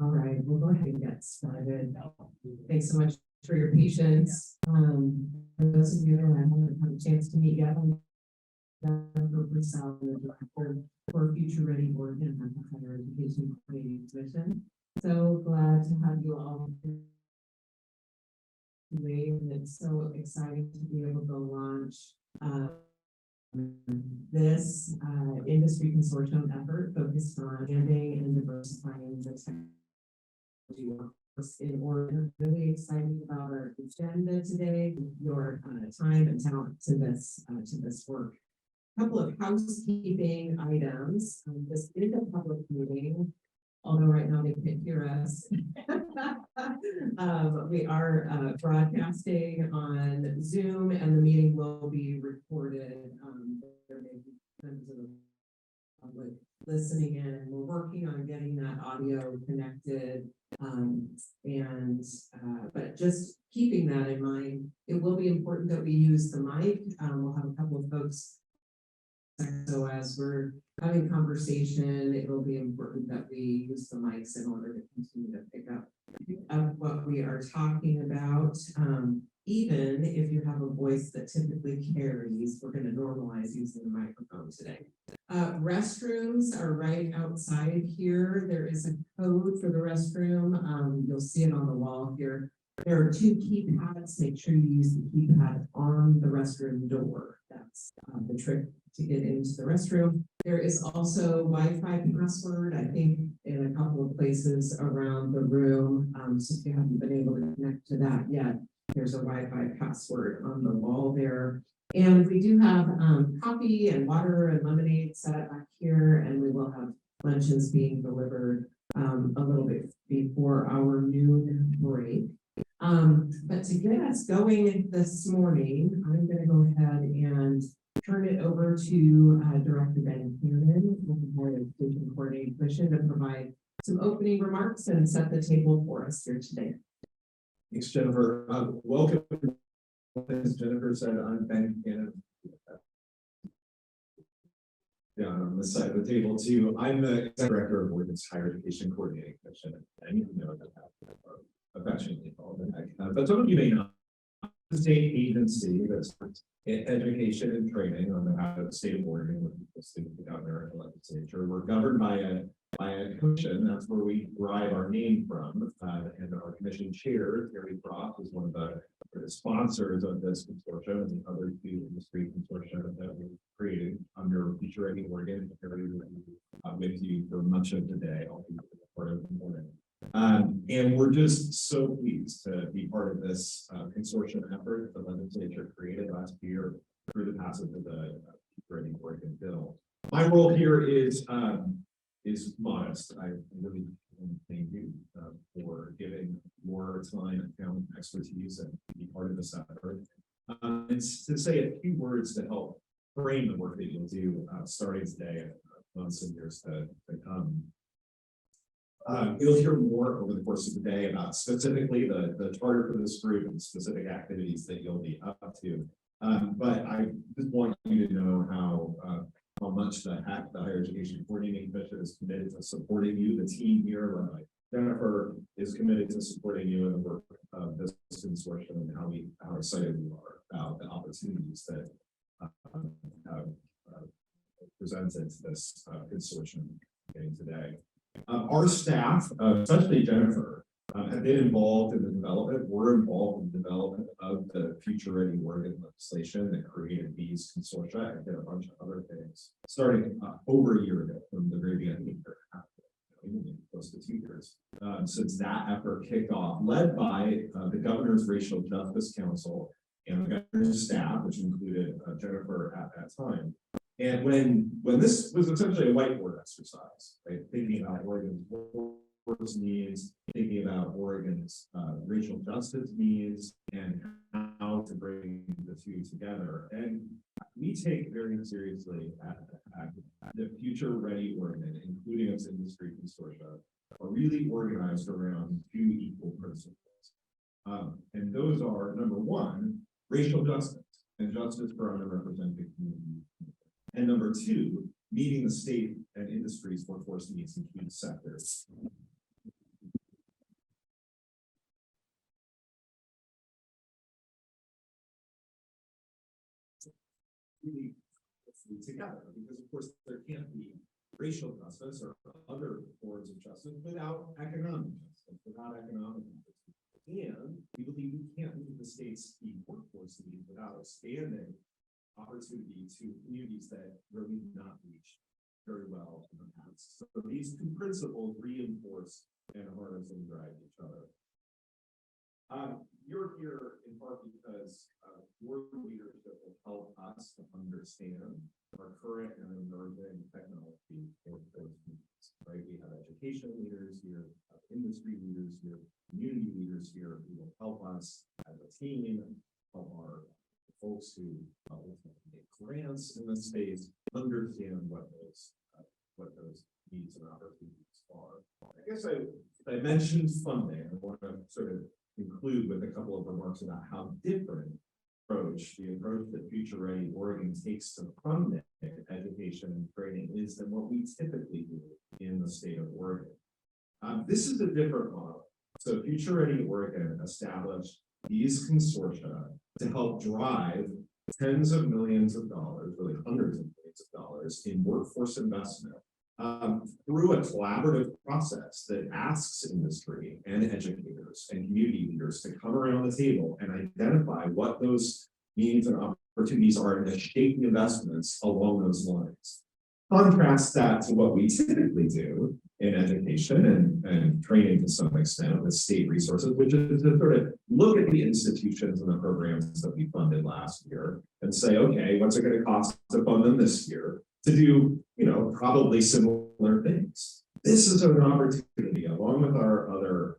All right, we'll go ahead and get started. Thanks so much for your patience. For those of you that I haven't had a chance to meet yet, I'm Jennifer South, the director for Future Ready Oregon at the Higher Education Coordinating Commission. So glad to have you all today, and it's so exciting to be able to launch this industry consortium effort focused on expanding and diversifying the technology workforce in Oregon. Really excited about our agenda today, your time and talent to this work. A couple of housekeeping items. This is a public meeting, although right now they can't hear us. We are broadcasting on Zoom, and the meeting will be recorded. There may be members of the public listening in, and we're working on getting that audio connected. But just keeping that in mind, it will be important that we use the mic. We'll have a couple of folks. So as we're having conversation, it will be important that we use the mics in order to continue to pick up what we are talking about. Even if you have a voice that typically carries, we're going to normalize using the microphone today. Restrooms are right outside here. There is a code for the restroom. You'll see it on the wall here. There are 2 keypads. Make sure you use the keypad on the restroom door. That's the trick to get into the restroom. There is also Wi-Fi password, I think, in a couple of places around the room. So if you haven't been able to connect to that yet, there's a Wi-Fi password on the wall there. And we do have coffee and water and lemonade set up back here, and we will have lunches being delivered a little bit before our noon break. But to get us going this morning, I'm going to go ahead and turn it over to Director Ben Cannon with the Higher Education Coordinating Commission to provide some opening remarks and set the table for us here today. Thanks, Jennifer. Welcome. As Jennifer said, I'm Ben Cannon. Down on this side of the table too. I'm the director of Oregon's Higher Education Coordinating Commission. I need to know that affectionately called it. But some of you may know the state agency that's education and training on behalf of the state of Oregon with the state of the governor and the legislature. We're governed by a commission. That's where we derive our name from. And our commission chair, Terry Frost, is one of the sponsors of this consortium and the other 2 industry consortia that we're creating under Future Ready Oregon. Terry will be with you for much of the day. I'll be part of the morning. And we're just so pleased to be part of this consortium effort that the legislature created last year through the passage of the Future Ready Oregon bill. My role here is modest. I really thank you for giving more time and expertise and be part of this effort. And to say a few words to help frame the work that you'll do starting today and months and years to come. You'll hear more over the course of the day about specifically the charter for this group and specific activities that you'll be up to. But I just want you to know how much the Higher Education Coordinating Commission is committed to supporting you. The team here, led by Jennifer, is committed to supporting you in the work of this consortium and how excited we are about the opportunities that presented to this consortium today. Our staff, especially Jennifer, have been involved in the development. We're involved in the development of the Future Ready Oregon legislation that created these consortia and did a bunch of other things, starting over a year ago from the very beginning, even close to 2 years, since that effort kicked off, led by the Governor's Racial Justice Council and the governor's staff, which included Jennifer at that time. And when this was essentially a whiteboard exercise, right? Thinking about Oregon's workforce needs, thinking about Oregon's racial justice needs, and how to bring the 2 together. And we take very seriously the Future Ready Oregon, including its industry consortia, are really organized around 2 equal principles. And those are, number 1, racial justice and justice for underrepresented communities. And number 2, meeting the state and industry's workforce needs in key sectors. really together, because of course there can't be racial justice or other forms of justice without economic justice, without economic justice. And we believe we can't meet the state's key workforce needs without expanding opportunity to communities that where we've not reached very well in the past. So these two principles reinforce and harness and drive each other. You're here in part because your leadership will help us to understand our current and emerging technology for those needs, right? We have education leaders here, industry leaders here, community leaders here who will help us as a team, help our folks who make grants in the space understand what those needs and opportunities are. I guess I mentioned funding. I want to sort of conclude with a couple of remarks about how different the approach that Future Ready Oregon takes to funding education and training is than what we typically do in the state of Oregon. This is a different model. So Future Ready Oregon established these consortia to help drive tens of millions of dollars, really hundreds of millions of dollars in workforce investment through a collaborative process that asks industry and educators and community leaders to come around the table and identify what those needs and opportunities are and to shape the investments along those lines. Contrast that to what we typically do in education and training to some extent with state resources, which is to sort of look at the institutions and the programs that we funded last year and say, okay, what's it going to cost to fund them this year to do, probably similar things. This is an opportunity, along with our other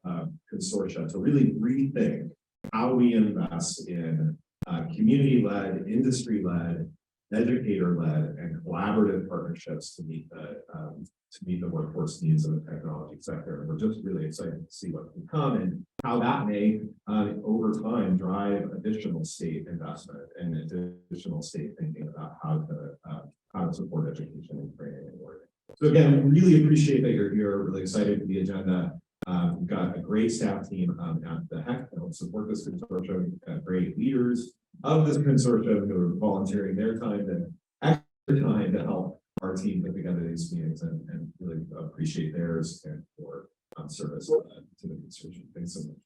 consortia, to really rethink how we invest in community-led, industry-led, educator-led, and collaborative partnerships to meet the workforce needs of the technology sector. And we're just really excited to see what can come and how that may, over time, drive additional state investment and additional state thinking about how to support education and training in Oregon. So again, really appreciate that you're here. Really excited for the agenda. We've got a great staff team at the HEC to help support this consortium. We've got great leaders of this consortium who are volunteering their time and extra time to help our team put together these meetings, and really appreciate theirs and for service to the consortium. Thanks so much.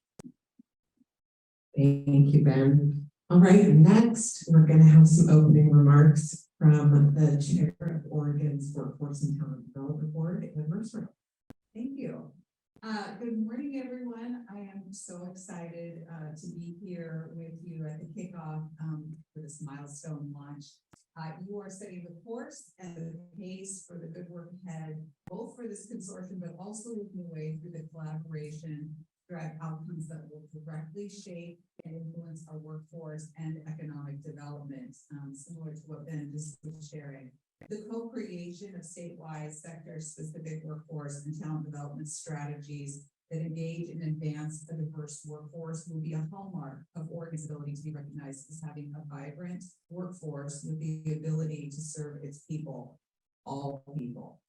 Thank you, Ben. All right, next we're going to have some opening remarks from the chair of Oregon's Workforce and Talent Development Board, Ed Mercer. Thank you. Good morning, everyone. I am so excited to be here with you at the kickoff for this milestone launch. You are setting the course and the pace for the good work ahead, both for this consortium, but also looking away through the collaboration to drive outcomes that will directly shape and influence our workforce and economic development, similar to what Ben just was sharing. The co-creation of statewide sector-specific workforce and talent development strategies that engage and advance a diverse workforce will be a hallmark of Oregon's ability to be recognized as having a vibrant workforce with the ability to serve its people, all people.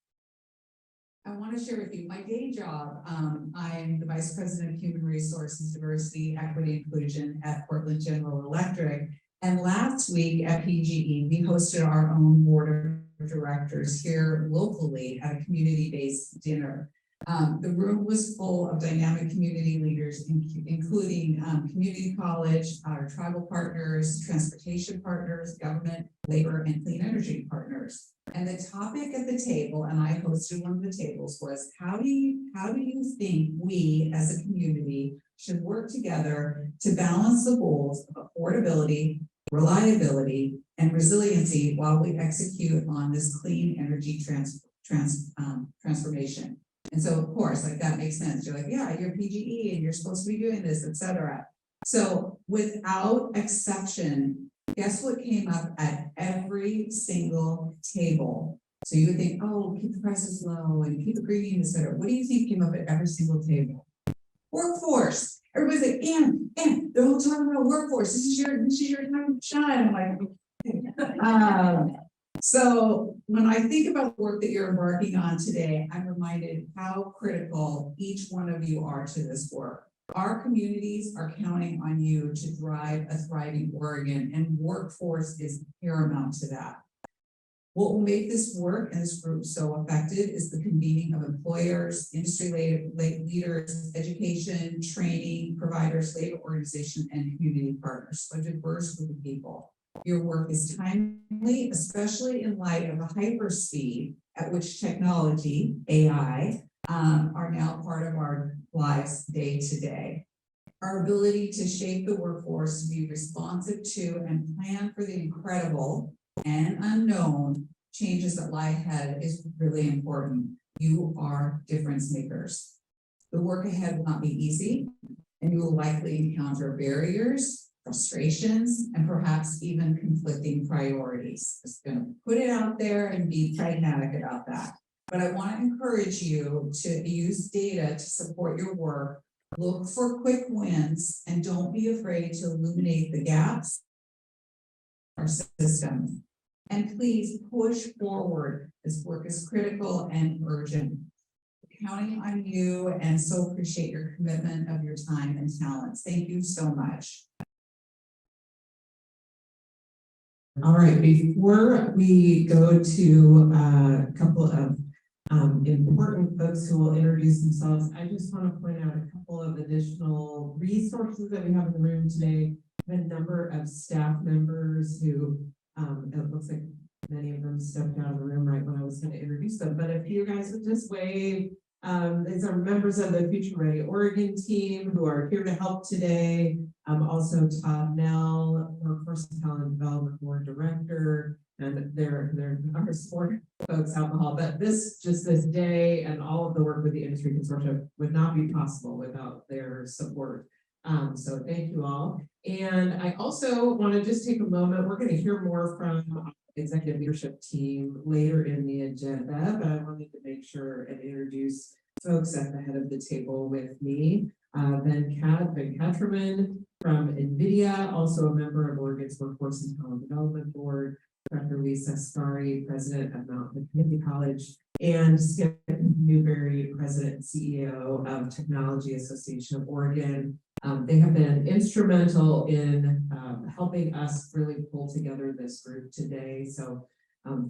I want to share with you my day job. I'm the Vice President of Human Resources, Diversity, Equity, Inclusion at Portland General Electric. And last week at PGE, we hosted our own board of directors here locally at a community-based dinner. The room was full of dynamic community leaders, including community college, our tribal partners, transportation partners, government, labor, and clean energy partners. And the topic at the table, and I hosted one of the tables, was how do you think we as a community should work together to balance the goals of affordability, reliability, and resiliency while we execute on this clean energy transformation. And so, of course, like that makes sense. You're like, yeah, you're PGE and you're supposed to be doing this, etc. So without exception, guess what came up at every single table? So you would think, oh, keep the prices low and keep the green, etc. What do you think came up at every single table? Workforce. Everybody's like, and they're all talking about workforce. This is your time to shine. I'm like, so when I think about the work that you're embarking on today, I'm reminded how critical each one of you are to this work. Our communities are counting on you to drive a thriving Oregon, and workforce is paramount to that. What will make this work and this group so effective is the convening of employers, industry leaders, education, training providers, labor organization, and community partners, a diverse group of people. Your work is timely, especially in light of the hyper speed at which technology, AI, are now part of our lives day to day. Our ability to shape the workforce to be responsive to and plan for the incredible and unknown changes that lie ahead is really important. You are difference makers. The work ahead will not be easy, and you will likely encounter barriers, frustrations, and perhaps even conflicting priorities. Just going to put it out there and be pragmatic about that. But I want to encourage you to use data to support your work. Look for quick wins and don't be afraid to illuminate the gaps in our system. And please push forward. This work is critical and urgent. Counting on you, and so appreciate your commitment of your time and talents. Thank you so much. All right, before we go to a couple of important folks who will introduce themselves, I just want to point out a couple of additional resources that we have in the room today. A number of staff members who, it looks like many of them stepped out of the room right when I was going to introduce them, but if you guys would just wave, these are members of the Future Ready Oregon team who are here to help today. Also Todd Nell, Workforce and Talent Development Board Director, and there are support folks out in the hall. But this day and all of the work with the Industry Consortium would not be possible without their support. So thank you all. And I also want to just take a moment. We're going to hear more from the executive leadership team later in the agenda, but I wanted to make sure and introduce folks at the head of the table with me. Ben Katterman from NVIDIA, also a member of Oregon's Workforce and Talent Development Board, Dr. Lisa Scari, president of Mountain Community College, and Skip Newberry, president and CEO of Technology Association of Oregon. They have been instrumental in helping us really pull together this group today. So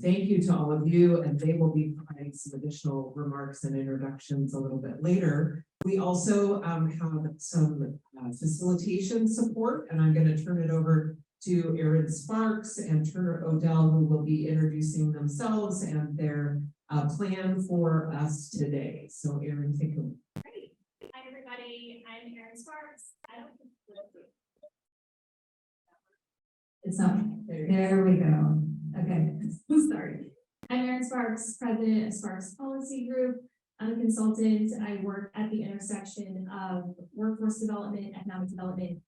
thank you to all of you, and they will be providing some additional remarks and introductions a little bit later. We also have some facilitation support, and I'm going to turn it over to Erin Sparks and Turner Odell, who will be introducing themselves and their plan for us today. So Erin, take it away. Great. Hi, everybody. I'm Erin Sparks. I don't think it's not. There we go. Okay. Sorry. I'm Erin Sparks, president of Sparks Policy Group. I'm a consultant. I work at the intersection of workforce development, economic development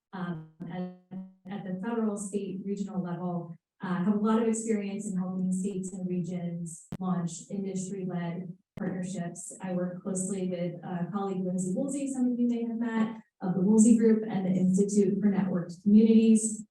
at the federal, state, regional level. I have a lot of experience in helping states and regions launch industry-led partnerships. I work closely with colleague Lindsay Woolsey, some of you may have met, of the Woolsey Group and the Institute for Networked Communities.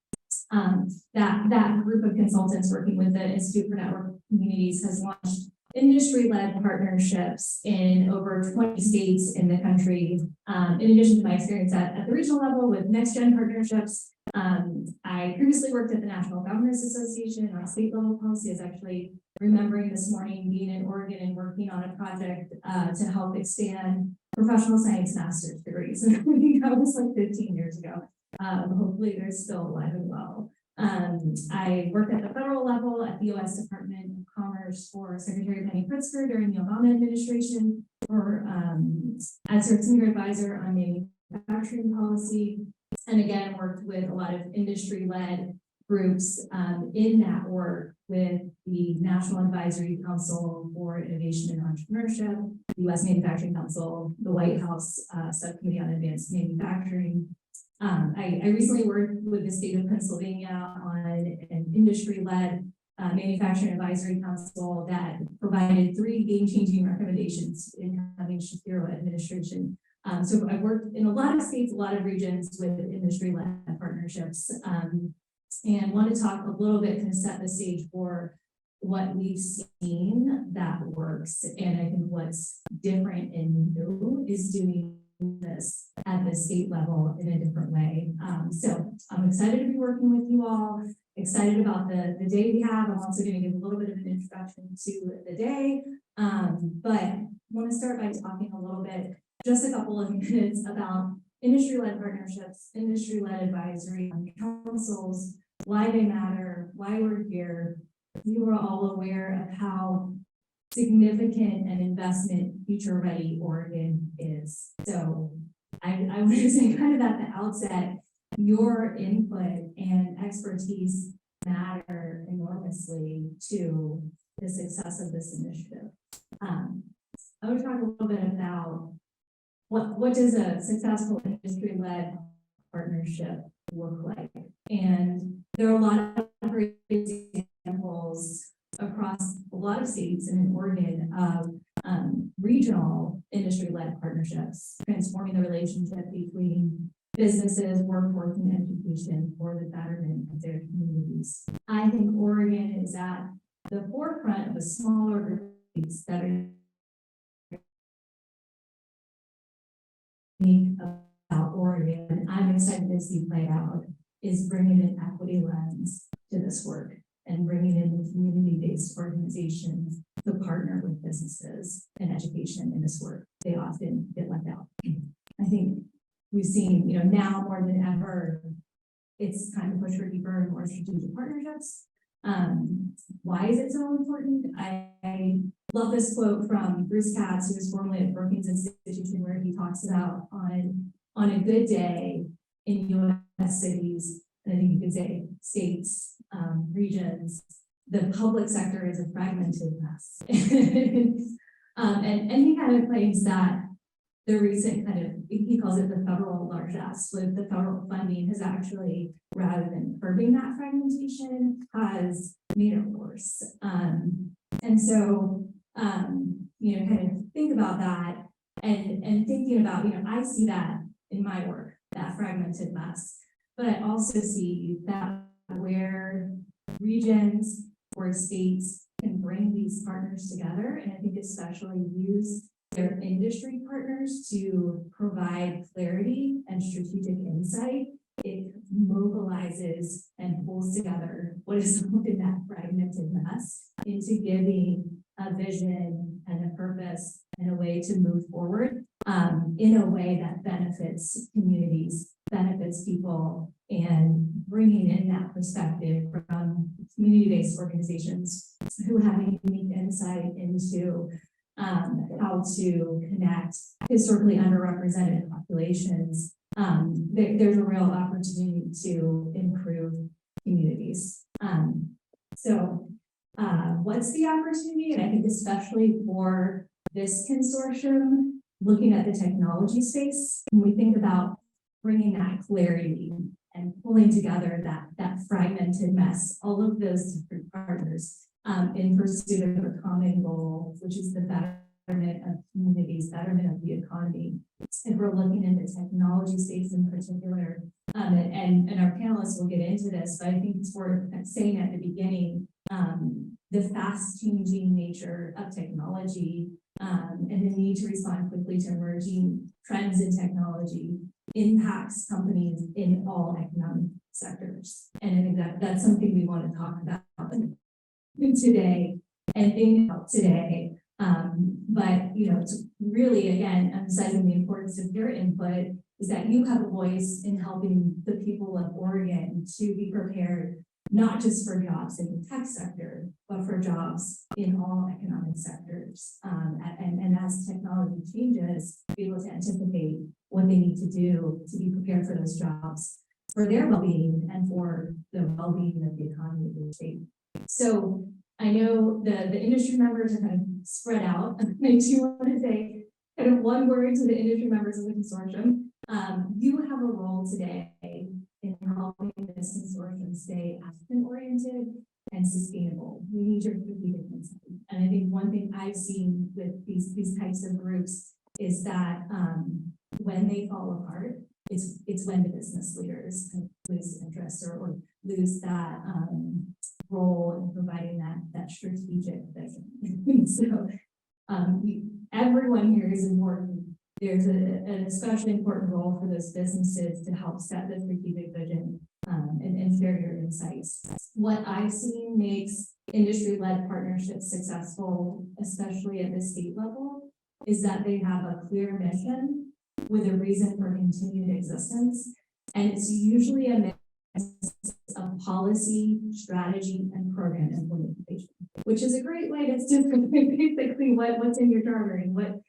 That group of consultants working with the Institute for Networked Communities has launched industry-led partnerships in over 20 states in the country. In addition to my experience at the regional level with next-gen partnerships, I previously worked at the National Governors Association on state level policy. I was actually remembering this morning being in Oregon and working on a project to help expand professional science master's degrees. And I think that was like 15 years ago. Hopefully they're still alive and well. I worked at the federal level at the U.S. Department of Commerce for Secretary Penny Pritzker during the Obama administration, or as her senior advisor on manufacturing policy, and again worked with a lot of industry-led groups in that work with the National Advisory Council for Innovation and Entrepreneurship, the U.S. Manufacturing Council, the White House Subcommittee on Advanced Manufacturing. I recently worked with the state of Pennsylvania on an industry-led manufacturing advisory council that provided 3 game-changing recommendations in having Shapiro administration. So I've worked in a lot of states, a lot of regions with industry-led partnerships, and want to talk a little bit, kind of set the stage for what we've seen that works. And I think what's different and new is doing this at the state level in a different way. So I'm excited to be working with you all, excited about the day we have. I'm also going to give a little bit of an introduction to the day. But I want to start by talking a little bit, just a couple of minutes about industry-led partnerships, industry-led advisory councils, why they matter, why we're here. You are all aware of how significant an investment future-ready Oregon is. So I want to say kind of at the outset, your input and expertise matter enormously to the success of this initiative. I would talk a little bit about what does a successful industry-led partnership look like? And there are a lot of great examples across a lot of states and in Oregon of regional industry-led partnerships, transforming the relationship between businesses, workforce, and education for the betterment of their communities. I think Oregon is at the forefront of a smaller group of states that are about Oregon. I'm excited to see play out is bringing an equity lens to this work and bringing in the community-based organizations to partner with businesses and education in this work. They often get left out. I think we've seen, now more than ever, it's time to push for deeper and more strategic partnerships. Why is it so important? I love this quote from Bruce Katz, who was formerly at Brookings Institution, where he talks about on a good day in U.S. cities, and I think you could say states, regions, the public sector is a fragmented mess. And he kind of claims that the recent he calls it the federal largesse, with the federal funding has actually, rather than curbing that fragmentation, has made it worse. And so, kind of think about that and thinking about, I see that in my work, that fragmented mess, but I also see that where regions or states can bring these partners together, and I think especially use their industry partners to provide clarity and strategic insight, it mobilizes and pulls together what is often that fragmented mess into giving a vision and a purpose and a way to move forward in a way that benefits communities, benefits people, and bringing in that perspective from community-based organizations who have a unique insight into how to connect historically underrepresented populations. There's a real opportunity to improve communities. So what's the opportunity? And I think especially for this consortium, looking at the technology space, when we think about bringing that clarity and pulling together that fragmented mess, all of those different partners in pursuit of a common goal, which is the betterment of communities, betterment of the economy. And we're looking in the technology space in particular, and our panelists will get into this, but I think it's worth saying at the beginning, the fast changing nature of technology and the need to respond quickly to emerging trends in technology impacts companies in all economic sectors. And I think that's something we want to talk about today and think about today. But it's really, again, emphasizing the importance of your input is that you have a voice in helping the people of Oregon to be prepared, not just for jobs in the tech sector, but for jobs in all economic sectors. And as technology changes, be able to anticipate what they need to do to be prepared for those jobs, for their well-being and for the well-being of the economy of the state. So I know the industry members are kind of spread out. I do want to say kind of one word to the industry members of the consortium. You have a role today in helping this consortium stay action-oriented and sustainable. We need your strategic insight. And I think one thing I've seen with these types of groups is that when they fall apart, it's when the business leaders kind of lose interest or lose that role in providing that strategic vision. So everyone here is important there's an especially important role for those businesses to help set the strategic vision and share your insights. What I've seen makes industry-led partnerships successful, especially at the state level, is that they have a clear mission with a reason for continued existence. And it's usually a mix of policy, strategy, and program implementation, which is a great way to describe basically what's in your charter and what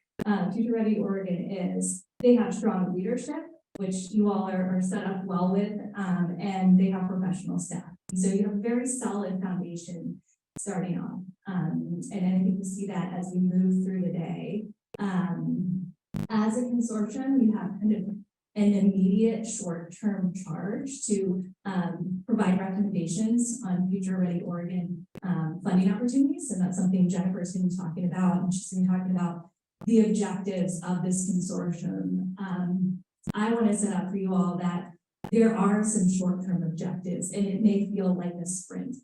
Future Ready Oregon is. They have strong leadership, which you all are set up well with, and they have professional staff. So you have a very solid foundation starting off. And I think you see that as we move through the day. As a consortium, you have kind of an immediate short-term charge to provide recommendations on Future Ready Oregon funding opportunities. And that's something Jennifer's going to be talking about. And she's going to be talking about the objectives of this consortium. I want to set up for you all that there are some short-term objectives, and it may feel like a sprint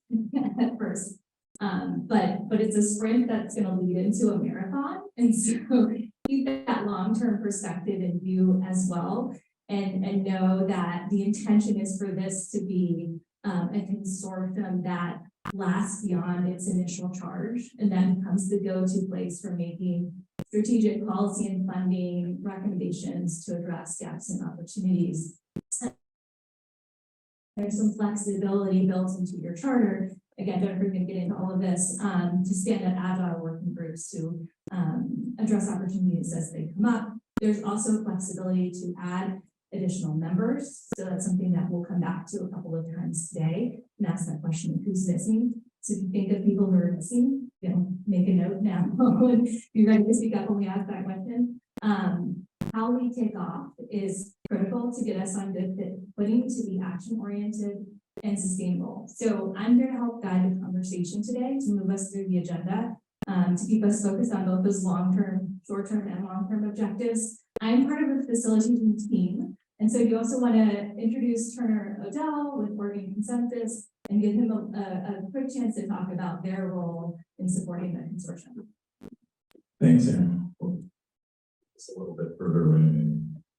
at first. But it's a sprint that's going to lead into a marathon. And so keep that long-term perspective in view as well, and know that the intention is for this to be a consortium that lasts beyond its initial charge, and then becomes the go-to place for making strategic policy and funding recommendations to address gaps and opportunities. There's some flexibility built into your charter. Again, Jennifer's going to get into all of this to stand up agile working groups to address opportunities as they come up. There's also flexibility to add additional members. So that's something that we'll come back to a couple of times today and ask that question of who's missing. So if you think of people who are missing, make a note now. Be ready to speak up when we ask that question. How we kick off is critical to get us on good footing to be action-oriented and sustainable. So I'm here to help guide the conversation today to move us through the agenda, to keep us focused on both those long-term, short-term, and long-term objectives. I'm part of a facilitating team. And so you also want to introduce Turner Odell with Oregon Consensus and give him a quick chance to talk about their role in supporting the consortium. Thanks, Aaron. Just a little bit further away.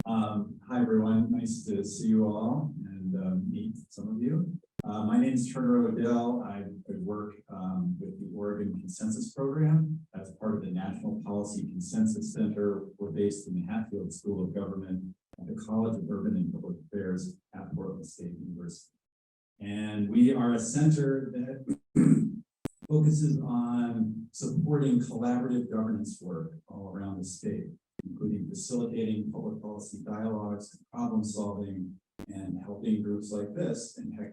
Hi, everyone. Nice to see you all and meet some of you. My name is Turner Odell. I work with the Oregon Consensus Program. That's part of the National Policy Consensus Center. We're based in the Hatfield School of Government at the College of Urban and Public Affairs at Portland State University. And we are a center that focuses on supporting collaborative governance work all around the state, including facilitating public policy dialogues, problem solving, and helping groups like this, and heck,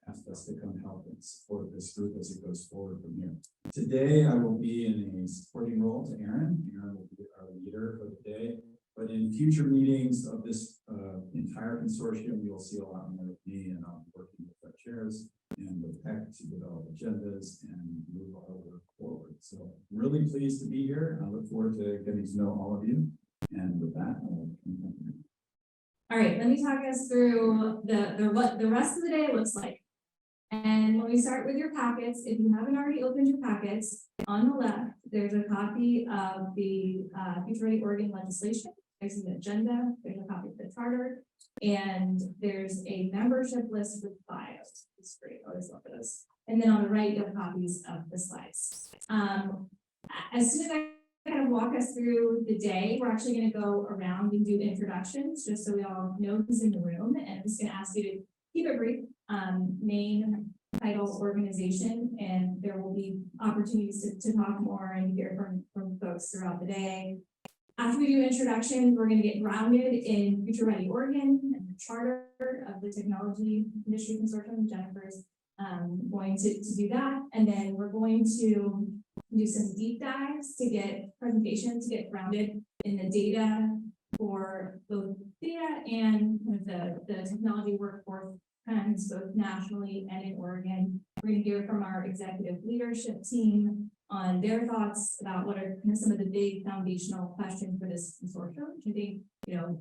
asked us to come help and support this group as it goes forward from here. Today, I will be in a supporting role to Aaron. Aaron will be our leader for the day, but in future meetings of this entire consortium, you'll see a lot more of me, and I'll be working with our chairs and with PEC to develop agendas and move our work forward. So I'm really pleased to be here. I look forward to getting to know all of you. And with that, I'll continue. All right, let me talk us through what the rest of the day looks like. And when we start with your packets, if you haven't already opened your packets, on the left, there's a copy of the Future Ready Oregon legislation. There's an agenda, there's a copy of the charter, and there's a membership list with bios. It's great, I always love those. And then on the right, you have copies of the slides. As soon as I kind of walk us through the day, we're actually going to go around and do introductions just so we all know who's in the room. And I'm just going to ask you to keep it brief, name, title, organization, and there will be opportunities to talk more and hear from folks throughout the day. After we do introductions, we're going to get grounded in Future Ready Oregon and the charter of the Technology Industry Consortium. Jennifer's going to do that. And then we're going to do some deep dives to get presentations, to get grounded in the data for both data and the technology workforce trends, both nationally and in Oregon. We're going to hear from our executive leadership team on their thoughts about what are kind of some of the big foundational questions for this consortium. I think,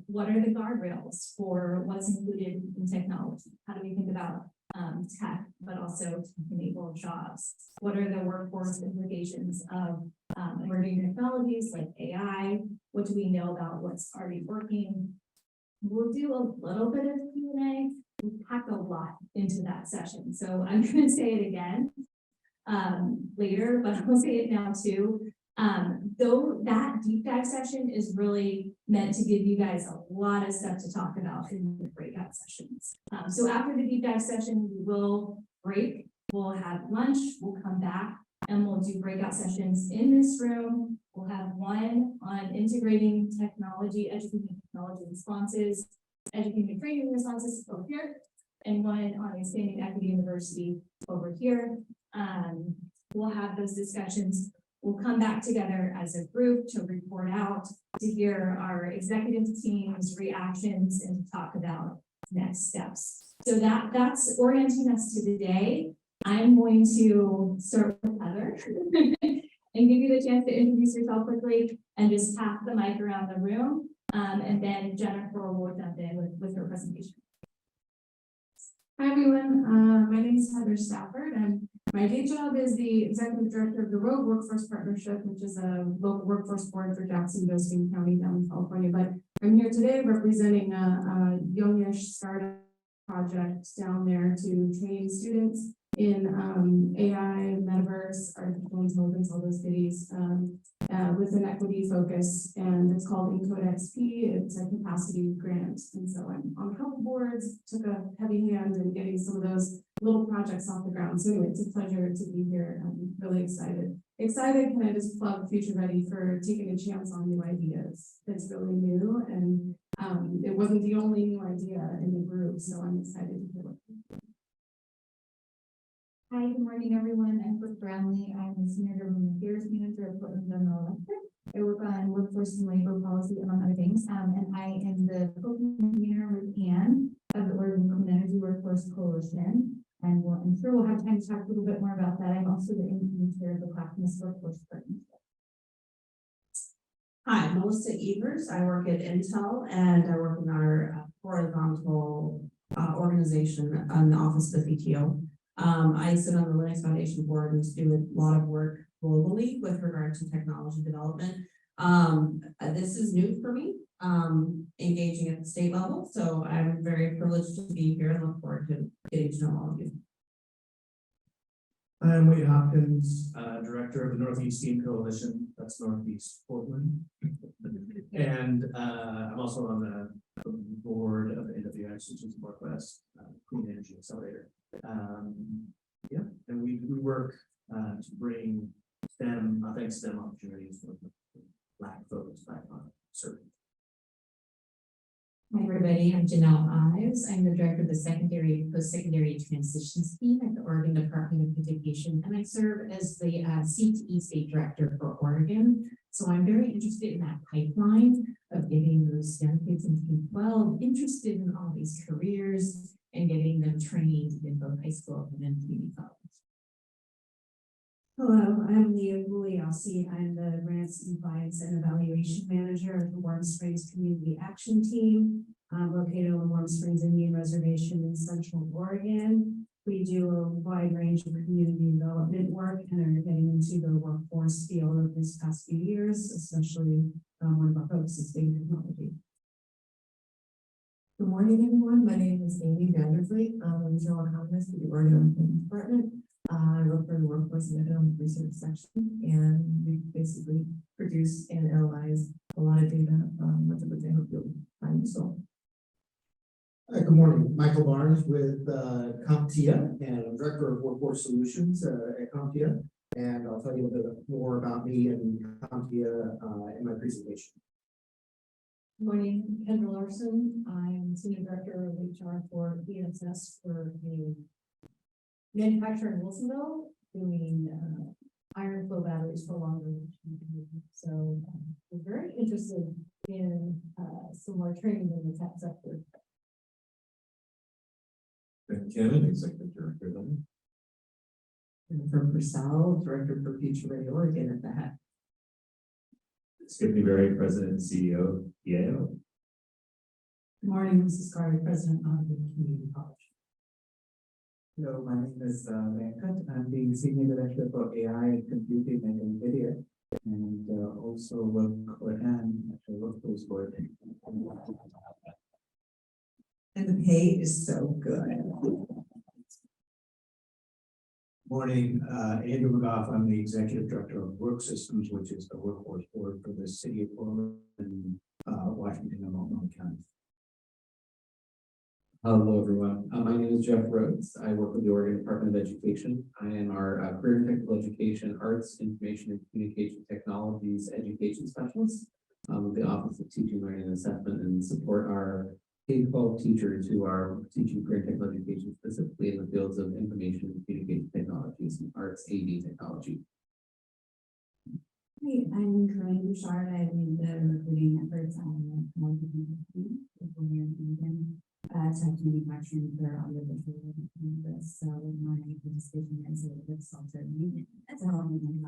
what are the guardrails for what's included in technology? How do we think about tech, but also enable jobs? What are the workforce implications of emerging technologies like AI? What do we know about what's already working? We'll do a little bit of Q&A. We packed a lot into that session, so I'm gonna say it again later, but I'll say it now too. Though that deep dive session is really meant to give you guys a lot of stuff to talk about in the breakout sessions. So after the deep dive session, we will break, we'll have lunch, we'll come back and we'll do breakout sessions in this room. We'll have one on integrating technology, educating technology responses, educating training responses over here, and one on expanding equity university over here. We'll have those discussions. We'll come back together as a group to report out, to hear our executive team's reactions and to talk about next steps. So that's orienting us to today. I'm going to start with Heather and give you the chance to introduce yourself quickly and just pass the mic around the room. And then Jennifer will jump in with her presentation. Hi, everyone. My name is Heather Stafford, and my day job is the executive director of the Road Workforce Partnership, which is a local workforce board for Jacksonville County down in California. But I'm here today representing a youngish startup project down there to train students in AI, metaverse, artificial intelligence, all those goodies, with an equity focus, and it's called Encode XP. It's a capacity grant, and so I'm on a couple boards, took a heavy hand in getting some of those little projects off the ground. So anyway, it's a pleasure to be here. I'm really excited. Can I just plug Future Ready for taking a chance on new ideas? It's really new, and it wasn't the only new idea in the group, so I'm excited to hear what. Hi, good morning, everyone. I'm Brooke Brownlee. I'm the Senior Government Affairs Manager at Portland General Electric. I work on workforce and labor policy, among other things, and I am the co-convener with Anne of the Oregon Clean Energy Workforce Coalition. And I'm sure we'll have time to talk a little bit more about that. I'm also the interim chair of the Clackamas Workforce Partnership. Hi, Melissa Evers. I work at Intel and I work in our horizontal organization on the Office of the CTO. I sit on the Linux Foundation board and do a lot of work globally with regard to technology development. This is new for me, engaging at the state level. So I'm very privileged to be here and look forward to getting to know all of you. I'm Wade Hopkins, Director of the Northeast Team Coalition, that's Northeast Portland. And I'm also on the board of the NWX, which is Northwest Clean Energy Accelerator. Yeah, and we work to bring STEM, authentic STEM opportunities for Black folks back on certain. Hi, everybody. I'm Janelle Ives. I'm the director of the secondary and post-secondary transitions team at the Oregon Department of Education, and I serve as the CTE state director for Oregon. So I'm very interested in that pipeline of getting those young kids in K-12 interested in all these careers and getting them trained in both high school and then community college. Hello, I'm Leah Guglielsi. I'm the Grants, Compliance, and Evaluation Manager of the Warm Springs Community Action Team, located on Warm Springs Indian Reservation in Central Oregon. We do a wide range of community development work and are getting into the workforce field of these past few years, especially one of our folks is big technology. Good morning, everyone. My name is Amy Vanderfleet. I'm a general economist at the Oregon Department. I work for the Workforce and Economic Research section, and we basically produce and analyze a lot of data, much of which I hope you'll find useful. Good morning, Michael Barnes with CompTIA, and I'm Director of Workforce Solutions at CompTIA. And I'll tell you a little bit more about me and CompTIA in my presentation. Good morning, Kendra Larson. I'm Senior Director of HR for ESS for the manufacturer in Wilsonville, doing iron flow batteries for longer. So we're very interested in some more training in the tech sector. Ben Cannon, Executive Director. Jennifer Purcell, Director for Future Ready Oregon at that. Skip Berry, President and CEO, EAO. Good morning, Mrs. Carter, President of the Community College. Hello, my name is Venkat. I'm the Senior Director for AI and Computing at NVIDIA. And also look, look those good. And the pay is so good. Morning, Andrew McGough, I'm the Executive Director of Work Systems, which is the workforce board for the city of Portland and Washington and Multnomah County. Hello, everyone. My name is Jeff Rhodes. I work with the Oregon Department of Education. I am our Career and Technical Education, Arts, Information and Communication Technologies Education Specialist with the Office of Teaching, Learning and Assessment, and support our K-12 teachers who are teaching career and technical education, specifically in the fields of information and communication technologies and arts AD technology. Hi, I'm Corinne Bouchard. I lead the recruiting efforts on the Consortium here in Oregon, tech manufacturing for audiovisual campus. So my participation is a little bit self-serving. That's how I'm going to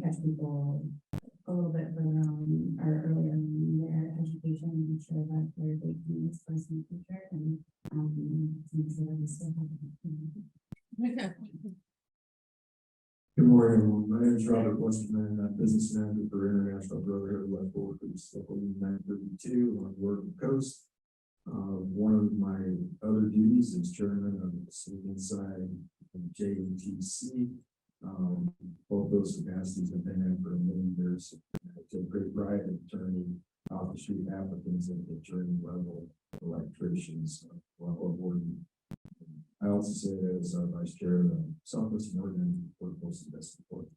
catch people a little bit further on or earlier in their education and make sure that they're taking this course in the future and make sure that we still have Good morning, everyone. My name is Robert Westerman. I'm Business Manager for International Brotherhood of West Florida, Local 932 on the Oregon Coast. One of my other duties is chairman of the City Inside JETC. Both those capacities have been in for many years. I take great pride in turning off the street applicants at the training level electricians while awarding. I also say as vice chair of the Southwest Oregon Workforce Investment Board.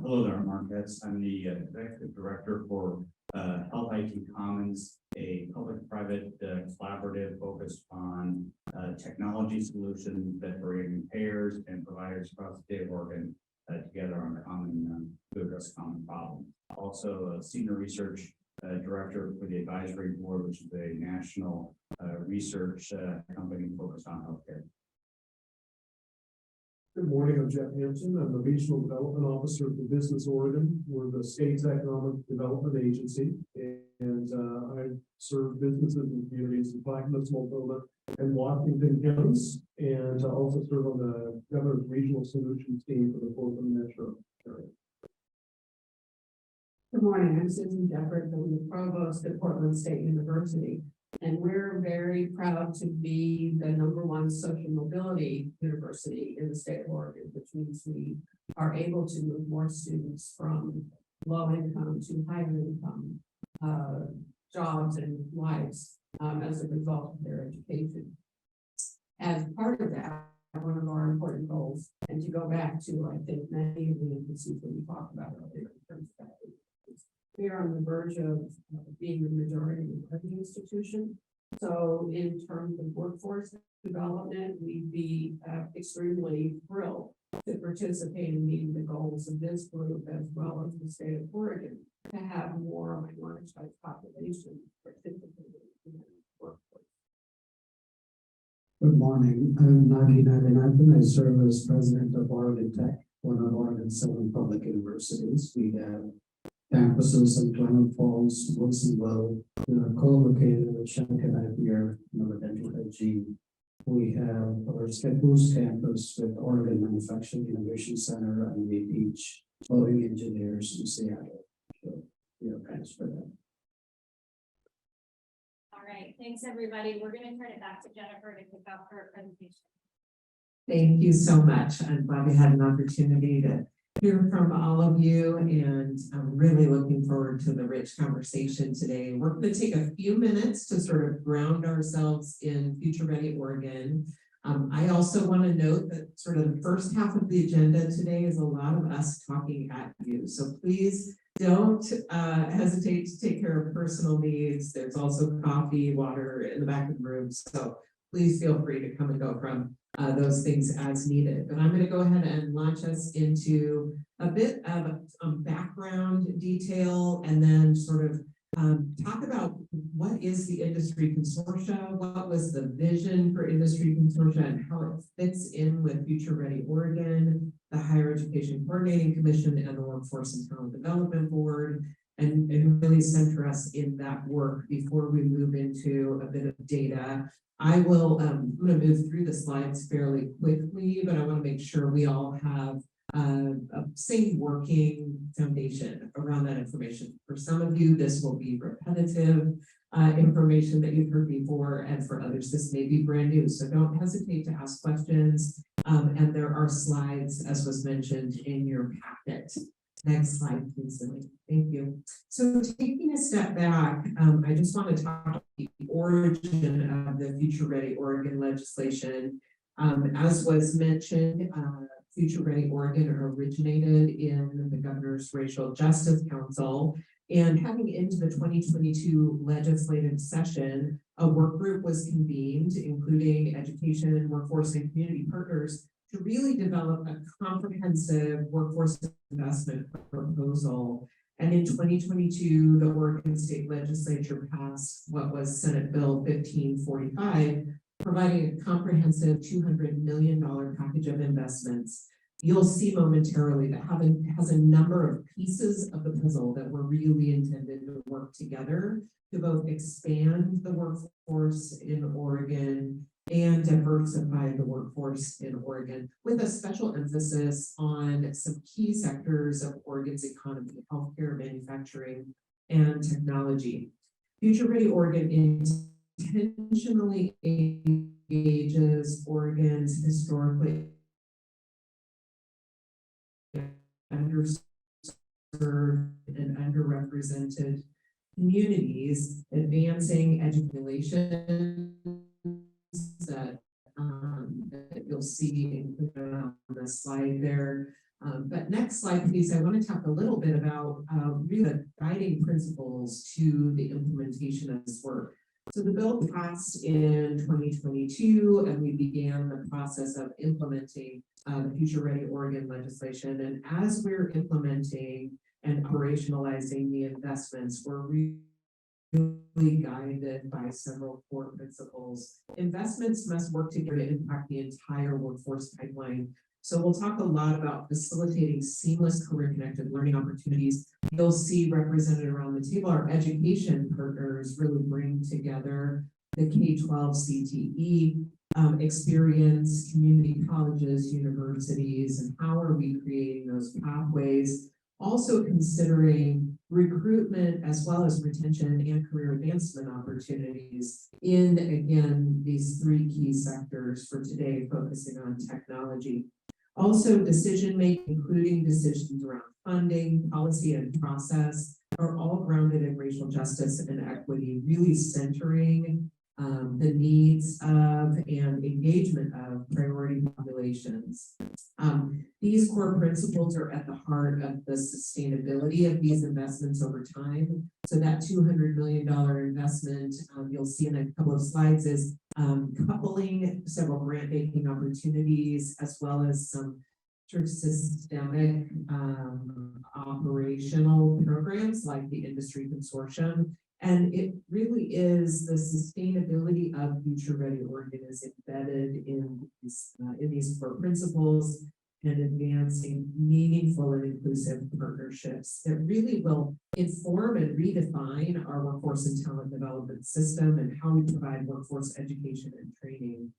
Hello there, I'm Mark Hetz. I'm the Executive Director for Health IT Commons, a public-private collaborative focused on technology solutions that bring payers and providers across the state of Oregon together on a common to address common problems. Also, a Senior Research Director for the Advisory Board, which is a national research company focused on healthcare. Good morning, I'm Jeff Hampton. I'm the Regional Development Officer for Business Oregon. We're the state's economic development agency, and I serve businesses and communities in Clackamas, Multnomah, and Washington counties, and also serve on the Governor's Regional Solutions team for the Portland Metro area. Good morning, I'm Susan Jefford, I'm the provost at Portland State University. And we're very proud to be the #1 social mobility university in the state of Oregon, which means we are able to move more students from low income to higher income jobs and lives as a result of their education. As part of that, one of our important goals, and to go back to, I think, many of the emphases that we talked about earlier in terms of that, we are on the verge of being the majority of the institution. So in terms of workforce development, we'd be extremely thrilled to participate in meeting the goals of this group as well as the state of Oregon to have more minority population participating in the workforce. Good morning, I'm Nagi Naganathan. I serve as president of Oregon Tech, one of Oregon's 7 public universities. We have campuses in Clement Falls, Wilsonville, co-located with Shanghai here, Dental G. We have our Boost campus with Oregon Manufacturing Innovation Center, and we teach clothing engineers in Seattle. So we have plans for that. All right, thanks, everybody. We're going to turn it back to Jennifer to kick off her presentation. Thank you so much. I'm glad we had an opportunity to hear from all of you, and I'm really looking forward to the rich conversation today. We're going to take a few minutes to sort of ground ourselves in Future Ready Oregon. I also want to note that sort of the first half of the agenda today is a lot of us talking at you. So please don't hesitate to take care of personal needs. There's also coffee, water in the back of the room. So please feel free to come and go from those things as needed. But I'm going to go ahead and launch us into a bit of background detail, and then sort of talk about what is the Industry Consortia, what was the vision for Industry Consortia, and how it fits in with Future Ready Oregon, the Higher Education Coordinating Commission, and the Workforce and Talent Development Board, and really center us in that work before we move into a bit of data. I will, I'm going to move through the slides fairly quickly, but I want to make sure we all have same working foundation around that information. For some of you, this will be repetitive information that you've heard before, and for others, this may be brand new. So don't hesitate to ask questions. And there are slides, as was mentioned, in your packet. Next slide, please, Lily. Thank you. So taking a step back, I just want to talk about the origin of the Future Ready Oregon legislation. As was mentioned, Future Ready Oregon originated in the Governor's Racial Justice Council, and heading into the 2022 legislative session, a work group was convened, including education, workforce, and community partners, to really develop a comprehensive workforce investment proposal. And in 2022, the Oregon State Legislature passed what was Senate Bill 1545, providing a comprehensive $200 million package of investments. You'll see momentarily that has a number of pieces of the puzzle that were really intended to work together to both expand the workforce in Oregon and diversify the workforce in Oregon, with a special emphasis on some key sectors of Oregon's economy: healthcare, manufacturing, and technology. Future Ready Oregon intentionally engages Oregon's historically underserved and underrepresented communities, advancing education that you'll see included on the slide there. But next slide, please. I want to talk a little bit about really the guiding principles to the implementation of this work. So the bill passed in 2022, and we began the process of implementing the Future Ready Oregon legislation. And as we're implementing and operationalizing the investments, we're really guided by several core principles. Investments must work together to impact the entire workforce pipeline. So we'll talk a lot about facilitating seamless career-connected learning opportunities. You'll see represented around the table, our education partners really bring together the K-12 CTE experience, community colleges, universities, and how are we creating those pathways. Also considering recruitment as well as retention and career advancement opportunities in, again, these three key sectors for today, focusing on technology. Also, decision-making, including decisions around funding, policy, and process, are all grounded in racial justice and equity, really centering the needs of and engagement of priority populations. These core principles are at the heart of the sustainability of these investments over time. So that $200 million investment, you'll see in a couple of slides, is coupling several grant-making opportunities as well as some sort of systemic operational programs like the Industry Consortium. And it really is the sustainability of Future Ready Oregon is embedded in these core principles and advancing meaningful and inclusive partnerships that really will inform and redefine our workforce and talent development system and how we provide workforce education and training,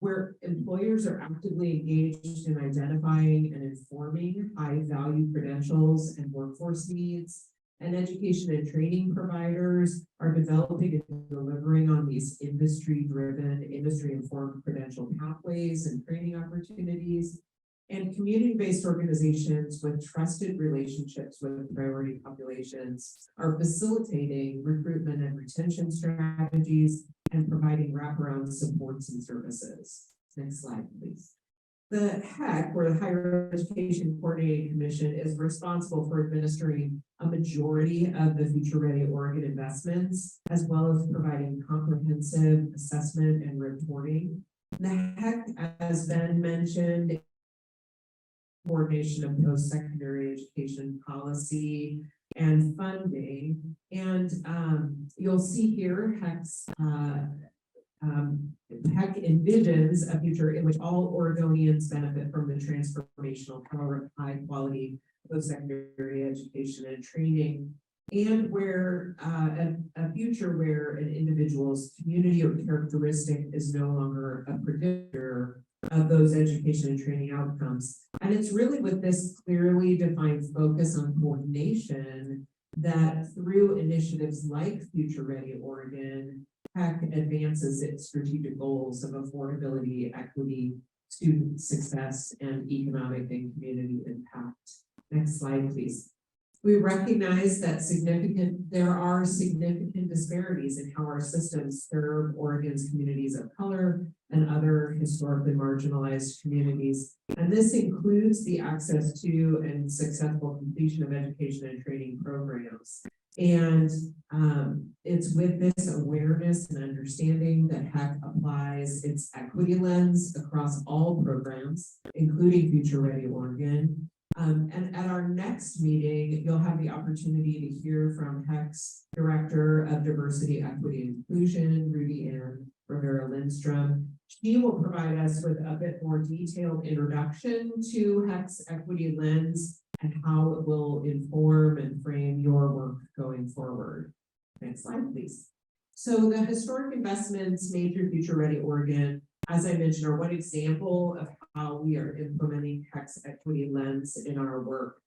where employers are actively engaged in identifying and informing high-value credentials and workforce needs. And education and training providers are developing and delivering on these industry-driven, industry-informed credential pathways and training opportunities. And community-based organizations with trusted relationships with priority populations are facilitating recruitment and retention strategies and providing wraparound supports and services. Next slide, please. The HEC, or the Higher Education Coordinating Commission, is responsible for administering a majority of the Future Ready Oregon investments, as well as providing comprehensive assessment and reporting. The HEC, as Ben mentioned, coordination of post-secondary education policy and funding. And you'll see here HEC envisions a future in which all Oregonians benefit from the transformational power of high quality post-secondary education and training, and where a future where an individual's community or characteristic is no longer a predictor of those education and training outcomes. And it's really with this clearly defined focus on coordination that through initiatives like Future Ready Oregon, HEC advances its strategic goals of affordability, equity, student success, and economic and community impact. Next slide, please. We recognize that there are significant disparities in how our systems serve Oregon's communities of color and other historically marginalized communities. And this includes the access to and successful completion of education and training programs. And it's with this awareness and understanding that HEC applies its equity lens across all programs, including Future Ready Oregon. And at our next meeting, you'll have the opportunity to hear from HEC's Director of Diversity, Equity, and Inclusion, Rudy Ann Rivera Lindstrom. She will provide us with a bit more detailed introduction to HEC's equity lens and how it will inform and frame your work going forward. Next slide, please. So the historic investments made through Future Ready Oregon, as I mentioned, are one example of how we are implementing HEC's equity lens in our work.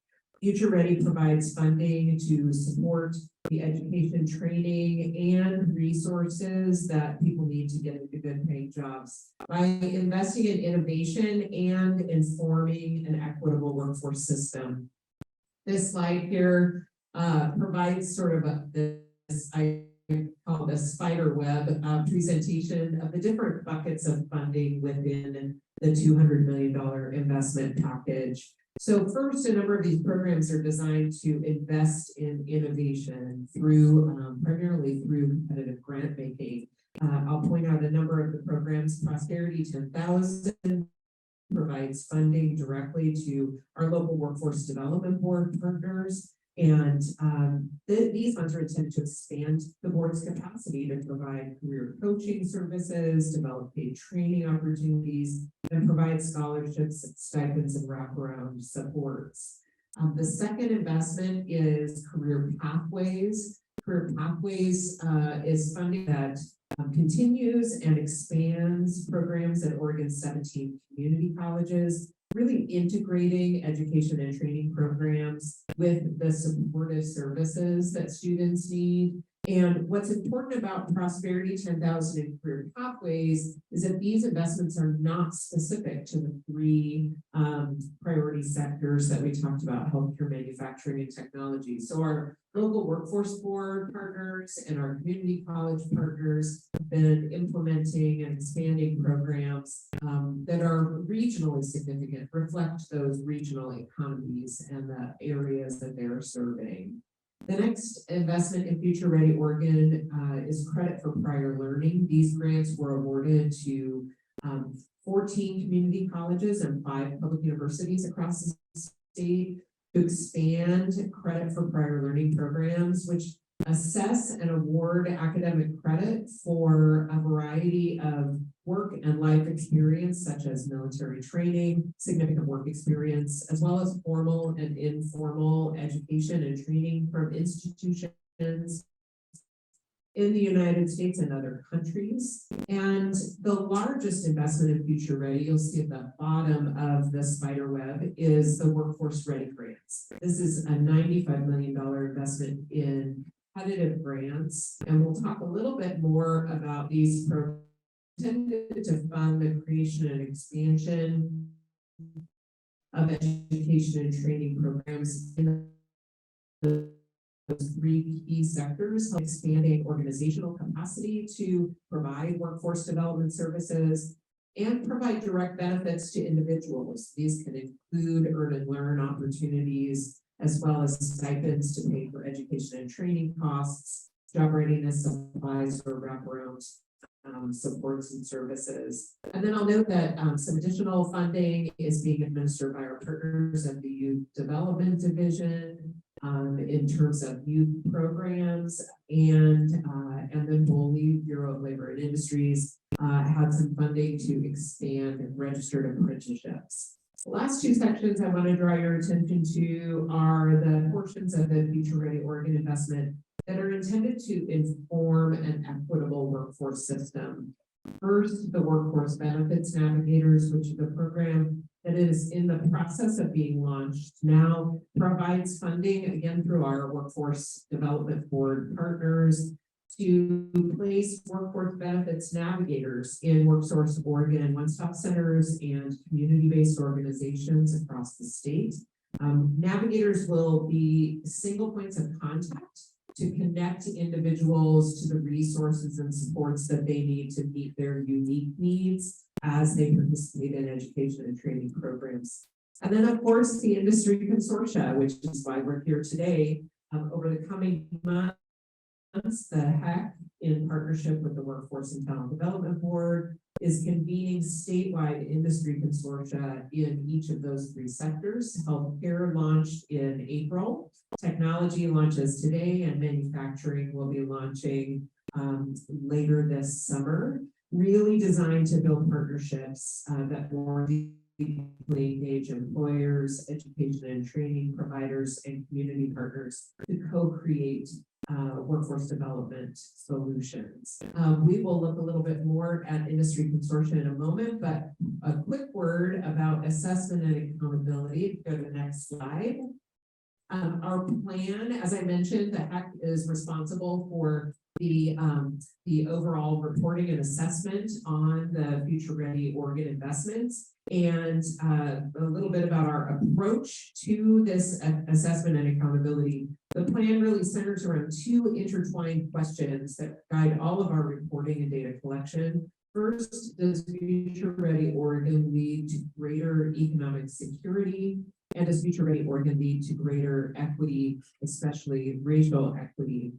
Future Ready provides funding to support the education, training, and resources that people need to get into good paying jobs by investing in innovation and informing an equitable workforce system. This slide here provides sort of this, I call it a spider web presentation of the different buckets of funding within the $200 million investment package. So first, a number of these programs are designed to invest in innovation through primarily through competitive grant making. I'll point out a number of the programs. Prosperity 10,000 provides funding directly to our local workforce development board partners. And these funds are intended to expand the board's capacity to provide career coaching services, develop paid training opportunities, and provide scholarships, stipends, and wraparound supports. The second investment is Career Pathways. Career Pathways is funding that continues and expands programs at Oregon's 17 community colleges, really integrating education and training programs with the supportive services that students need. And what's important about Prosperity 10,000 and Career Pathways is that these investments are not specific to the three priority sectors that we talked about: healthcare, manufacturing, and technology. So our local workforce board partners and our community college partners have been implementing and expanding programs that are regionally significant, reflect those regional economies and the areas that they're serving. The next investment in Future Ready Oregon is credit for prior learning. These grants were awarded to 14 community colleges and 5 public universities across the state to expand credit for prior learning programs, which assess and award academic credit for a variety of work and life experience, such as military training, significant work experience, as well as formal and informal education and training from institutions in the United States and other countries. And the largest investment in Future Ready, you'll see at the bottom of the spider web, is the Workforce Ready grants. This is a $95 million investment in competitive grants, and we'll talk a little bit more about these programs intended to fund the creation and expansion of education and training programs in those 3 key sectors, expanding organizational capacity to provide workforce development services and provide direct benefits to individuals. These can include earn and learn opportunities, as well as stipends to pay for education and training costs, job readiness supplies for wraparound supports and services. And then I'll note that some additional funding is being administered by our partners at the Youth Development Division in terms of youth programs, and then Boley, Bureau of Labor and Industries, had some funding to expand registered apprenticeships. The last 2 sections I want to draw your attention to are the portions of the Future Ready Oregon investment that are intended to inform an equitable workforce system. First, the Workforce Benefits Navigators, which is a program that is in the process of being launched now, provides funding again through our Workforce Development Board partners to place workforce benefits navigators in WorkSource Oregon one-stop centers and community-based organizations across the state. Navigators will be single points of contact to connect individuals to the resources and supports that they need to meet their unique needs as they participate in education and training programs. And then, of course, the industry consortia, which is why we're here today. Over the coming months, the HEC, in partnership with the Workforce and Talent Development Board, is convening statewide industry consortia in each of those three sectors. Healthcare launched in April, technology launches today, and manufacturing will be launching later this summer, really designed to build partnerships that more deeply engage employers, education and training providers, and community partners to co-create workforce development solutions. We will look a little bit more at industry consortia in a moment, but a quick word about assessment and accountability. Go to the next slide. Our plan, as I mentioned, the HEC is responsible for the overall reporting and assessment on the Future Ready Oregon investments, and a little bit about our approach to this assessment and accountability. The plan really centers around two intertwined questions that guide all of our reporting and data collection. First, does Future Ready Oregon lead to greater economic security? And does Future Ready Oregon lead to greater equity, especially racial equity?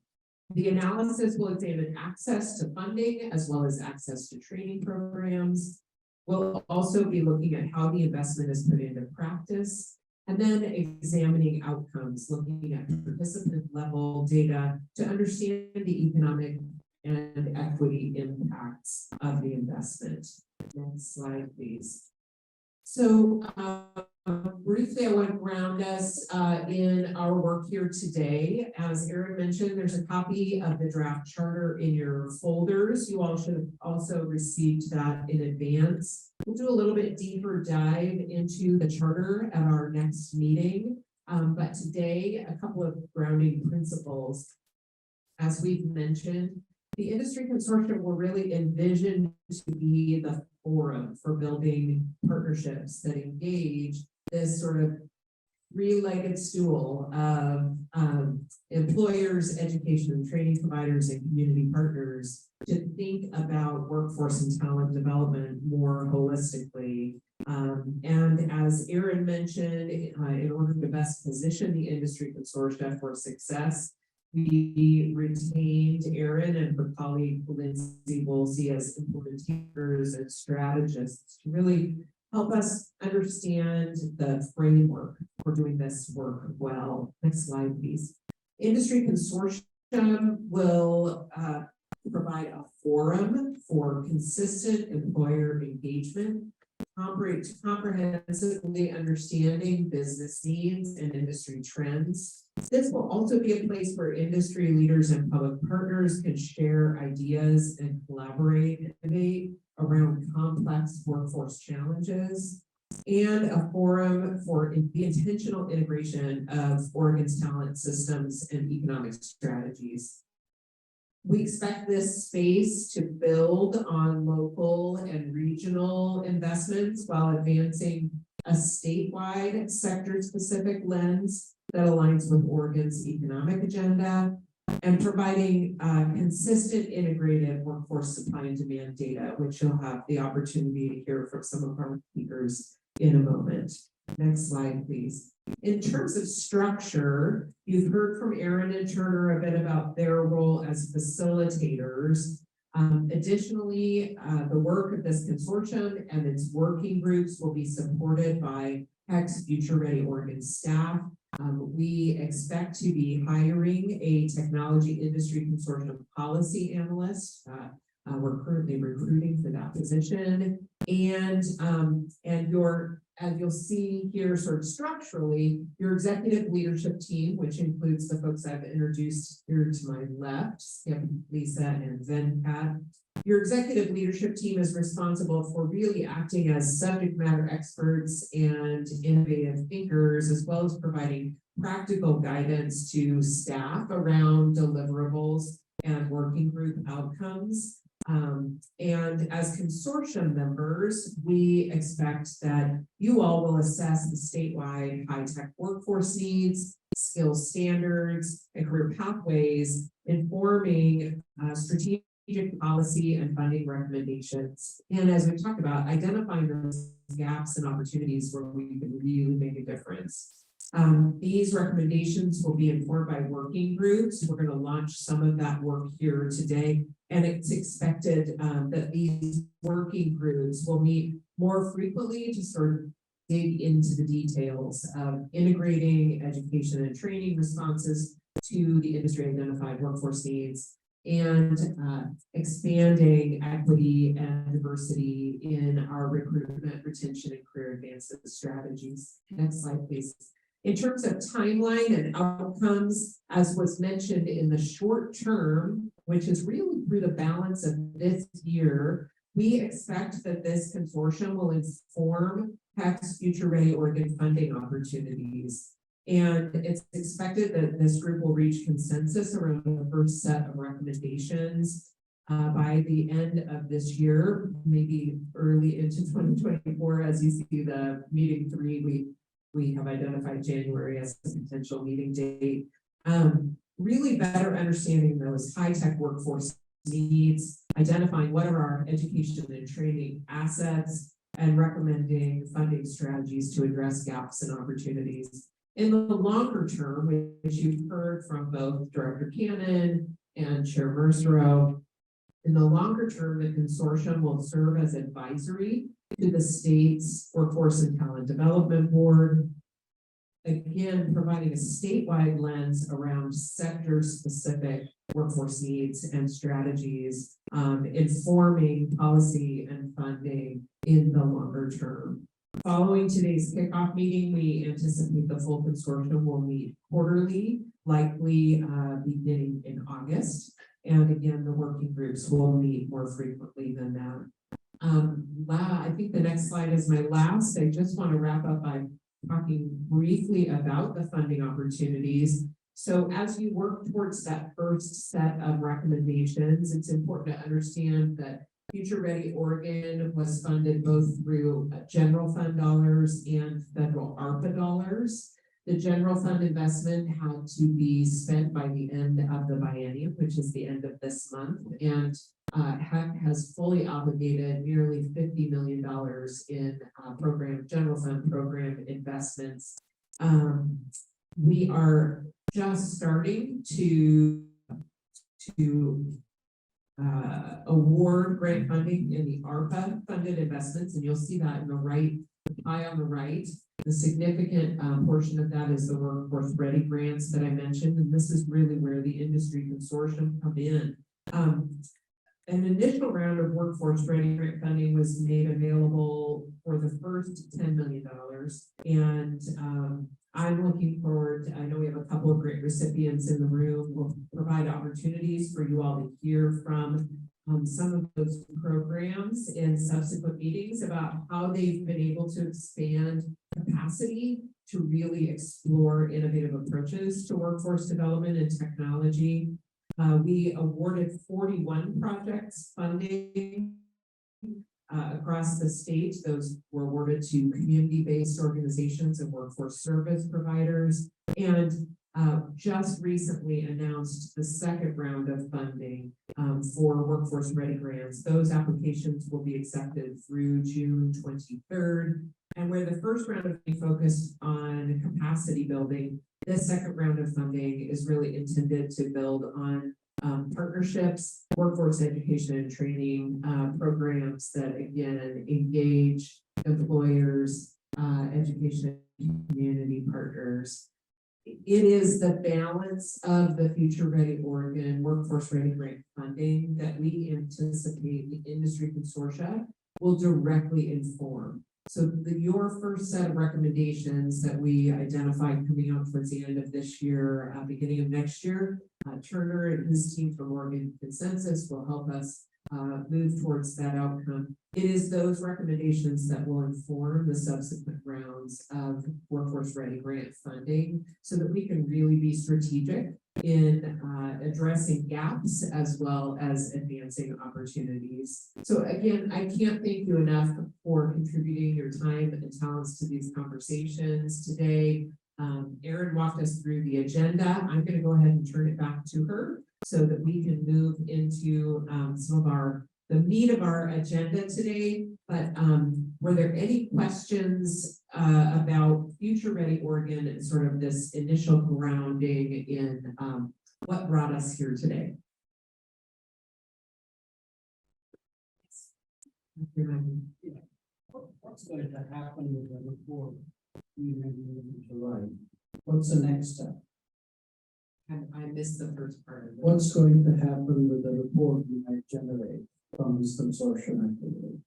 The analysis will examine access to funding as well as access to training programs. We'll also be looking at how the investment is put into practice, and then examining outcomes, looking at participant level data to understand the economic and equity impacts of the investment. Next slide, please. So briefly, I want to ground us in our work here today. As Erin mentioned, there's a copy of the draft charter in your folders. You all should have also received that in advance. We'll do a little bit deeper dive into the charter at our next meeting. But today, a couple of grounding principles. As we've mentioned, the industry consortium were really envisioned to be the forum for building partnerships that engage this sort of three-legged stool of employers, education and training providers, and community partners to think about workforce and talent development more holistically. And as Erin mentioned, in order to best position the industry consortia for success, we retained Erin and her colleague Lindsay Woolsey as implementators and strategists to really help us understand the framework for doing this work well. Next slide, please. Industry Consortium will provide a forum for consistent employer engagement, comprehensively understanding business needs and industry trends. This will also be a place where industry leaders and public partners can share ideas and collaborate and innovate around complex workforce challenges, and a forum for the intentional integration of Oregon's talent systems and economic strategies. We expect this space to build on local and regional investments while advancing a statewide sector-specific lens that aligns with Oregon's economic agenda and providing consistent integrated workforce supply and demand data, which you'll have the opportunity to hear from some of our speakers in a moment. Next slide, please. In terms of structure, you've heard from Erin and Turner a bit about their role as facilitators. Additionally, the work of this consortium and its working groups will be supported by HEC's Future Ready Oregon staff. We expect to be hiring a technology industry consortium policy analyst We're currently recruiting for that position. And as you'll see here, sort of structurally, your executive leadership team, which includes the folks I've introduced here to my left, Skip, Lisa, and Venkat. Your executive leadership team is responsible for really acting as subject matter experts and innovative thinkers, as well as providing practical guidance to staff around deliverables and working group outcomes. And as consortium members, we expect that you all will assess the statewide high-tech workforce needs, skills standards, and career pathways, informing strategic policy and funding recommendations. And as we talked about, identifying those gaps and opportunities where we can really make a difference. These recommendations will be informed by working groups. We're going to launch some of that work here today. And it's expected that these working groups will meet more frequently to sort of dig into the details of integrating education and training responses to the industry identified workforce needs and expanding equity and diversity in our recruitment, retention, and career advancement strategies. Next slide, please. In terms of timeline and outcomes, as was mentioned in the short term, which is really through the balance of this year, we expect that this consortium will inform PEC's Future Ready Oregon funding opportunities. And it's expected that this group will reach consensus around the first set of recommendations by the end of this year, maybe early into 2024. As you see the meeting 3, we have identified January as a potential meeting date. Really better understanding those high-tech workforce needs, identifying what are our education and training assets, and recommending funding strategies to address gaps and opportunities. In the longer term, which you've heard from both Director Cannon and Chair Mercero, in the longer term, the consortium will serve as advisory to the state's Workforce and Talent Development Board, again, providing a statewide lens around sector-specific workforce needs and strategies, informing policy and funding in the longer term. Following today's kickoff meeting, we anticipate the full consortium will meet quarterly, likely beginning in August. And again, the working groups will meet more frequently than that. I think the next slide is my last. I just want to wrap up by talking briefly about the funding opportunities. So as you work towards that first set of recommendations, it's important to understand that Future Ready Oregon was funded both through general fund dollars and federal ARPA dollars. The general fund investment had to be spent by the end of the biennium, which is the end of this month, and HEC has fully obligated nearly $50 million in general fund program investments. We are just starting to award grant funding in the ARPA funded investments, and you'll see that in the right pie on the right. The significant portion of that is the Workforce Ready grants that I mentioned, and this is really where the industry consortium come in. An initial round of Workforce Ready grant funding was made available for the first $10 million, and I'm looking forward to, I know we have a couple of great recipients in the room. We'll provide opportunities for you all to hear from some of those programs in subsequent meetings about how they've been able to expand capacity to really explore innovative approaches to workforce development and technology. We awarded 41 projects funding across the state. Those were awarded to community-based organizations and workforce service providers, and just recently announced the second round of funding for Workforce Ready grants. Those applications will be accepted through June 23rd. And where the first round of funding focused on capacity building, this second round of funding is really intended to build on partnerships, workforce education and training programs that again engage employers, education community partners. it is the balance of the Future Ready Oregon Workforce Ready Grant funding that we anticipate the industry consortia will directly inform. So your first set of recommendations that we identified coming out towards the end of this year, beginning of next year, Turner and his team from Oregon Consensus will help us move towards that outcome. It is those recommendations that will inform the subsequent rounds of Workforce Ready Grant funding so that we can really be strategic in addressing gaps as well as advancing opportunities. So again, I can't thank you enough for contributing your time and talents to these conversations today. Erin walked us through the agenda. I'm going to go ahead and turn it back to her so that we can move into some of the meat of our agenda today. But were there any questions about Future Ready Oregon and sort of this initial grounding in what brought us here today? What's going to happen with the report? In July. What's the next step? I missed the first part of it. What's going to happen with the report we might generate from this consortium activity?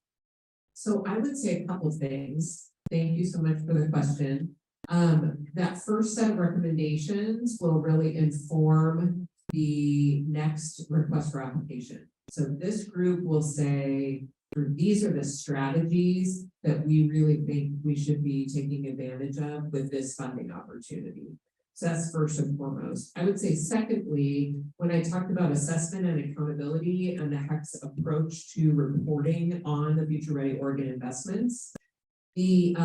So I would say a couple of things. Thank you so much for the question. That first set of recommendations will really inform the next request for application. So this group will say, these are the strategies that we really think we should be taking advantage of with this funding opportunity. So that's first and foremost. I would say secondly, when I talked about assessment and accountability and the HEC's approach to reporting on the Future Ready Oregon investments, the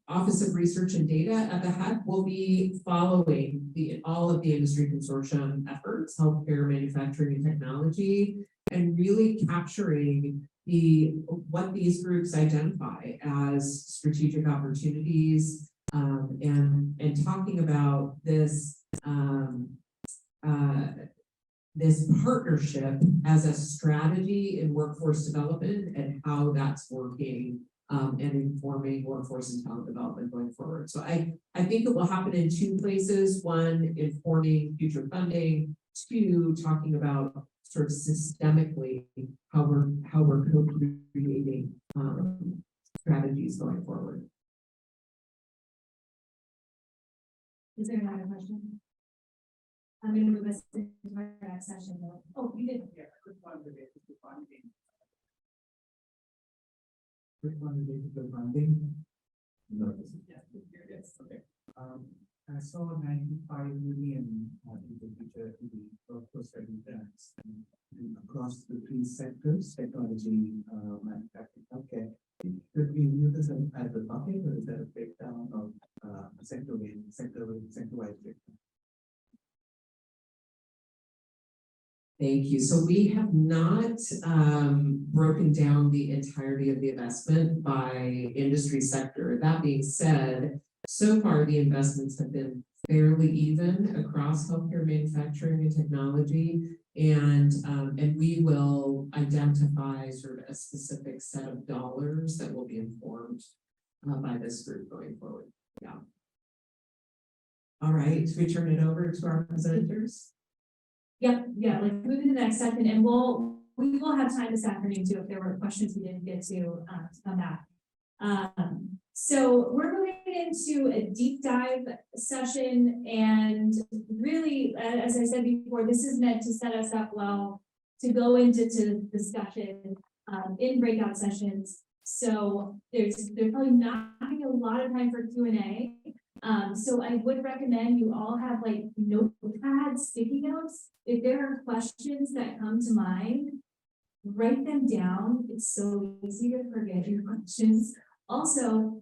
Office of Research and Data at the HEC will be following all of the industry consortium efforts, healthcare, manufacturing, and technology, and really capturing what these groups identify as strategic opportunities, and talking about this this partnership as a strategy in workforce development and how that's working and informing workforce and talent development going forward. So I think it will happen in two places: one, informing future funding; two, talking about sort of systemically how we're co-creating strategies going forward. Is there another question? I'm going to move us into our next session. Oh, you did. Yeah, I could find the data to funding. Which one is the funding? No. Yes, okay. I saw 95 million in the future to the workforce ready grants across the three sectors: technology, manufacturing, healthcare. Could we view this as a bucket, or is that a breakdown of sector-wise breakdown? Thank you. So we have not broken down the entirety of the investment by industry sector. That being said, so far the investments have been fairly even across healthcare, manufacturing, and technology, and we will identify sort of a specific set of dollars that will be informed by this group going forward. Yeah. All right, so we turn it over to our presenters. Yep, yeah, like moving to the next section, and we will have time this afternoon too if there were questions we didn't get to come back. So we're moving into a deep dive session, and really, as I said before, this is meant to set us up well to go into discussion in breakout sessions. So there's probably not a lot of time for Q&A. So I would recommend you all have like notepads, sticky notes. If there are questions that come to mind, write them down. It's so easy to forget your questions. Also,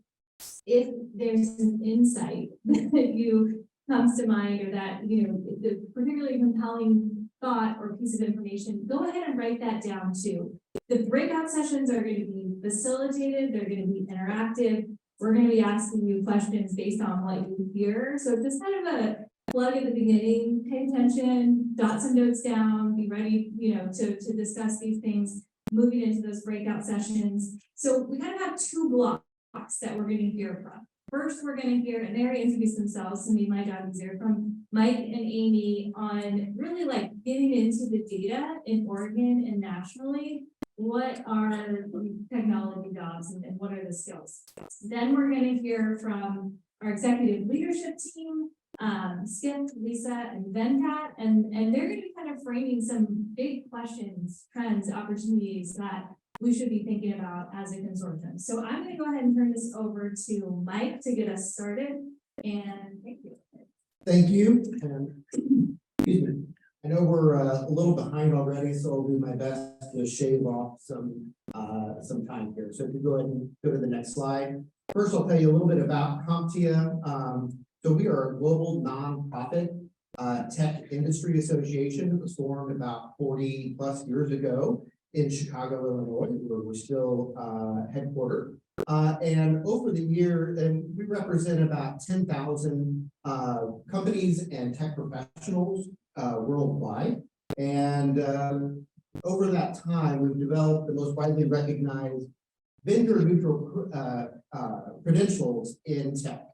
if there's an insight that you comes to mind, or that, you know, the particularly compelling thought or piece of information, go ahead and write that down too. The breakout sessions are going to be facilitated. They're going to be interactive. We're going to be asking you questions based on what you hear. So just kind of a plug at the beginning, pay attention, jot some notes down, be ready, you know, to discuss these things, moving into those breakout sessions. So we kind of have two blocks that we're going to hear from. First, we're gonna hear, and they already introduced themselves to make my job easier, from Mike and Amy on really like getting into the data in Oregon and nationally. What are technology jobs and what are the skills? Then we're gonna hear from our executive leadership team, Skip, Lisa, and Venkat, and they're gonna be kind of framing some big questions, trends, opportunities that we should be thinking about as a consortium. So I'm gonna go ahead and turn this over to Mike to get us started, and thank you. Thank you. And, excuse me. I know we're a little behind already, so I'll do my best to shave off some time here. So if you go ahead and go to the next slide. First, I'll tell you a little bit about CompTIA. So we are a global nonprofit tech industry association that was formed about 40 plus years ago in Chicago, Illinois, where we're still headquartered. And over the year, and we represent about 10,000 companies and tech professionals worldwide. And over that time, we've developed the most widely recognized vendor neutral credentials in tech.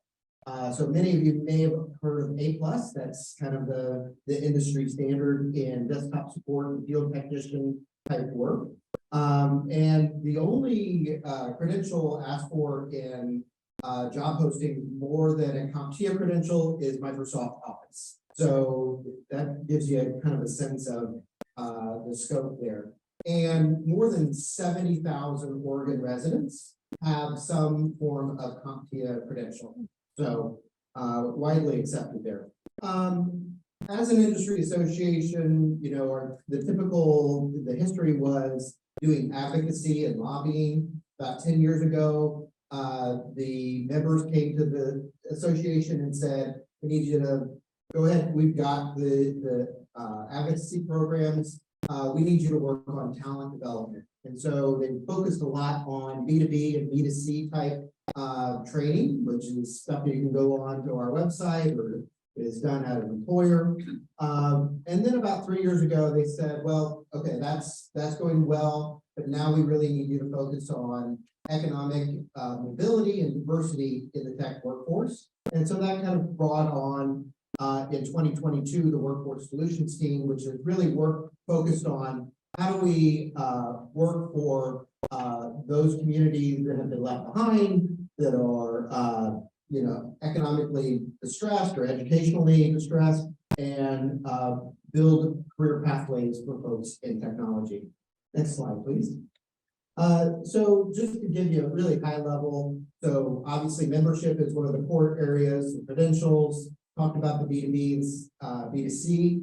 So many of you may have heard of A+, that's kind of the industry standard in desktop support and field technician type work. And the only credential asked for in job posting more than a CompTIA credential is Microsoft Office. So that gives you kind of a sense of the scope there. And more than 70,000 Oregon residents have some form of CompTIA credential. So widely accepted there. As an industry association, you know, the history was doing advocacy and lobbying. About 10 years ago, the members came to the association and said, we need you to go ahead. We've got the advocacy programs. We need you to work on talent development. And so they focused a lot on B2B and B2C type training, which is stuff that you can go on to our website or is done at an employer. And then about 3 years ago, they said, well, okay, that's going well, but now we really need you to focus on economic mobility and diversity in the tech workforce. And so that kind of brought on in 2022, the Workforce Solutions team, which is really focused on how do we work for those communities that have been left behind, that are you know, economically distressed or educationally distressed, and build career pathways for folks in technology. Next slide, please. So just to give you a really high level, so obviously membership is one of the core areas, the credentials, talked about the B2Bs, B2C.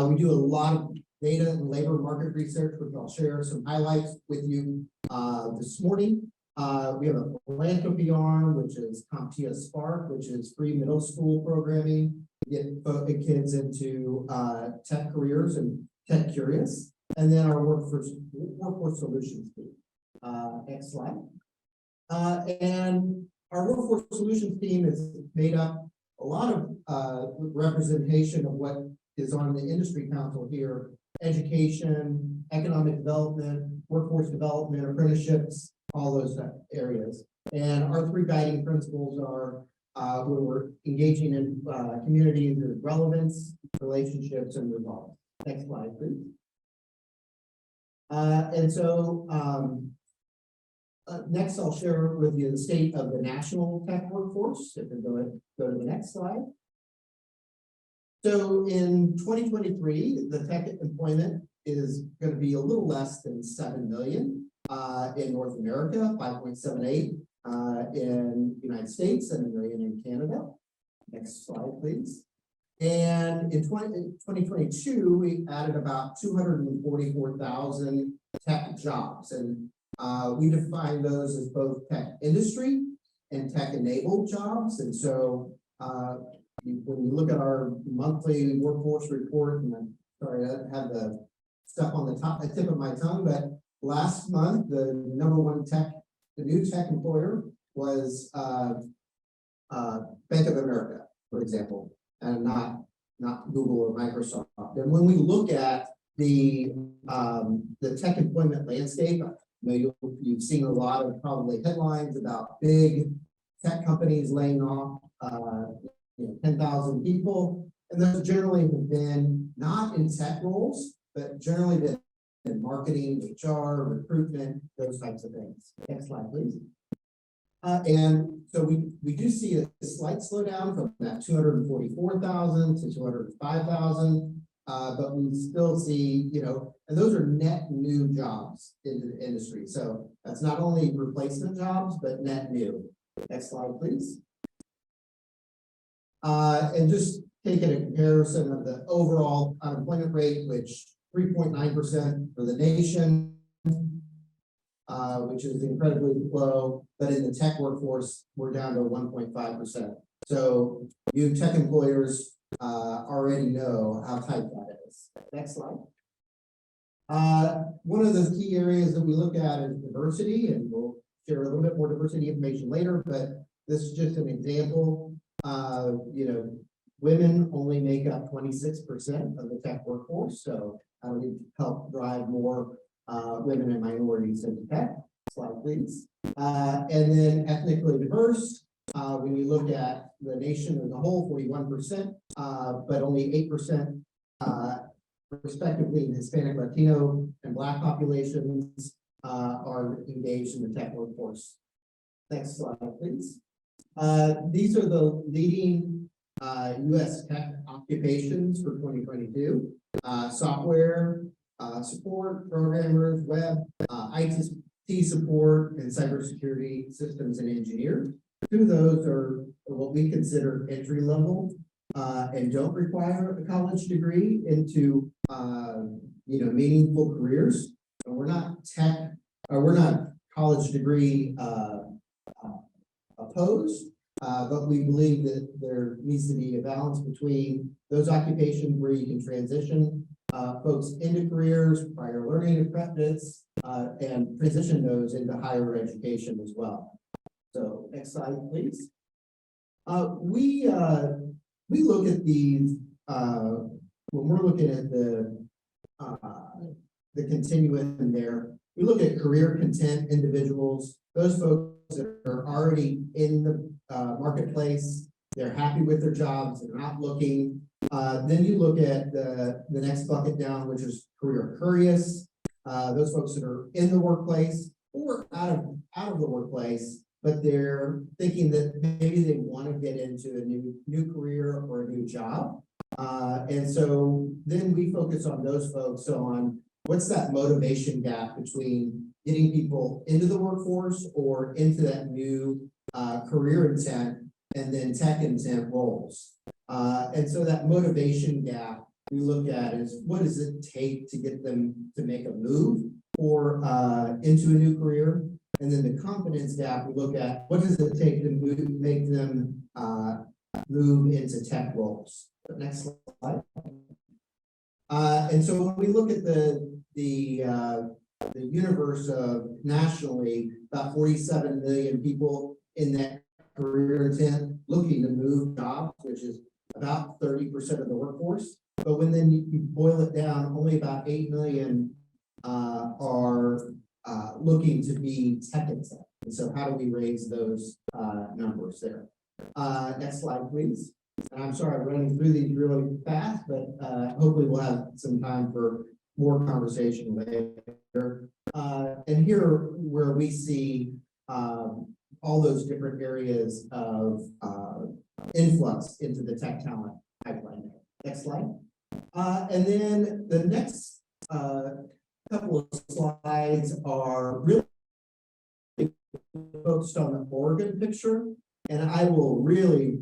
We do a lot of data and labor market research, which I'll share some highlights with you this morning. We have a philanthropy arm, which is CompTIA Spark, which is free middle school programming to get kids into tech careers and tech curious. And then our workforce solutions team. Next slide. And our workforce solutions team is made up a lot of representation of what is on the industry council here: education, economic development, workforce development, apprenticeships, all those areas. And our three guiding principles are when we're engaging in communities, there's relevance, relationships, and results. Next slide, please. And so next I'll share with you the state of the national tech workforce. If we go to the next slide. So in 2023, the tech employment is going to be a little less than 7 million in North America, 5.78 in the United States, and 1 million in Canada. Next slide, please. And in 2022, we added about 244,000 tech jobs. And we define those as both tech industry and tech enabled jobs. And so when you look at our monthly workforce report, and I'm sorry, I don't have the stuff on the tip of my tongue, but last month, the the new tech employer was Bank of America, for example, and not Google or Microsoft. And when we look at the tech employment landscape, you know, you've seen a lot of probably headlines about big tech companies laying off, 10,000 people. And those generally have been not in tech roles, but generally been in marketing, HR, recruitment, those types of things. Next slide, please. And so we do see a slight slowdown from that 244,000 to 205,000. But we still see, and those are net new jobs into the industry. So that's not only replacement jobs, but net new. Next slide, please. And just taking a comparison of the overall unemployment rate, which 3.9% for the nation, which is incredibly low, but in the tech workforce, we're down to 1.5%. So you tech employers already know how tight that is. Next slide. One of the key areas that we look at is diversity, and we'll share a little bit more diversity information later, but this is just an example. Women only make up 26% of the tech workforce, so how do we help drive more women and minorities into tech? Slide, please. And then ethnically diverse. When you look at the nation as a whole, 41%, but only 8%, respectively, in Hispanic, Latino, and Black populations are engaged in the tech workforce. Next slide, please. These are the leading U.S. tech occupations for 2022. Software support, programmers, web, IT support, and cybersecurity systems and engineers. Two of those are what we consider entry level and don't require a college degree into meaningful careers. And we're not college degree opposed, but we believe that there needs to be a balance between those occupations where you can transition folks into careers, prior learning credits, and transition those into higher education as well. So next slide, please. We look at these when we're looking at the continuum there. We look at career content individuals, those folks that are already in the marketplace, they're happy with their jobs, they're not looking. Then you look at the next bucket down, which is career curious, those folks that are in the workplace or out of the workplace, but they're thinking that maybe they want to get into a new career or a new job. And so then we focus on those folks on what's that motivation gap between getting people into the workforce or into that new career intent and then tech intent roles. And so that motivation gap we look at is what does it take to get them to make a move or into a new career? And then the confidence gap, we look at what does it take to make them move into tech roles. The next slide. And so when we look at the universe of nationally, about 47 million people in that career intent looking to move jobs, which is about 30% of the workforce. But when then you boil it down, only about 8 million are looking to be tech intent. And so how do we raise those numbers there? Next slide, please. And I'm sorry, I'm running through these really fast, but hopefully we'll have some time for more conversation later. And here where we see all those different areas of influx into the tech talent pipeline. Next slide. And then the next couple of slides are really focused on the Oregon picture. And I will really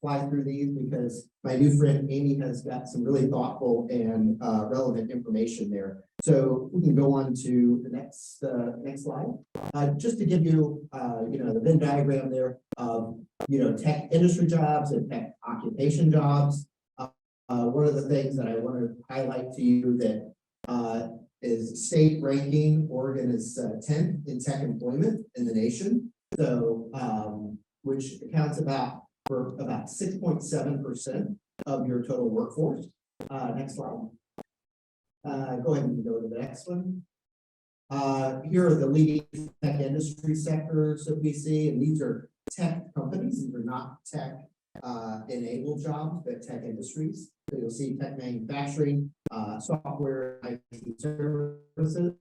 fly through these because my new friend Amy has got some really thoughtful and relevant information there. So we can go on to the next slide. Just to give you, the Venn diagram there of, tech industry jobs and tech occupation jobs. One of the things that I want to highlight to you that is state ranking. Oregon is 10th in tech employment in the nation. So, which accounts for about 6.7% of your total workforce. Next slide. Go ahead and go to the next one. Here are the leading tech industry sectors that we see, and these are tech companies. These are not tech enabled jobs, but tech industries. So you'll see tech manufacturing, software, IT services.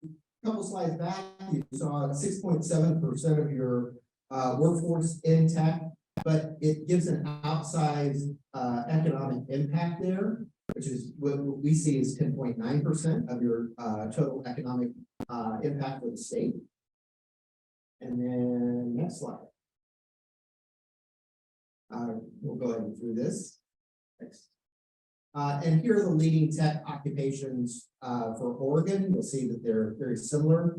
A couple slides back, you saw 6.7% of your workforce in tech, but it gives an outsized economic impact there, which is what we see is 10.9% of your total economic impact for the state. And then next slide. We'll go ahead and through this. Next. And here are the leading tech occupations for Oregon. You'll see that they're very similar.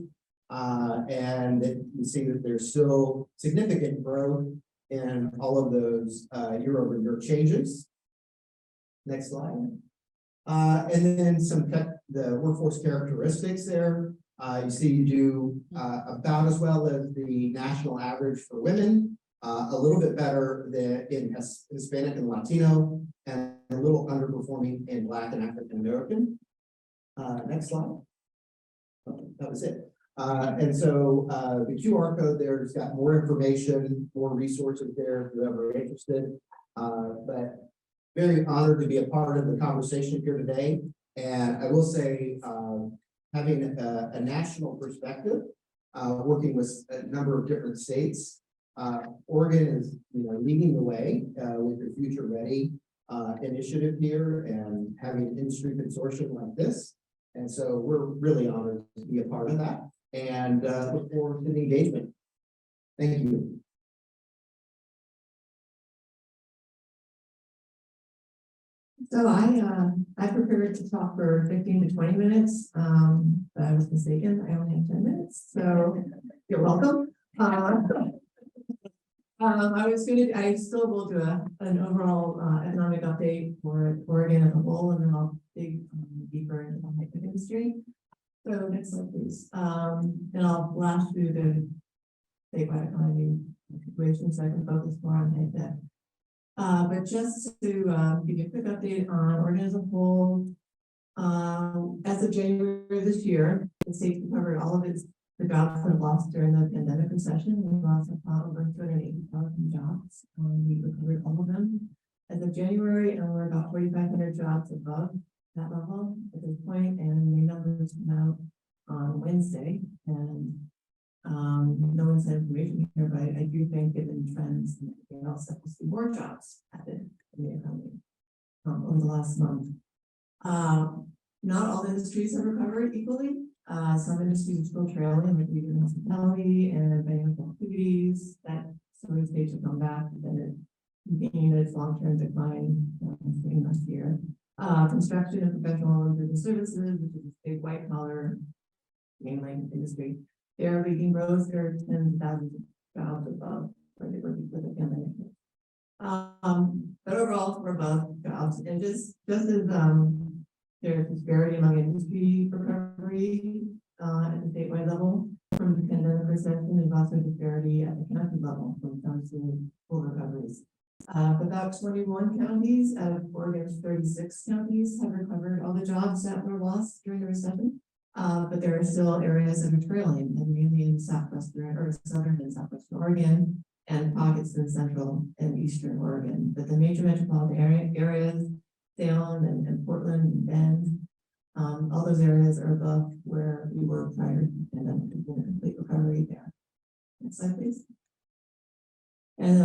And you see that there's still significant growth in all of those year-over-year changes. Next slide. And then the workforce characteristics there. You see you do about as well as the national average for women, a little bit better than in Hispanic and Latino, and a little underperforming in Black and African American. Next slide. That was it. And so the QR code there's got more information, more resources there if you're ever interested. But very honored to be a part of the conversation here today. And I will say, having a national perspective, working with a number of different states, Oregon is leading the way with the Future Ready initiative here and having an industry consortium like this. And so we're really honored to be a part of that and look forward to the engagement. Thank you. So I prepared to talk for 15 to 20 minutes, but I was mistaken. I only have 10 minutes, so you're welcome. I still will do an overall economic update for Oregon as a whole, and then I'll dig deeper into the high-tech industry. So next slide, please. And I'll blast through the statewide economy situation so I can focus more on high-tech. But just to give you a quick update on Oregon as a whole, as of January this year, the state recovered all of the jobs that lost during the pandemic recession. We lost over 280,000 jobs. We recovered all of them as of January, and we're about 4,500 jobs above that level at this point. And the numbers come out on Wednesday, and no one's had information here, but I do think given trends and everything else that we'll see more jobs added in the economy over the last month. Not all industries have recovered equally. Some industries are still trailing, like retail hospitality and financial activities that some of the states have come back, but then it continued its long-term decline last year. Construction and professional and business services, which is a big white collar mainland industry, they're leading growth. There are tens of thousands of jobs above where they were before the pandemic. But overall, we're above jobs, and just as there's disparity among industry recovery at the statewide level from the pandemic recession, there's also disparity at the county level when it comes to full recoveries. About 21 counties out of Oregon's 36 counties have recovered all the jobs that were lost during the recession. But there are still areas that are trailing, and mainly in southwestern or southern and southwestern Oregon, and pockets in central and eastern Oregon. But the major metropolitan areas, Salem and Portland and Bend, all those areas are above where we were prior to the pandemic. Complete recovery there. Next slide, please. And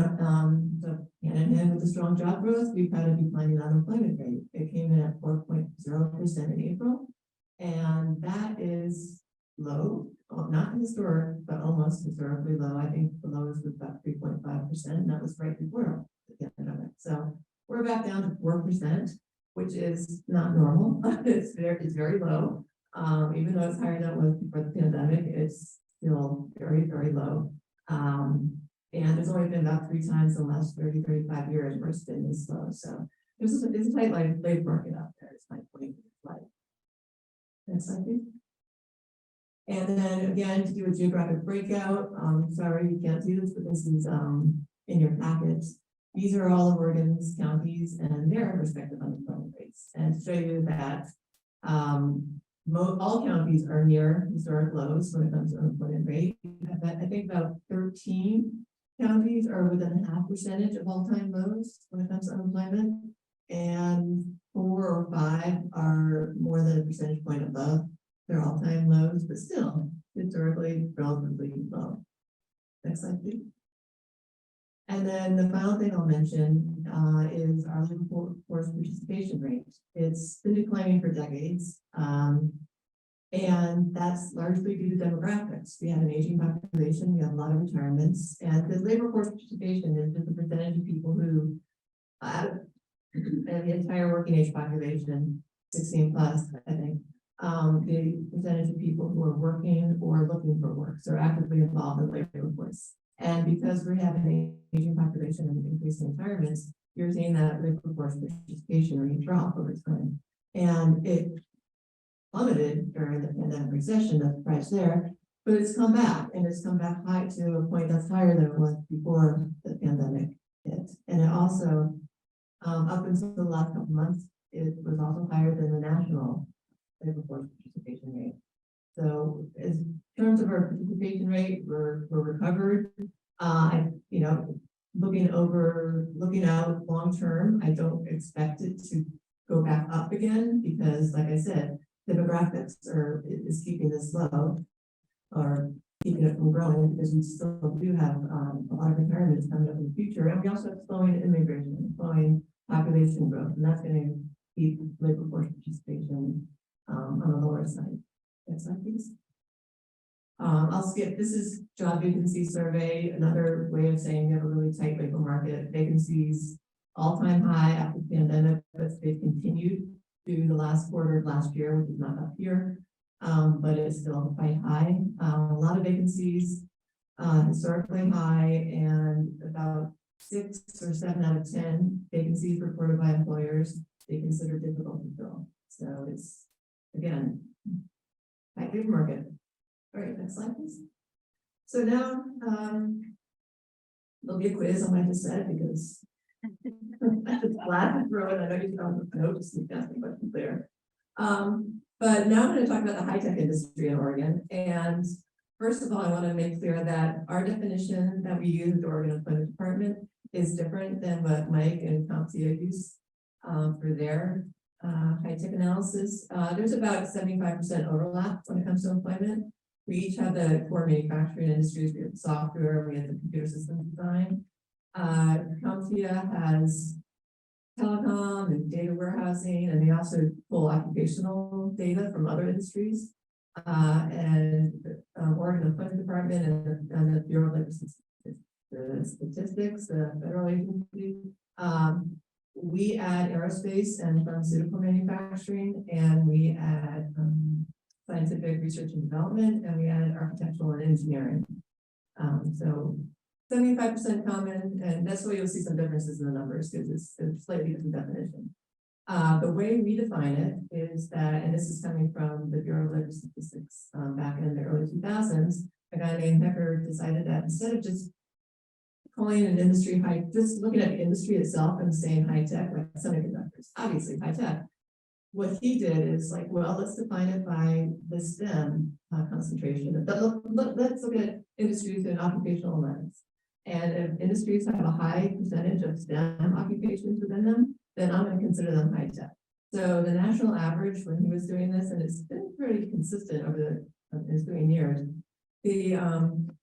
so hand in hand with the strong job growth, we've had a declining unemployment rate. It came in at 4.0% in April. And that is low, not historic, but almost historically low. I think the lowest was about 3.5%, and that was right before the pandemic. So we're back down to 4%, which is not normal. It's very low. Even though it's higher than it was before the pandemic, it's still very, very low. And there's only been about 3 times in the last 30, 35 years where it's been this low. So there's a tight labor market out there. It's my point. Next slide, please. And then again, to do a geographic breakout, sorry you can't see this, but this is in your packets. These are all of Oregon's counties and their respective unemployment rates. And to show you that all counties are near historic lows when it comes to unemployment rate. I think about 13 counties are within a 0.5% of all-time lows when it comes to unemployment. And 4 or 5 are more than a percentage point above their all-time lows, but still historically relatively low. Next slide, please. And then the final thing I'll mention is our labor force participation rate. It's been declining for decades. And that's largely due to demographics. We have an aging population, we have a lot of retirements, and the labor force participation is just a percentage of people who, and the entire working age population, 16 plus, I think, the percentage of people who are working or looking for work, so actively involved in the labor force. And because we have an aging population and increasing retirements, you're seeing that labor force participation rate drop over time. And it plummeted during the pandemic recession, that's the price there, but it's come back, and it's come back high to a point that's higher than it was before the pandemic hit. And it also, up until the last couple months, it was also higher than the national labor force participation rate. So in terms of our participation rate, we're recovered. Looking out long term, I don't expect it to go back up again because, like I said, demographics is keeping this low or keeping it from growing because we still do have a lot of retirements coming up in the future, and we also have slowing immigration, slowing population growth, and that's going to keep labor force participation on the lower side. Next slide, please. I'll skip. This is job vacancy survey. Another way of saying we have a really tight labor market. Vacancies all-time high after the pandemic, but they've continued through the last quarter of last year, which is not up here, but it's still quite high. A lot of vacancies, historically high, and about 6 or 7 out of 10 vacancies reported by employers they consider difficult to fill. So it's, again, tight labor market. All right, next slide, please. So now there'll be a quiz on what I just said because it's flat and throw it. I know you found the notes and ask me questions there. But now I'm going to talk about the high-tech industry in Oregon. And first of all, I want to make clear that our definition that we use at the Oregon Employment Department is different than what Mike and CompTIA use for their high-tech analysis. There's about 75% overlap when it comes to employment. We each have the core manufacturing industries, we have software, we have the computer system design. CompTIA has telecom and data warehousing, and they also pull occupational data from other industries. And Oregon Employment Department and the Bureau of Labor Statistics, the federal agency. We add aerospace and pharmaceutical manufacturing, and we add scientific research and development, and we add architectural and engineering. So 75% common, and that's why you'll see some differences in the numbers because it's a slightly different definition. The way we define it is that, and this is coming from the Bureau of Labor Statistics back in the early 2000s, a guy named Hecker decided that instead of just calling an industry just looking at the industry itself and saying high tech, like semiconductors, obviously high tech. What he did is like, well, let's define it by the STEM concentration. Let's look at industries in occupational lens. And if industries have a high percentage of STEM occupations within them, then I'm going to consider them high tech. So the national average when he was doing this, and it's been pretty consistent over the ensuing years, the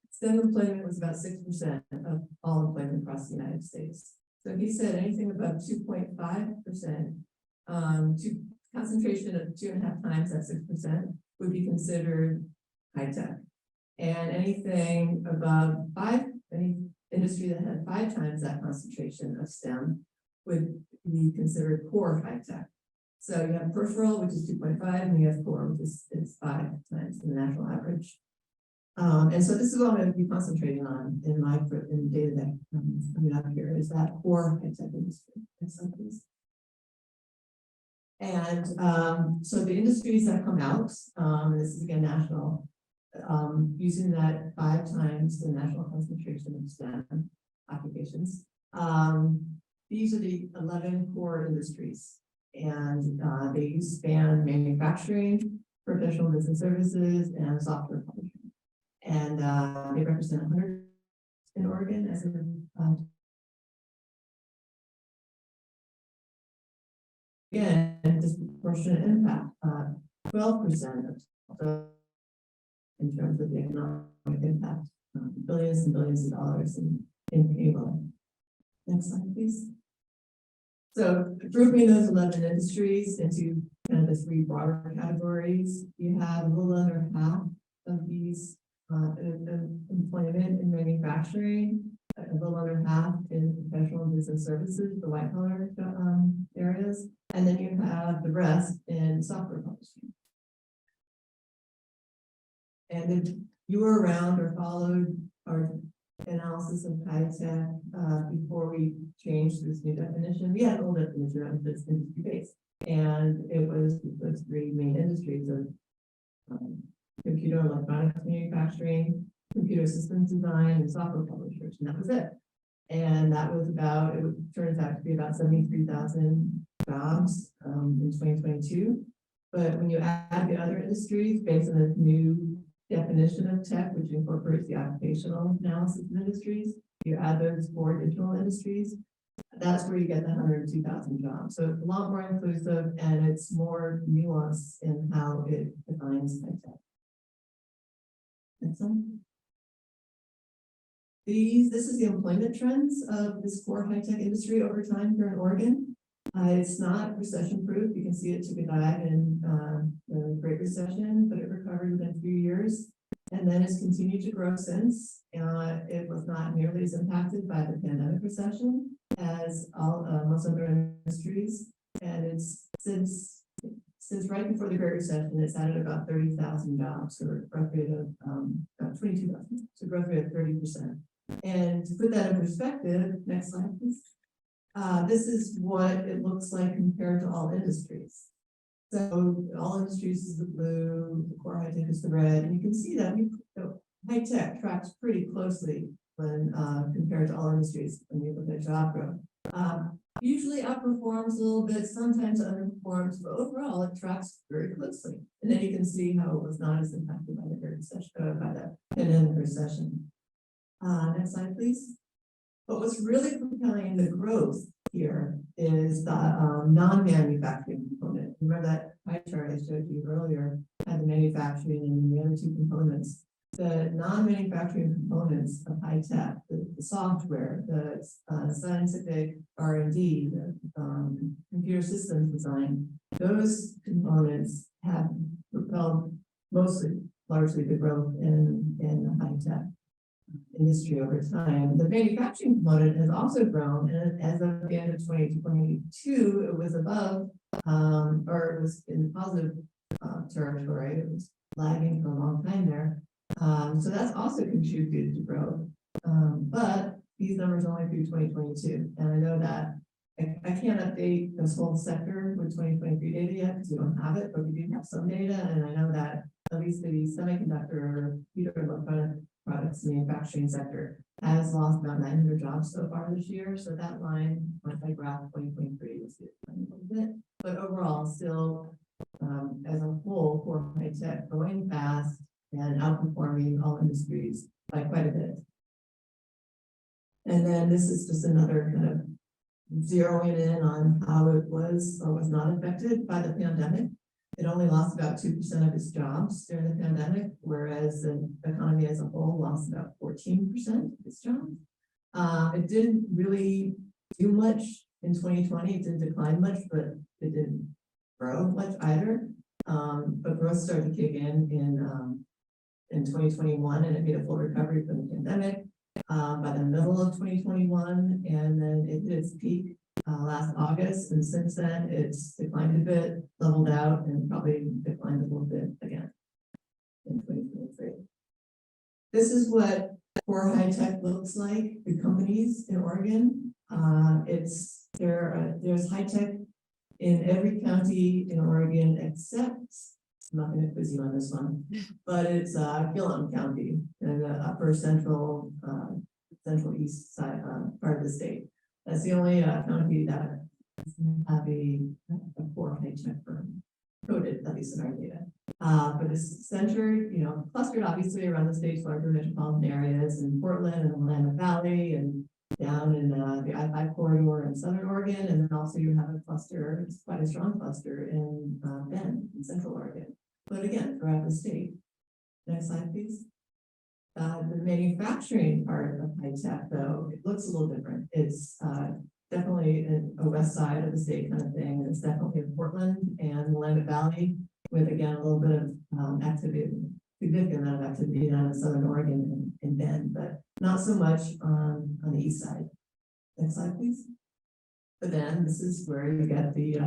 STEM employment was about 6% of all employment across the United States. So he said anything above 2.5%, concentration of 2.5 times that 6% would be considered high tech. And anything above any industry that had 5 times that concentration of STEM would be considered core high tech. So you have peripheral, which is 2.5, and you have core, which is 5 times the national average. And so this is what I'm going to be concentrating on in my data that coming up here is that core high tech industry. Next slide, please. And so the industries that come out, this is again national, using that 5 times the national concentration of STEM occupations. These are the 11 core industries, and they span manufacturing, professional business services, and software publishing. And they represent 100 in Oregon as again, disproportionate impact, 12% of in terms of the economic impact, billions and billions of dollars in payroll. Next slide, please. So grouping those 11 industries into kind of the three broader categories, you have a little under half of these employment in manufacturing, a little under half in professional and business services, the white collar areas, and then you have the rest in software publishing. And if you were around or followed our analysis of high tech before we changed this new definition, we had an old definition of this industry base, and it was those three main industries of computer and electronics manufacturing, computer systems design, and software publishers, and that was it. And that was about, it turns out to be about 73,000 jobs in 2022. But when you add the other industries based on this new definition of tech, which incorporates the occupational analysis of industries, you add those four digital industries, that's where you get the 102,000 jobs. So it's a lot more inclusive and it's more nuanced in how it defines high tech. Next one. This is the employment trends of this core high tech industry over time here in Oregon. It's not recession proof. You can see it took a dive in the Great Recession, but it recovered within a few years and then has continued to grow since. It was not nearly as impacted by the pandemic recession as most other industries. And it's since right before the Great Recession, it's added about 30,000 jobs, or a growth rate of about 22,000, so growth rate of 30%. And to put that in perspective, next slide, please. This is what it looks like compared to all industries. So all industries is the blue, the core high tech is the red, and you can see that high tech tracks pretty closely when compared to all industries when you look at job growth. Usually outperforms a little bit, sometimes underperforms, but overall it tracks very closely. And then you can see how it was not as impacted by the Great Recession, by the pandemic recession. Next slide, please. But what's really propelling the growth here is the non-manufacturing component. Remember that pie chart I showed you earlier had the manufacturing and the other two components. The non-manufacturing components of high tech, the software, the scientific R&D, the computer systems design, those components have propelled largely the growth in the high tech industry over time. The manufacturing component has also grown, and as of the end of 2022, it was above, or it was in positive territory. It was lagging for a long time there. So that's also contributed to growth. But these numbers are only through 2022. And I know that I can't update this whole sector with 2023 data yet because we don't have it, but we do have some data. And I know that at least the semiconductor, computer, electronic products manufacturing sector has lost about 900 jobs so far this year. So that line, once I graph 2023, was a little bit. But overall, still, as a whole, for high tech growing fast and outperforming all industries by quite a bit. And then this is just another kind of zeroing in on how it was or was not affected by the pandemic. It only lost about 2% of its jobs during the pandemic, whereas the economy as a whole lost about 14% of its jobs. It didn't really do much in 2020. It didn't decline much, but it didn't grow much either. But growth started to kick in 2021, and it made a full recovery from the pandemic by the middle of 2021, and then it hit its peak last August, and since then it's declined a bit, leveled out, and probably declined a little bit again in 2023. This is what core high tech looks like. The companies in Oregon, there's high tech in every county in Oregon except, I'm not going to quiz you on this one, but it's Gillum County in the upper central east side part of the state. That's the only county that doesn't have a core high tech firm coded, at least in our data. But it's centered, clustered obviously around the state's larger metropolitan areas in Portland and the Willamette Valley and down in the I-5 corridor in Southern Oregon. And then also you have a cluster, it's quite a strong cluster in Bend in Central Oregon. But again, throughout the state. Next slide, please. The manufacturing part of high tech, though, it looks a little different. It's definitely in a west side of the state kind of thing. It's definitely in Portland and Willamette Valley, with again a little bit of activity, significant amount of activity down in Southern Oregon and Bend, but not so much on the east side. Next slide, please. But then this is where you get the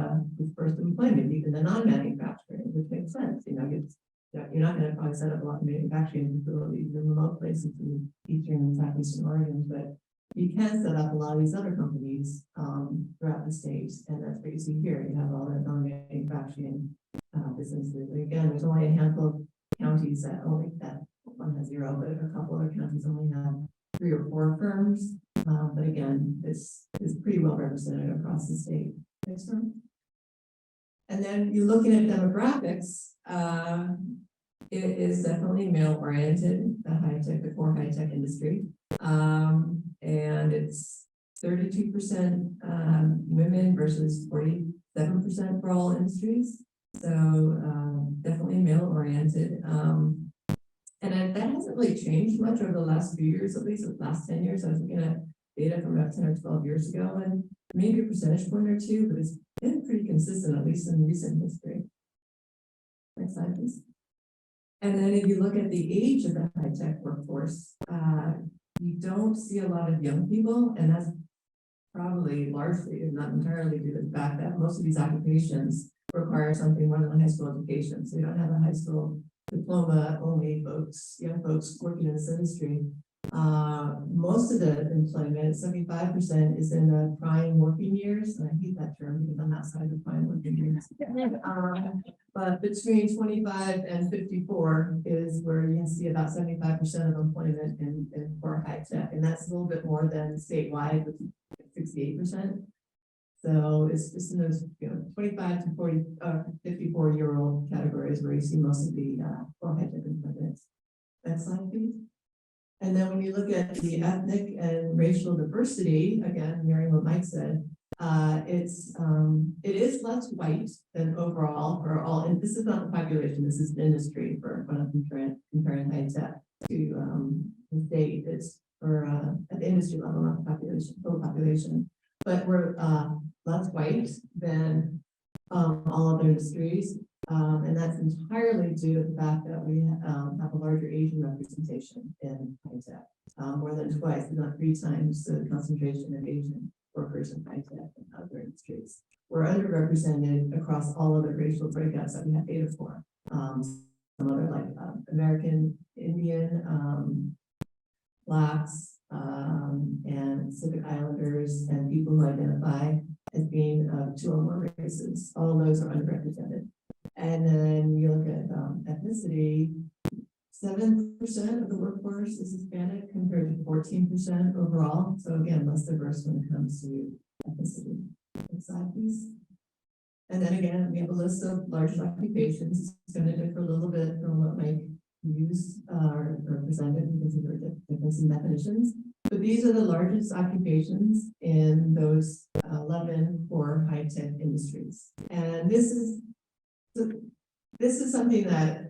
first employment, even the non-manufacturing, which makes sense. You're not going to probably set up a lot of manufacturing facilities in remote places in eastern and southeastern Oregon, but you can set up a lot of these other companies throughout the state, and that's what you see here. You have all the non-manufacturing businesses. And again, there's only a handful of counties that one has 0, but a couple other counties only have 3 or 4 firms. But again, this is pretty well represented across the state. Next one. And then you're looking at demographics. It is definitely male oriented, the core high tech industry. And it's 32% women versus 47% for all industries. So definitely male oriented. And that hasn't really changed much over the last few years, at least the last 10 years. I was looking at data from about 10 or 12 years ago, and maybe a percentage point or 2, but it's been pretty consistent, at least in recent history. Next slide, please. And then if you look at the age of the high-tech workforce, you don't see a lot of young people, and that's probably largely, if not entirely, due to the fact that most of these occupations require something more than a high school education. So you don't have a high school diploma only folks, young folks working in this industry. Most of the employment, 75%, is in the prime working years, and I hate that term because I'm outside of prime working years. But between 25 and 54 is where you see about 75% of employment in core high tech, and that's a little bit more than statewide, with 68%. So it's just in those 25 to 40, 54-year-old categories where you see most of the core high tech employment. Next slide, please. And then when you look at the ethnic and racial diversity, again, mirroring what Mike said, it is less white than overall for all, and this is not the population, this is the industry for when I'm comparing high tech to the state. It's for at the industry level, not the population, total population. But we're less white than all other industries. And that's entirely due to the fact that we have a larger Asian representation in high tech, more than twice, if not 3 times the concentration of Asian workers in high tech and other industries. We're underrepresented across all other racial breakouts that we have data for. Some other like American, Indian, Blacks, and Pacific Islanders, and people who identify as being 2 or more races. All of those are underrepresented. And then you look at ethnicity, 7% of the workforce is Hispanic compared to 14% overall. So again, less diverse when it comes to ethnicity. Next slide, please. And then again, we have a list of largest occupations. It's going to differ a little bit from what Mike used or presented because of the difference in definitions. But these are the largest occupations in those 11 core high-tech industries. And this is something that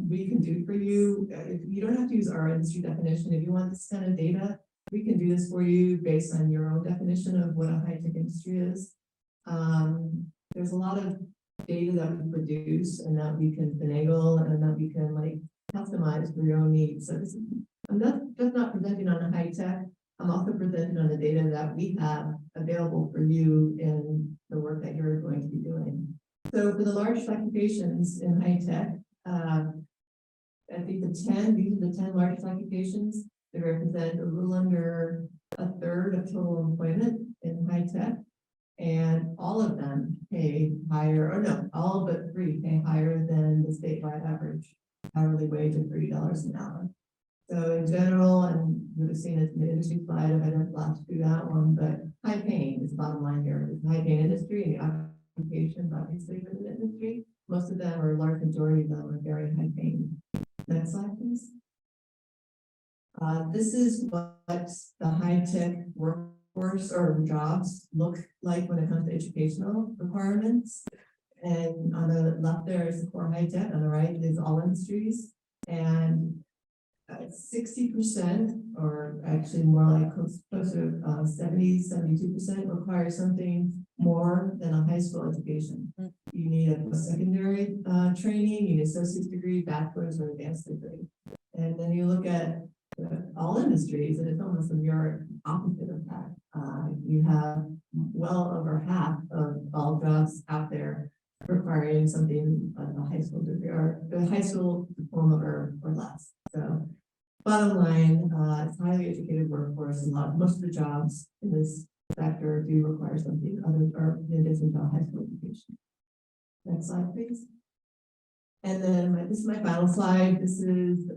we can do for you. You don't have to use our industry definition. If you want this kind of data, we can do this for you based on your own definition of what a high-tech industry is. There's a lot of data that we produce and that we can finagle and that we can like customize for your own needs. So I'm just not presenting on the high-tech. I'm also presenting on the data that we have available for you in the work that you're going to be doing. So for the largest occupations in high tech, I think these are the 10 largest occupations. They represent a little under 1/3 of total employment in high tech. And all of them pay higher, or no, all but 3 pay higher than the statewide average hourly wage of $30 an hour. So in general, and you would have seen it in the industry slide, I didn't last through that one, but high paying is the bottom line here. It's a high paying industry, and the occupations, obviously, within the industry. Most of them, or a large majority of them, are very high paying. Next slide, please. This is what the high-tech workforce or jobs look like when it comes to educational requirements. And on the left there is the core high-tech, on the right is all industries. And 60%, or actually more like close to 72% require something more than a high school education. You need a post-secondary training, you need associate's degree, bachelor's, or advanced degree. And then you look at all industries, and it's almost a mirror opposite of that. You have well over half of all jobs out there requiring something like a high school degree or a high school diploma or less. So bottom line, it's highly educated workforce, and most of the jobs in this sector do require something other or in addition to a high school education. Next slide, please. And then this is my final slide. This is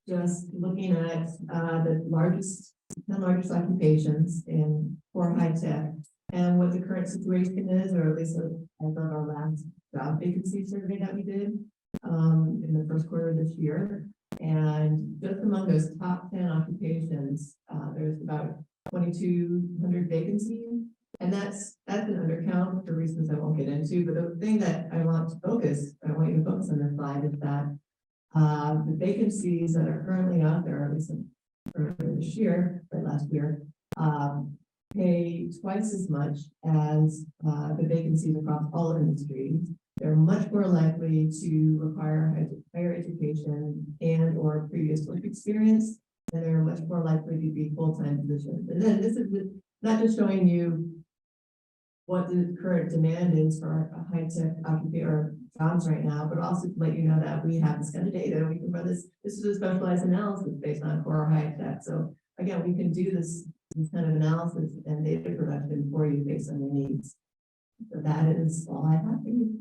just looking at the 10 largest occupations in core high tech and what the current situation is, or at least as of our last job vacancy survey that we did in the first quarter of this year. And just among those top 10 occupations, there's about 2,200 vacancies. And that's an undercount for reasons I won't get into. But the thing that I want you to focus on this slide is that the vacancies that are currently out there, at least earlier this year, or last year, pay twice as much as the vacancies across all industries. They're much more likely to require higher education and or previous work experience, and they're much more likely to be full-time positions. And then this is not just showing you what the current demand is for a high-tech occupation or jobs right now, but also to let you know that we have this kind of data, and we can run this. This is a specialized analysis based on core high-tech. So again, we can do this kind of analysis and data production for you based on your needs. So that is all I have for you.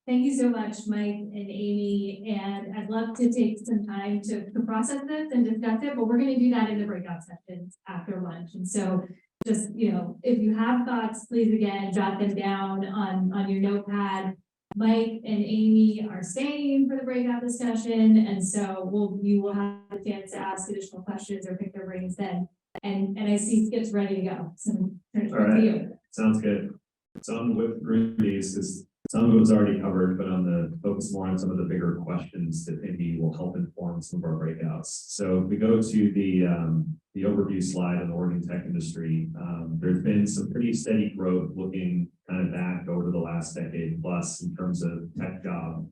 Thank you so much, Mike and Amy, and I'd love to take some time to process this and discuss it, but we're going to do that in the breakout sessions after lunch. And so just, if you have thoughts, please again, jot them down on your notepad. Mike and Amy are staying for the breakout discussion, and so you will have a chance to ask additional questions or pick their brains then. And I see Skip's ready to go. So turn it to you. Sounds good. So I'm with through these because some of it was already covered, but I'm going to focus more on some of the bigger questions that maybe will help inform some of our breakouts. So if we go to the overview slide on the Oregon tech industry, there's been some pretty steady growth looking kind of back over the last decade plus in terms of tech job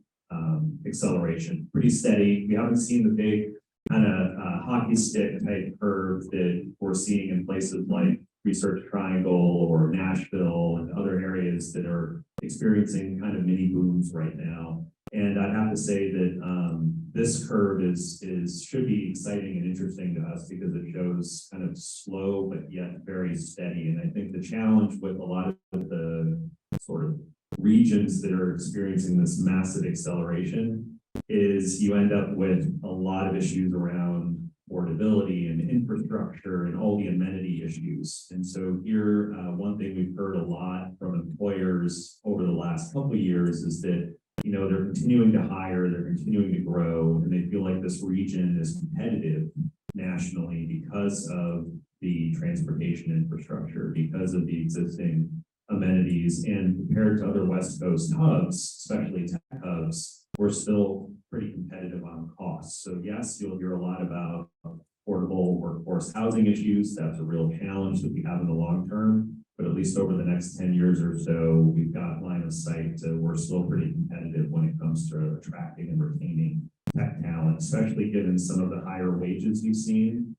acceleration. Pretty steady. We haven't seen the big kind of hockey stick type curve that we're seeing in places like Research Triangle or Nashville and other areas that are experiencing kind of mini booms right now. And I'd have to say that this curve should be exciting and interesting to us because it shows kind of slow but yet very steady. And I think the challenge with a lot of the sort of regions that are experiencing this massive acceleration is you end up with a lot of issues around affordability and infrastructure and all the amenity issues. And so here, one thing we've heard a lot from employers over the last couple of years is that, they're continuing to hire, they're continuing to grow, and they feel like this region is competitive nationally because of the transportation infrastructure, because of the existing amenities, and compared to other West Coast hubs, especially tech hubs, we're still pretty competitive on costs. So yes, you'll hear a lot about affordable workforce housing issues. That's a real challenge that we have in the long term, but at least over the next 10 years or so, we've got line of sight to we're still pretty competitive when it comes to attracting and retaining tech talent, especially given some of the higher wages you've seen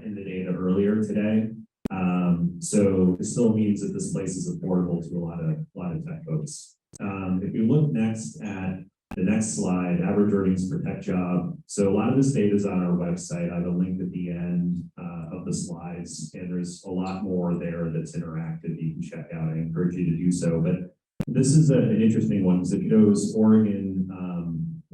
in the data earlier today. So it still means that this place is affordable to a lot of tech folks. If you look next at the next slide, average earnings per tech job. So a lot of this data is on our website. I have a link at the end of the slides, and there's a lot more there that's interactive you can check out. I encourage you to do so. But this is an interesting one because it shows Oregon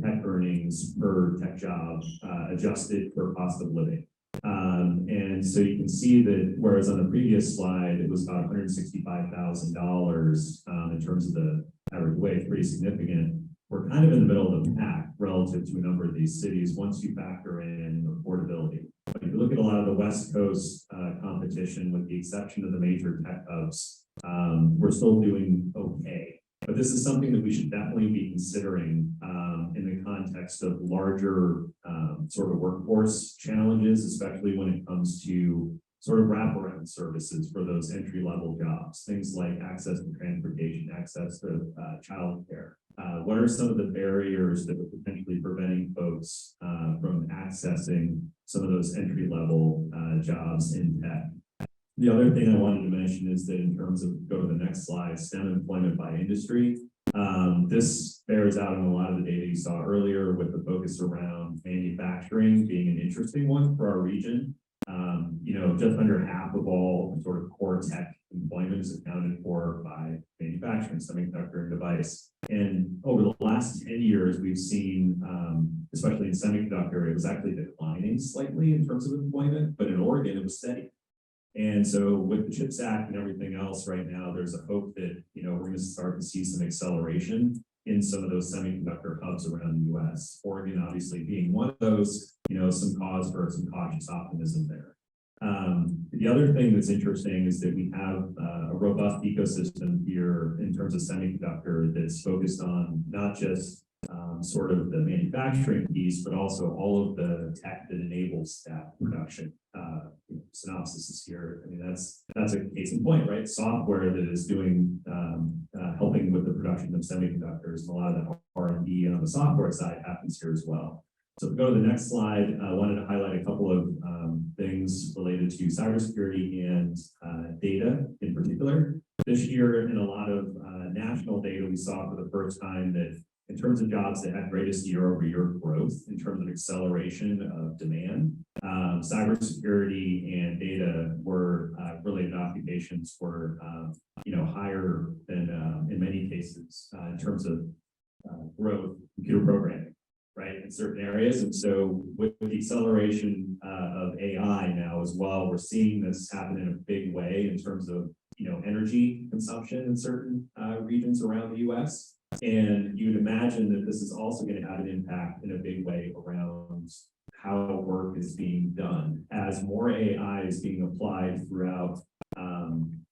tech earnings per tech job adjusted for cost of living. And so you can see that whereas on the previous slide, it was about $165,000 in terms of the average wage, pretty significant. We're kind of in the middle of the pack relative to a number of these cities once you factor in affordability. But if you look at a lot of the West Coast competition, with the exception of the major tech hubs, we're still doing okay. But this is something that we should definitely be considering in the context of larger sort of workforce challenges, especially when it comes to sort of wraparound services for those entry-level jobs, things like access to transportation, access to childcare. What are some of the barriers that are potentially preventing folks from accessing some of those entry-level jobs in tech? The other thing I wanted to mention is that in terms of, go to the next slide, STEM employment by industry. This bears out in a lot of the data you saw earlier with the focus around manufacturing being an interesting one for our region. You know, just under half of all sort of core tech employment is accounted for by manufacturing, semiconductor and device. And over the last 10 years, we've seen, especially in semiconductor, it was actually declining slightly in terms of employment, but in Oregon, it was steady. And so with the CHIPS Act and everything else right now, there's a hope that, you know, we're going to start to see some acceleration in some of those semiconductor hubs around the US. Oregon, obviously being one of those, you know, some cause for some cautious optimism there. The other thing that's interesting is that we have a robust ecosystem here in terms of semiconductor that's focused on not just sort of the manufacturing piece, but also all of the tech that enables that production. Synopsys is here. I mean, that's a case in point, right? Software that is doing helping with the production of semiconductors, and a lot of the R&D on the software side happens here as well. So if we go to the next slide, I wanted to highlight a couple of things related to cybersecurity and data in particular. This year, in a lot of national data, we saw for the first time that in terms of jobs that had greatest year-over-year growth, in terms of acceleration of demand, cybersecurity and data were related occupations were you know, higher than in many cases in terms of growth, computer programming, right, in certain areas. And so with the acceleration of AI now as well, we're seeing this happen in a big way in terms of, you know, energy consumption in certain regions around the US. And you'd imagine that this is also going to have an impact in a big way around how work is being done as more AI is being applied throughout,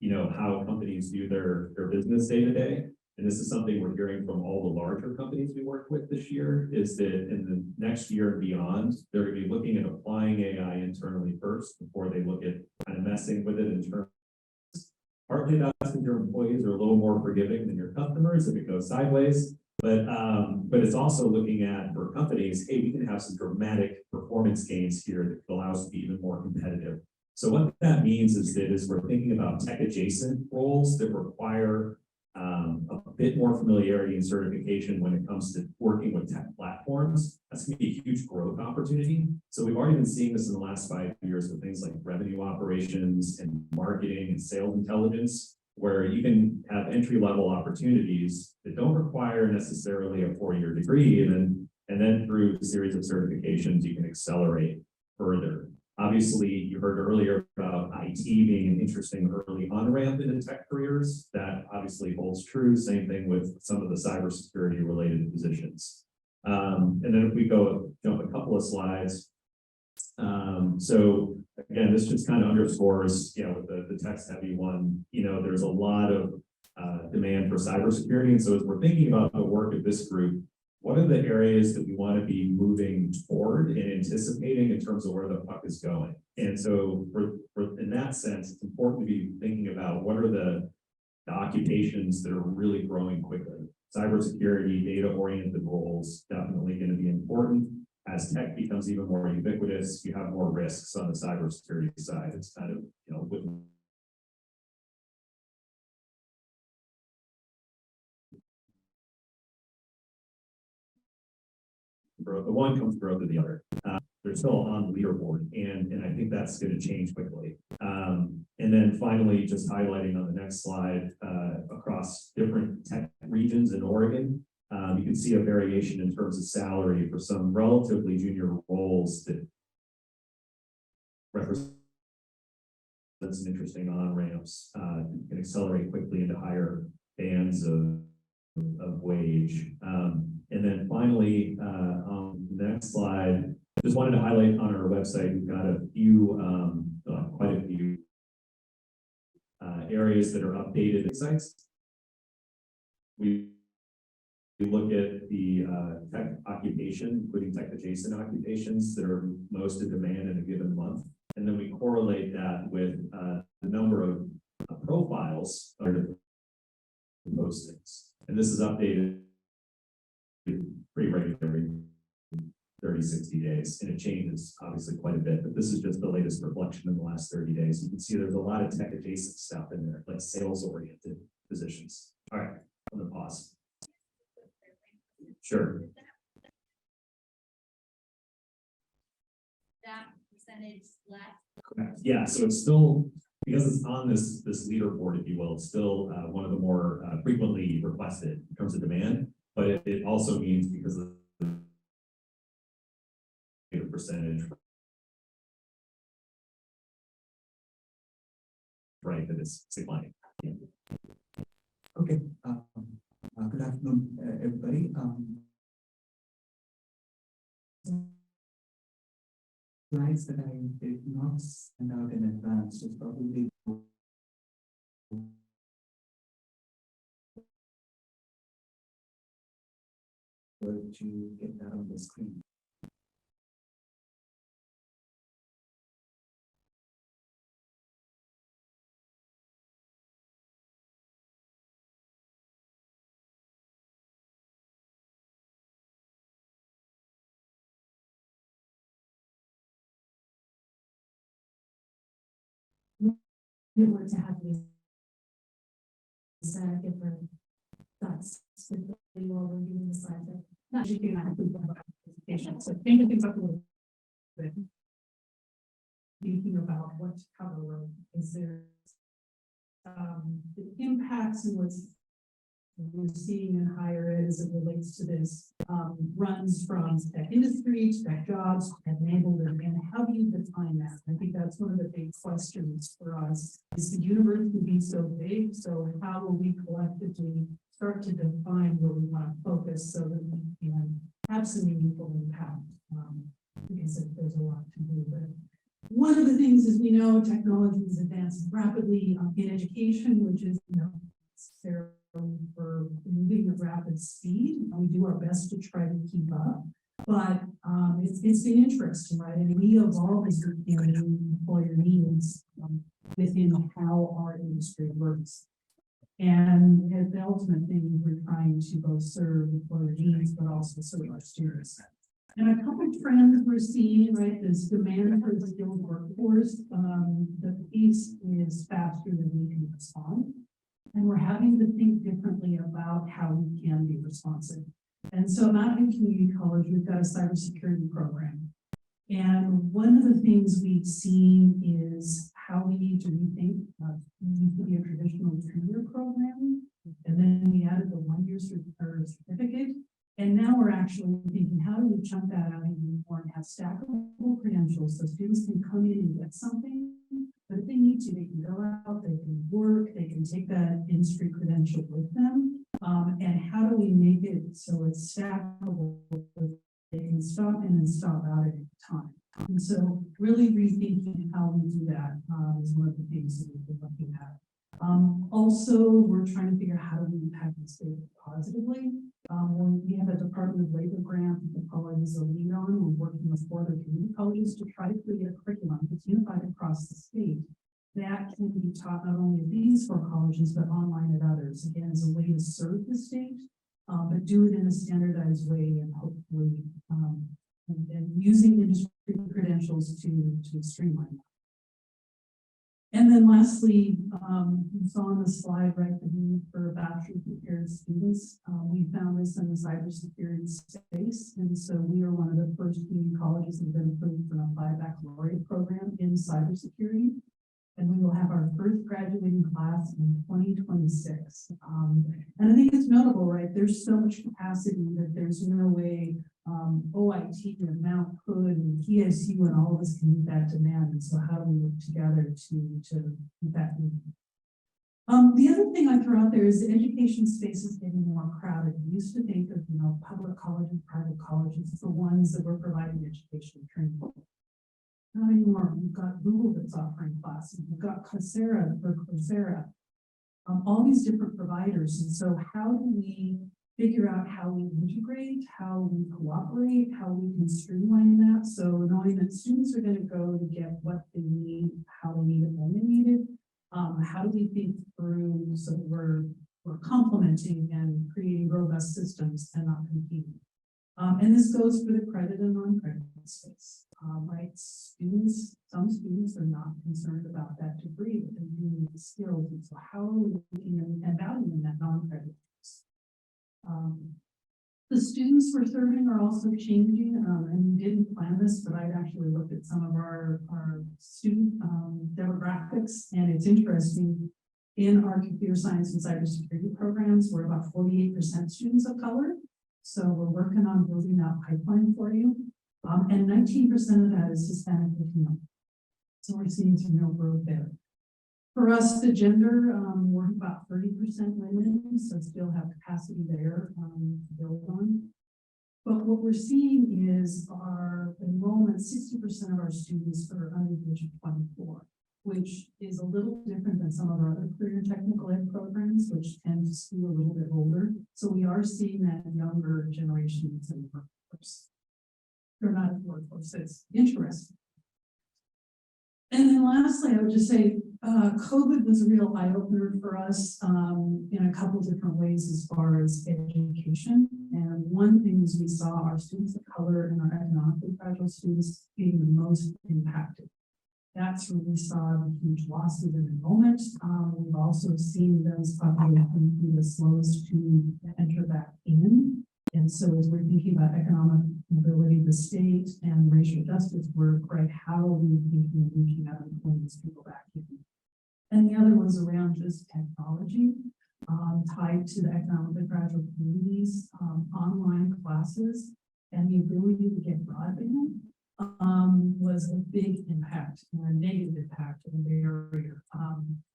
you know, how companies do their business day to day. And this is something we're hearing from all the larger companies we work with this year, is that in the next year and beyond, they're going to be looking at applying AI internally first before they look at kind of messing with it in terms. Partly that's because your employees are a little more forgiving than your customers if it goes sideways, but it's also looking at, for companies, hey, we can have some dramatic performance gains here that allow us to be even more competitive. So what that means is that as we're thinking about tech adjacent roles that require a bit more familiarity and certification when it comes to working with tech platforms, that's going to be a huge growth opportunity. So we've already been seeing this in the last 5 years with things like revenue operations and marketing and sales intelligence, where you can have entry-level opportunities that don't require necessarily a 4-year degree, and then through a series of certifications, you can accelerate further. Obviously, you heard earlier about IT being an interesting early on-ramp into tech careers. That obviously holds true. Same thing with some of the cybersecurity related positions. And then if we jump a couple of slides. So again, this just kind of underscores, you know, with the text heavy one, you know, there's a lot of demand for cybersecurity. And so as we're thinking about the work of this group, what are the areas that we want to be moving toward and anticipating in terms of where the puck is going? And so in that sense, it's important to be thinking about what are the occupations that are really growing quickly. Cybersecurity, data-oriented roles, definitely going to be important. As tech becomes even more ubiquitous, you have more risks on the cybersecurity side. It's kind of, you know, with growth, the one comes growth of the other. They're still on the leaderboard, and I think that's going to change quickly. And then finally, just highlighting on the next slide, across different tech regions in Oregon, you can see a variation in terms of salary for some relatively junior roles that represents some interesting on-ramps, can accelerate quickly into higher bands of wage. And then finally, on the next slide, just wanted to highlight on our website, we've got a few, quite a few areas that are updated sites. We look at the tech occupation, including tech adjacent occupations that are most in demand in a given month. And then we correlate that with the number of profiles under postings. And this is updated pretty regularly, 30, 60 days, and it changes obviously quite a bit, but this is just the latest reflection in the last 30 days. You can see there's a lot of tech adjacent stuff in there, like sales oriented positions. All right, I'm gonna pause. Sure. That percentage left. Correct. Yeah, so it's still, because it's on this leaderboard, if you will, it's still one of the more frequently requested in terms of demand, but it also means because of the percentage, right, that it's declining. Yeah. Okay, good afternoon, everybody. Slides that I did not send out in advance is probably to get that on the screen. It were to have these different thoughts while we're doing the slides. Not just doing that presentation. So changing things up a little bit. Thinking about what to cover, is there the impacts and what's we're seeing in higher ed as it relates to this runs from tech industry to tech jobs, tech enablement, and how do you define that? I think that's one of the big questions for us. Is the universe to be so big? So how will we collectively start to define where we want to focus so that we can have some meaningful impact? Because there's a lot to do, but one of the things is we know technology is advancing rapidly in education, which is necessarily for moving at rapid speed. We do our best to try to keep up, but it's been interesting, right? And we evolve as we can employer needs within how our industry works. And at the ultimate thing, we're trying to both serve employer needs, but also serve our students. And a couple of trends we're seeing, right, this demand for the skilled workforce, the pace is faster than we can respond. And we're having to think differently about how we can be responsive. And so at community college, we've got a cybersecurity program. And one of the things we've seen is how we need to rethink, we need to be a traditional 2-year program. And then we added the 1-year certificate. And now we're actually thinking, how do we chunk that out even more and have stackable credentials so students can come in and get something, but if they need to, they can go out, they can work, they can take that industry credential with them. And how do we make it so it's stackable, they can stop in and stop out at any time? And so really rethinking how we do that is one of the things that we've been looking at. Also, we're trying to figure out how do we impact the state positively. When we have a Department of Labor grant that the college is a lead on, we're working with 4 other community colleges to try to create a curriculum that's unified across the state that can be taught not only at these 4 colleges, but online at others, again, as a way to serve the state, but do it in a standardized way and hopefully and using industry credentials to streamline that. And then lastly, you saw on the slide, right, the need for bachelor's prepared students. We found this in the cybersecurity space. And so we are one of the first community colleges that have been approved for an applied baccalaureate program in cybersecurity. And we will have our first graduating class in 2026. And I think it's notable, right? There's so much capacity that there's no way OIT and Mount Hood and PSU and all of us can meet that demand. And so how do we work together to meet that need? The other thing I throw out there is the education space is getting more crowded. We used to think of, public colleges, private colleges, the ones that were providing education and training. Not anymore. We've got Google that's offering classes. We've got Coursera, all these different providers. And so how do we figure out how we integrate, how we cooperate, how we can streamline that? So knowing that students are going to go to get what they need, how they need it, when they need it. How do we think through so we're complementing and creating robust systems and not competing? And this goes for the credit and non-credit space, right? Some students are not concerned about that degree, but they do need the skills. And so how are we looking and valuing that non-credit? The students we're serving are also changing, and we didn't plan this, but I've actually looked at some of our student demographics, and it's interesting. In our computer science and cybersecurity programs, we're about 48% students of color. So we're working on building that pipeline for you. And 19% of that is Hispanic Latino. So we're seeing some real growth there. For us, the gender, we're about 30% women, so still have capacity there to build on. But what we're seeing is our enrollment, 60% of our students are under the age of 24, which is a little different than some of our other career and technical ed programs, which tend to skew a little bit older. So we are seeing that younger generations in the workforce. They're not in the workforce, it's interesting. And then lastly, I would just say, COVID was a real eye-opener for us in a couple different ways as far as education. And one thing is we saw our students of color and our economically fragile students being the most impacted. That's where we saw the huge losses in enrollment. We've also seen those populations be the slowest to enter back in. And so as we're thinking about economic mobility of the state and racial justice work, right, how are we thinking of reaching out and pulling these people back in? And the other one's around just technology, tied to the economically fragile communities, online classes, and the ability to get broadband was a big impact and a negative impact of the barrier.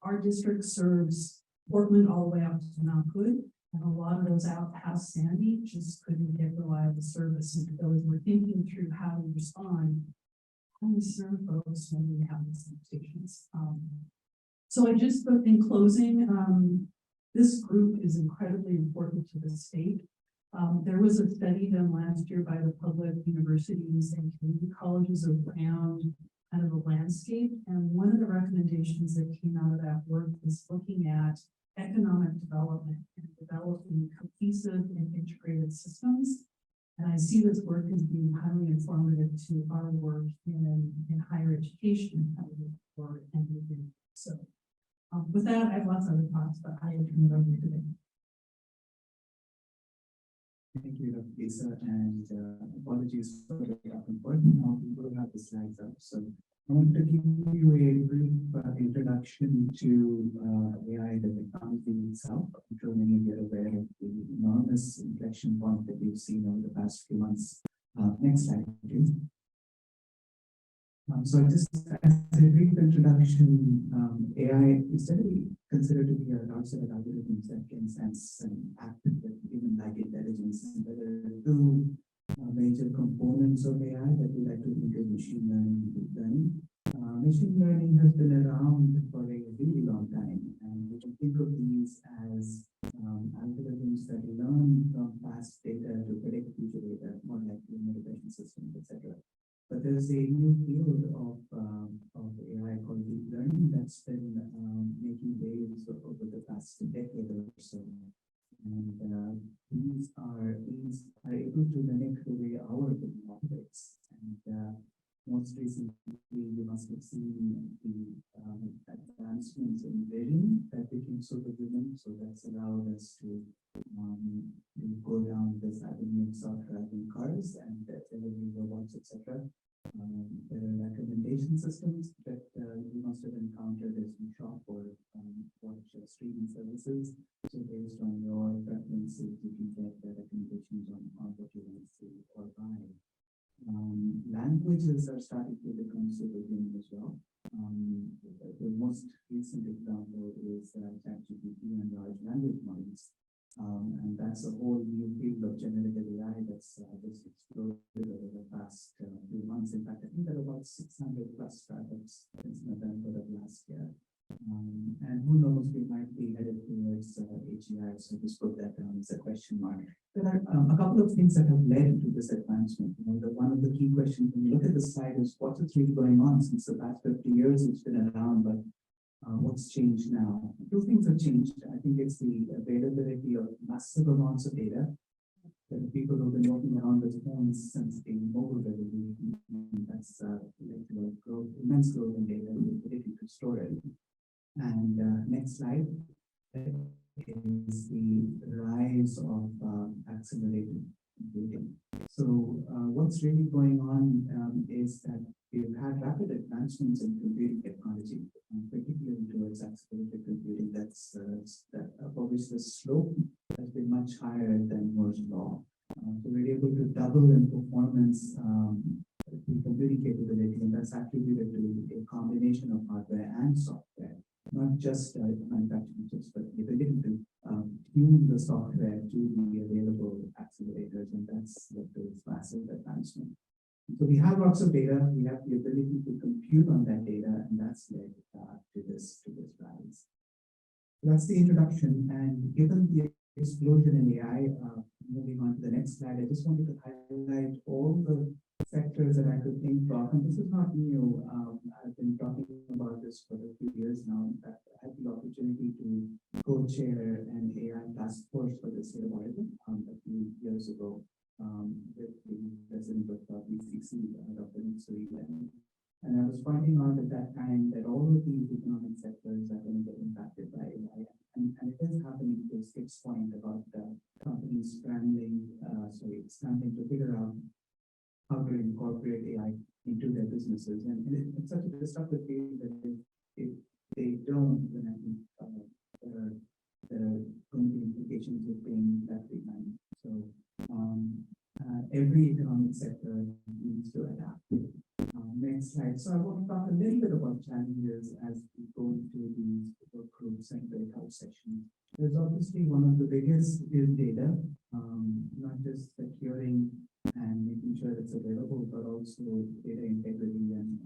Our district serves Portland all the way out to Mount Hood. And a lot of those out past Sandy just couldn't get reliable service. And so as we're thinking through how we respond, how we serve folks when we have these limitations. So I just put in closing, this group is incredibly important to the state. There was a study done last year by the public universities and community colleges around kind of the landscape. And one of the recommendations that came out of that work was looking at economic development and developing cohesive and integrated systems. And I see this work as being highly informative to our work in higher education, how we move forward and move in. So with that, I have lots of other thoughts, but I will turn it over today. Thank you, Dr. Lisa, and apologies for the important. We will have the slides up. So I want to give you a brief introduction to AI, the technology itself. I'm sure many of you are aware of the enormous inflection point that we've seen over the past few months. Next slide, please. So just as a brief introduction, AI is generally considered to be a large set of algorithms that can sense and act with human-like intelligence. And there are two major components of AI that we like to think of: machine learning and deep learning. Machine learning has been around for a really long time, and we can think of these as algorithms that learn from past data to predict future data, more like linear regression systems, etc. But there's a new field of AI called deep learning that's been making waves over the past decade or so. And these are able to mimic the way our brain operates. And most recently, you must have seen the advancements in vision that became superhuman. So that's allowed us to go down this avenue of self-driving cars and delivering robots, etc. There are recommendation systems that you must have encountered as you shop or watch streaming services. So based on your preferences, you can get the recommendations on what you want to see or buy. languages are starting to become super human as well. The most recent example is ChatGPT and large language models. And that's a whole new field of generative AI that's just exploded over the past few months. In fact, I think there are about 600 plus startups since November of last year. And who knows, we might be headed towards AGI, so just put that down as a question mark. There are a couple of things that have led to this advancement. You know, one of the key questions when you look at the slide is what's really going on since the past 50 years it's been around, but what's changed now? Two things have changed. I think it's the availability of massive amounts of data. There are people who've been walking around with phones since the mobile revolution. That's led to growth, immense growth in data and the ability to store it. And next slide is the rise of accelerated computing. So what's really going on is that we've had rapid advancements in computing technology, particularly towards accelerated computing. That's for which the slope has been much higher than Moore's law. So we're able to double in performance the computing capability, and that's attributed to a combination of hardware and software. Not just manufacturing chips, but the ability to tune the software to the available accelerators, and that's what is massive advancement. So we have lots of data, we have the ability to compute on that data, and that's led to this rise. That's the introduction, and given the explosion in AI, moving on to the next slide, I just wanted to highlight all the sectors that I could think of, and this is not new. I've been talking about this for a few years now. In fact, I had the opportunity to co-chair an AI task force for the state of Oregon a few years ago with the president of BCC, Dr. Nick. And I was pointing out at that time that all of these economic sectors are going to get impacted by AI. And it is happening to Skip's point about companies scrambling to figure out how to incorporate AI into their businesses. And it's such a disruptive field that if they don't, then I think there are going to be implications of being left behind. So every economic sector needs to adapt. Next slide. So I want to talk a little bit about challenges as we go into these work groups and breakout sessions. There's obviously one of the biggest is data, not just securing and making sure it's available, but also data integrity and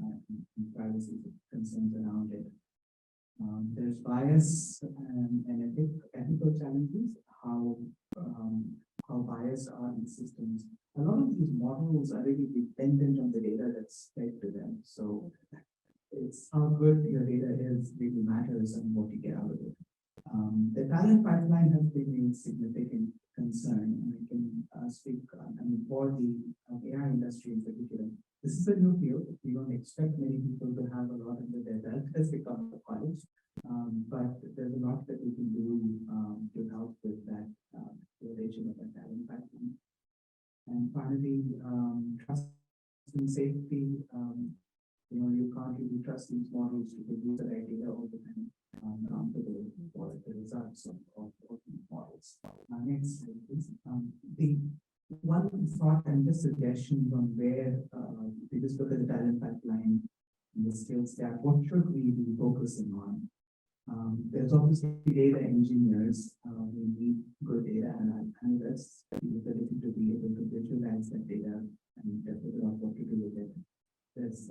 privacy concerns around it. There's bias and ethical challenges, how biased are these systems. A lot of these models are really dependent on the data that's fed to them. So it's how good your data is really matters and what you get out of it. The talent pipeline has been a significant concern, and I can speak for the AI industry in particular. This is a new field. We don't expect many people to have a lot under their belt as they come to college, but there's a lot that we can do to help with that relation of the talent pipeline. And finally, trust and safety. You can't really trust these models to produce the right data all the time. Accountable for the results of these models. Next slide, please. The one thought and just suggestions on where we just look at the talent pipeline and the skills gap, what should we be focusing on? There's obviously data engineers. We need good data analysts, the ability to be able to visualize that data and figure out what to do with it. There's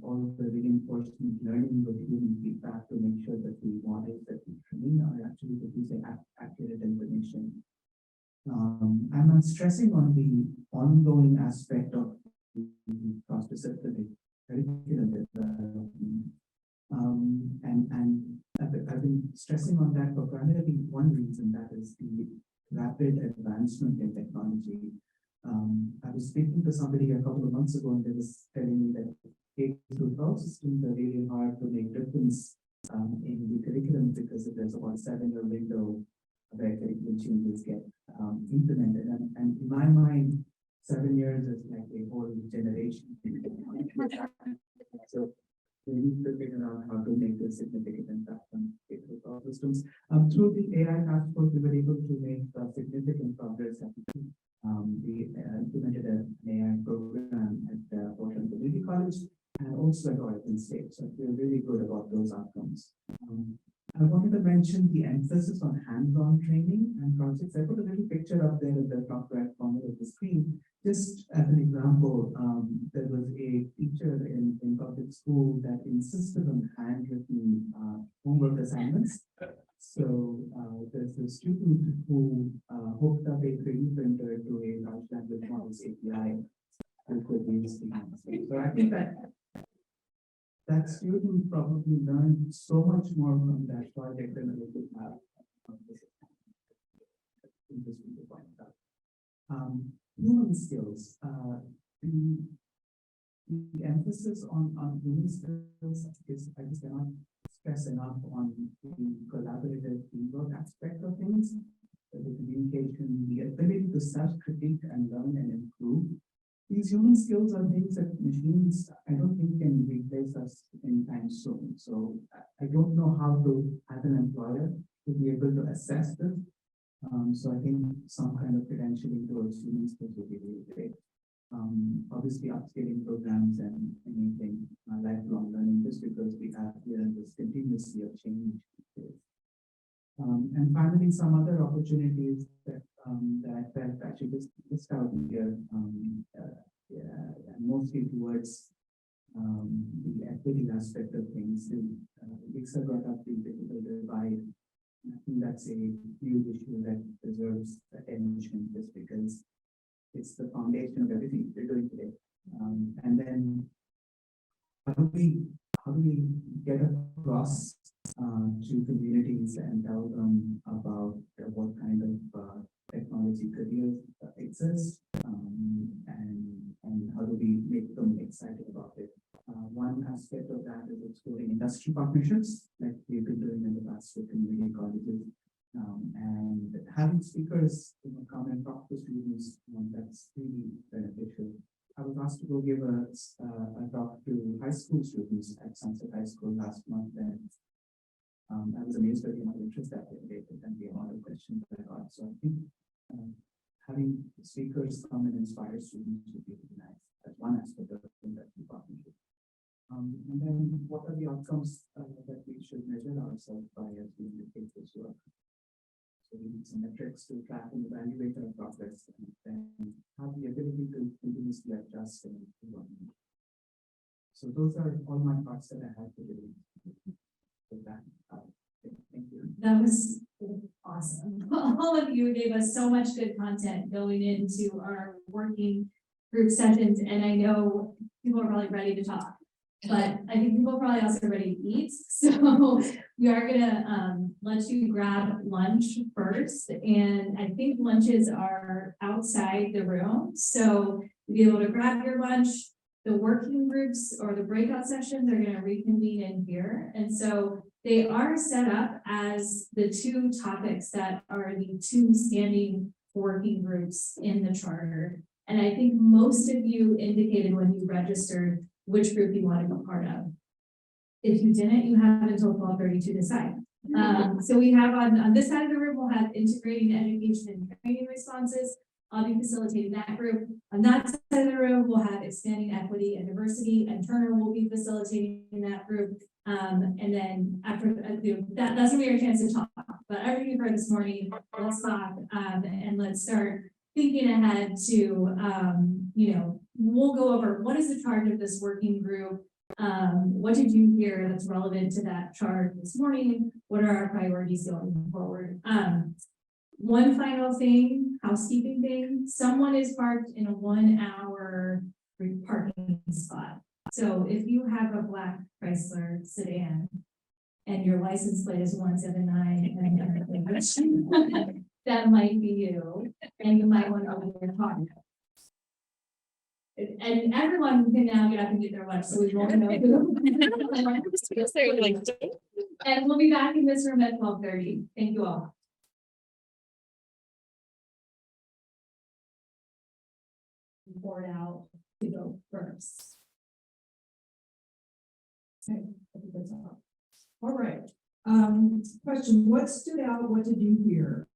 all the reinforcement learning with human feedback to make sure that the models that we train are actually producing accurate information. I'm stressing on the ongoing aspect of the cross-disciplinary curriculum development. And I've been stressing on that for primarily one reason, that is the rapid advancement in technology. I was speaking to somebody a couple of months ago, and they was telling me that K-12 systems are really hard to make difference in the curriculum because there's about a 7-year window where curriculum changes get implemented. And in my mind, 7 years is like a whole generation. So we need to figure out how to make a significant impact on K-12 systems. Through the AI task force, we were able to make significant progress. We implemented an AI program at Portland also at Oregon State, so I feel really good about those outcomes. I wanted to mention the emphasis on hands-on training and projects. I put a little picture up there at the top right corner of the screen. Just as an example, there was a teacher in public school that insisted on handwritten homework assignments. So there's a student who hooked up a 3D printer to a large language models API and could use the answer. So I think that student probably learned so much more from that project than they could have. Interesting to point out. Human skills. The emphasis on human skills is, I just cannot stress enough on the collaborative teamwork aspect of things, the communication, the ability to self-critique and learn and improve. These human skills are things that machines, I don't think, can replace us anytime soon. So I don't know how to, as an employer, to be able to assess this. So I think some kind of credentialing towards human skills would be really great. Obviously upskilling programs and anything, lifelong learning, just because we have here this continuously of change. And finally, some other opportunities that I felt actually just out here, mostly towards the equity aspect of things. Lisa brought up the digital divide. I think that's a huge issue that deserves attention, just because it's the foundation of everything we're doing today. And then how do we get across to communities and tell them about what kind of technology careers exist, and how do we make them excited about it? One aspect of that is exploring industry partnerships, like we've been doing in the past with community colleges, and having speakers come and talk to students. That's really beneficial. I was asked to go give a talk to high school students at Sunset High School last month, and I was amazed by the amount of interest that they did and the amount of questions that I got. So I think having speakers come and inspire students would be really nice. That's one aspect of industry partnership. And then what are the outcomes that we should measure ourselves by as we undertake this work? So we need some metrics to track and evaluate our progress, and then have the ability to continuously adjust and improve on them. So those are all my thoughts that I had to do with that. Thank you. That was awesome. All of you gave us so much good content going into our working group sessions, and I know people are probably ready to talk. But I think people are probably also ready to eat. So we are gonna let you grab lunch first. And I think lunches are outside the room. So you'll be able to grab your lunch. The working groups or the breakout sessions are gonna reconvene in here. And so they are set up as the two topics that are the two standing working groups in the charter. And I think most of you indicated when you registered which group you want to be part of. If you didn't, you have until 12:30 to decide. So we have on this side of the room, we'll have integrating education and training responses. I'll be facilitating that group. On that side of the room, we'll have expanding equity and diversity, and Turner will be facilitating that group. And then after that's gonna be our chance to talk. But everything you've heard this morning, let's talk and let's start thinking ahead to we'll go over what is the charge of this working group. What did you hear that's relevant to that charge this morning? What are our priorities going forward? One final thing, housekeeping thing, someone is parked in a 1 hour parking spot. So if you have a black Chrysler sedan and your license plate is 179 and that might be you, and you might want to open your car. And everyone can now get up and get their lunch, so we won't know who. And we'll be back in this room at 12:30. Thank you all. Board out to go first. Okay, I think that's all. All right. Question, what stood out? What did you hear?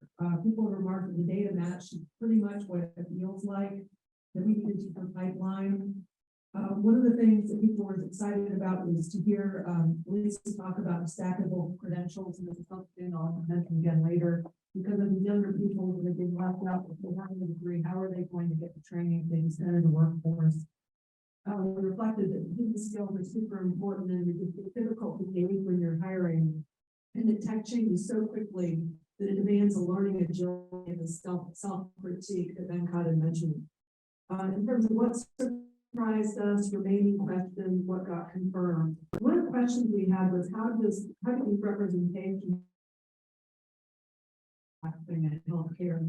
People remarked that the data matched pretty much what it feels like, that we need a deeper pipeline. One of the things that people were excited about was to hear Lisa talk about stackable credentials, and this is something I'll mention again later. Because of the younger people that have been left out with the having a degree, how are they going to get the training if they just enter the workforce? We reflected that human skills are super important, and it's difficult to gauge when you're hiring. And the tech changes so quickly that it demands a learning agility and a self-critique that Venkat had mentioned. In terms of what surprised us, remaining questions, what got confirmed. One of the questions we had was how do these representations in healthcare?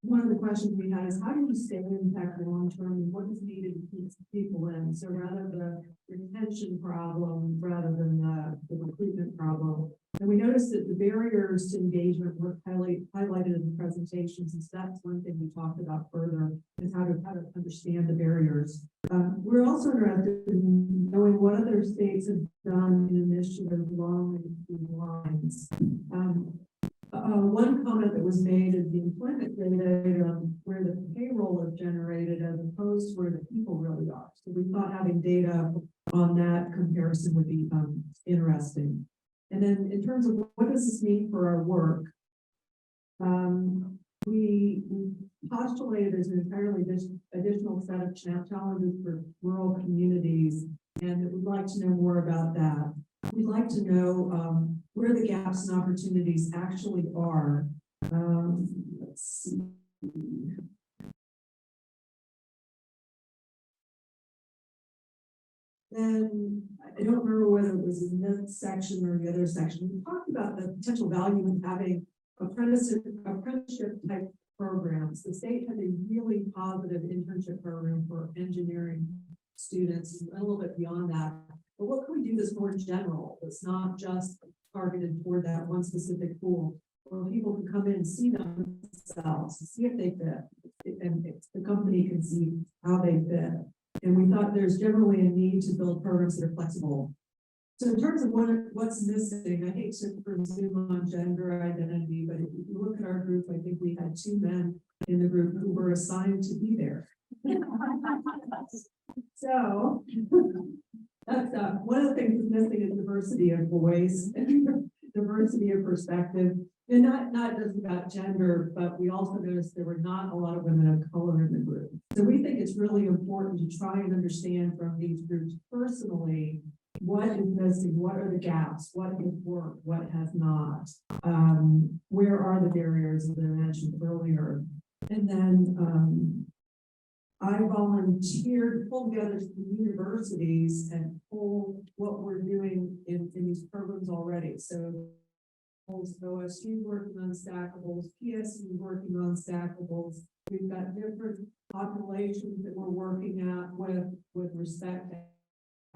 One of the questions we had is how do you stay in tech long term, and what is needed to keep people in? So rather the retention problem rather than the recruitment problem. And we noticed that the barriers to engagement were highlighted in the presentations, and so that's one thing we talked about further, is how to understand the barriers. We're also interested in knowing what other states have done in initiatives along these lines. One comment that was made is the employment data where the payroll is generated as opposed to where the people really are. So we thought having data on that comparison would be interesting. And then in terms of what does this mean for our work, we postulated there's an entirely additional set of challenges for rural communities, and we'd like to know more about that. We'd like to know where the gaps and opportunities actually are. Let's see. And I don't remember whether it was in this section or the other section. We talked about the potential value in having apprenticeship type programs. The state had a really positive internship program for engineering students, and a little bit beyond that. But what can we do that's more general? It's not just targeted toward that one specific pool, where people can come in and see themselves, see if they fit, and the company can see how they fit. And we thought there's generally a need to build programs that are flexible. So in terms of what's missing, I hate to presume on gender identity, but if you look at our group, I think we had 2 men in the group who were assigned to be there. So that's one of the things that's missing is diversity of voice and diversity of perspective. And not just about gender, but we also noticed there were not a lot of women of color in the group. So we think it's really important to try and understand from these groups personally what is missing, what are the gaps, what has worked, what has not, where are the barriers that I mentioned earlier. And then I volunteered to pull together some universities and pull what we're doing in these programs already. So OSU working on stackables, PSU working on stackables. We've got different populations that we're working at with respect to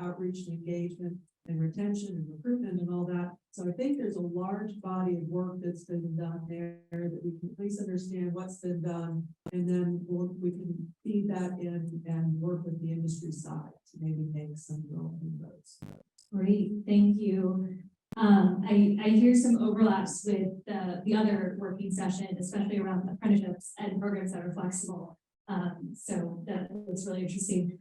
outreach and engagement and retention and recruitment and all that. So I think there's a large body of work that's been done there that we can at least understand what's been done, and then we can feed that in and work with the industry side to maybe make some real inroads. Great, thank you. I hear some overlaps with the other working session, especially around apprenticeships and programs that are flexible. So that's really interesting.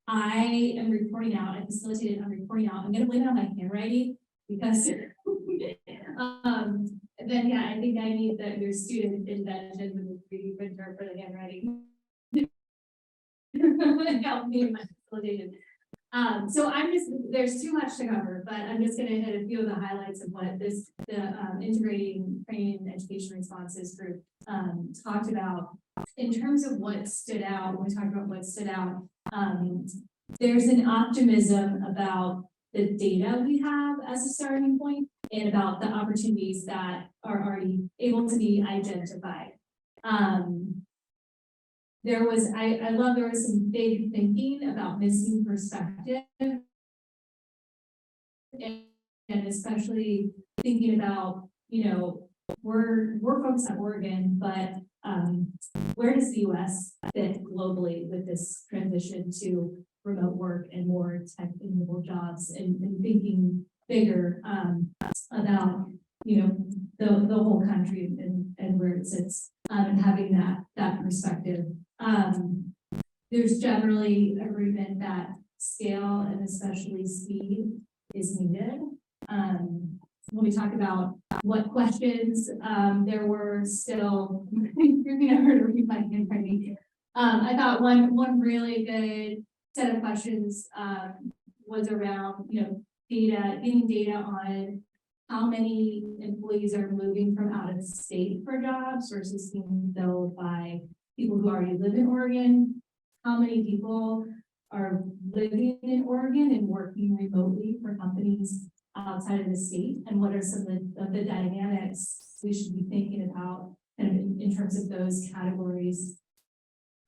I am reporting out. I facilitated. I'm reporting out. I'm going to blame it on my handwriting because then yeah, I think I need your student invention with the 3D printer for the handwriting. Help me in my facilitation. So there's too much to cover, but I'm just going to hit a few of the highlights of what the integrating training and education responses group talked about. In terms of what stood out, when we talked about what stood out, there's an optimism about the data we have as a starting point and about the opportunities that are already able to be identified. There was some big thinking about missing perspective, and especially thinking about, we're focused on Oregon, but where does the US fit globally with this transition to remote work and more tech-enabled jobs, and thinking bigger about the whole country and where it sits, and having that perspective. There's generally agreement that scale and especially speed is needed. When we talk about what questions, there were still, you're gonna hurt to read my handwriting. I thought one really good set of questions, was around, data, getting data on how many employees are moving from out of state for jobs versus being filled by people who already live in Oregon. How many people are living in Oregon and working remotely for companies outside of the state, and what are some of the dynamics we should be thinking about kind of in terms of those categories.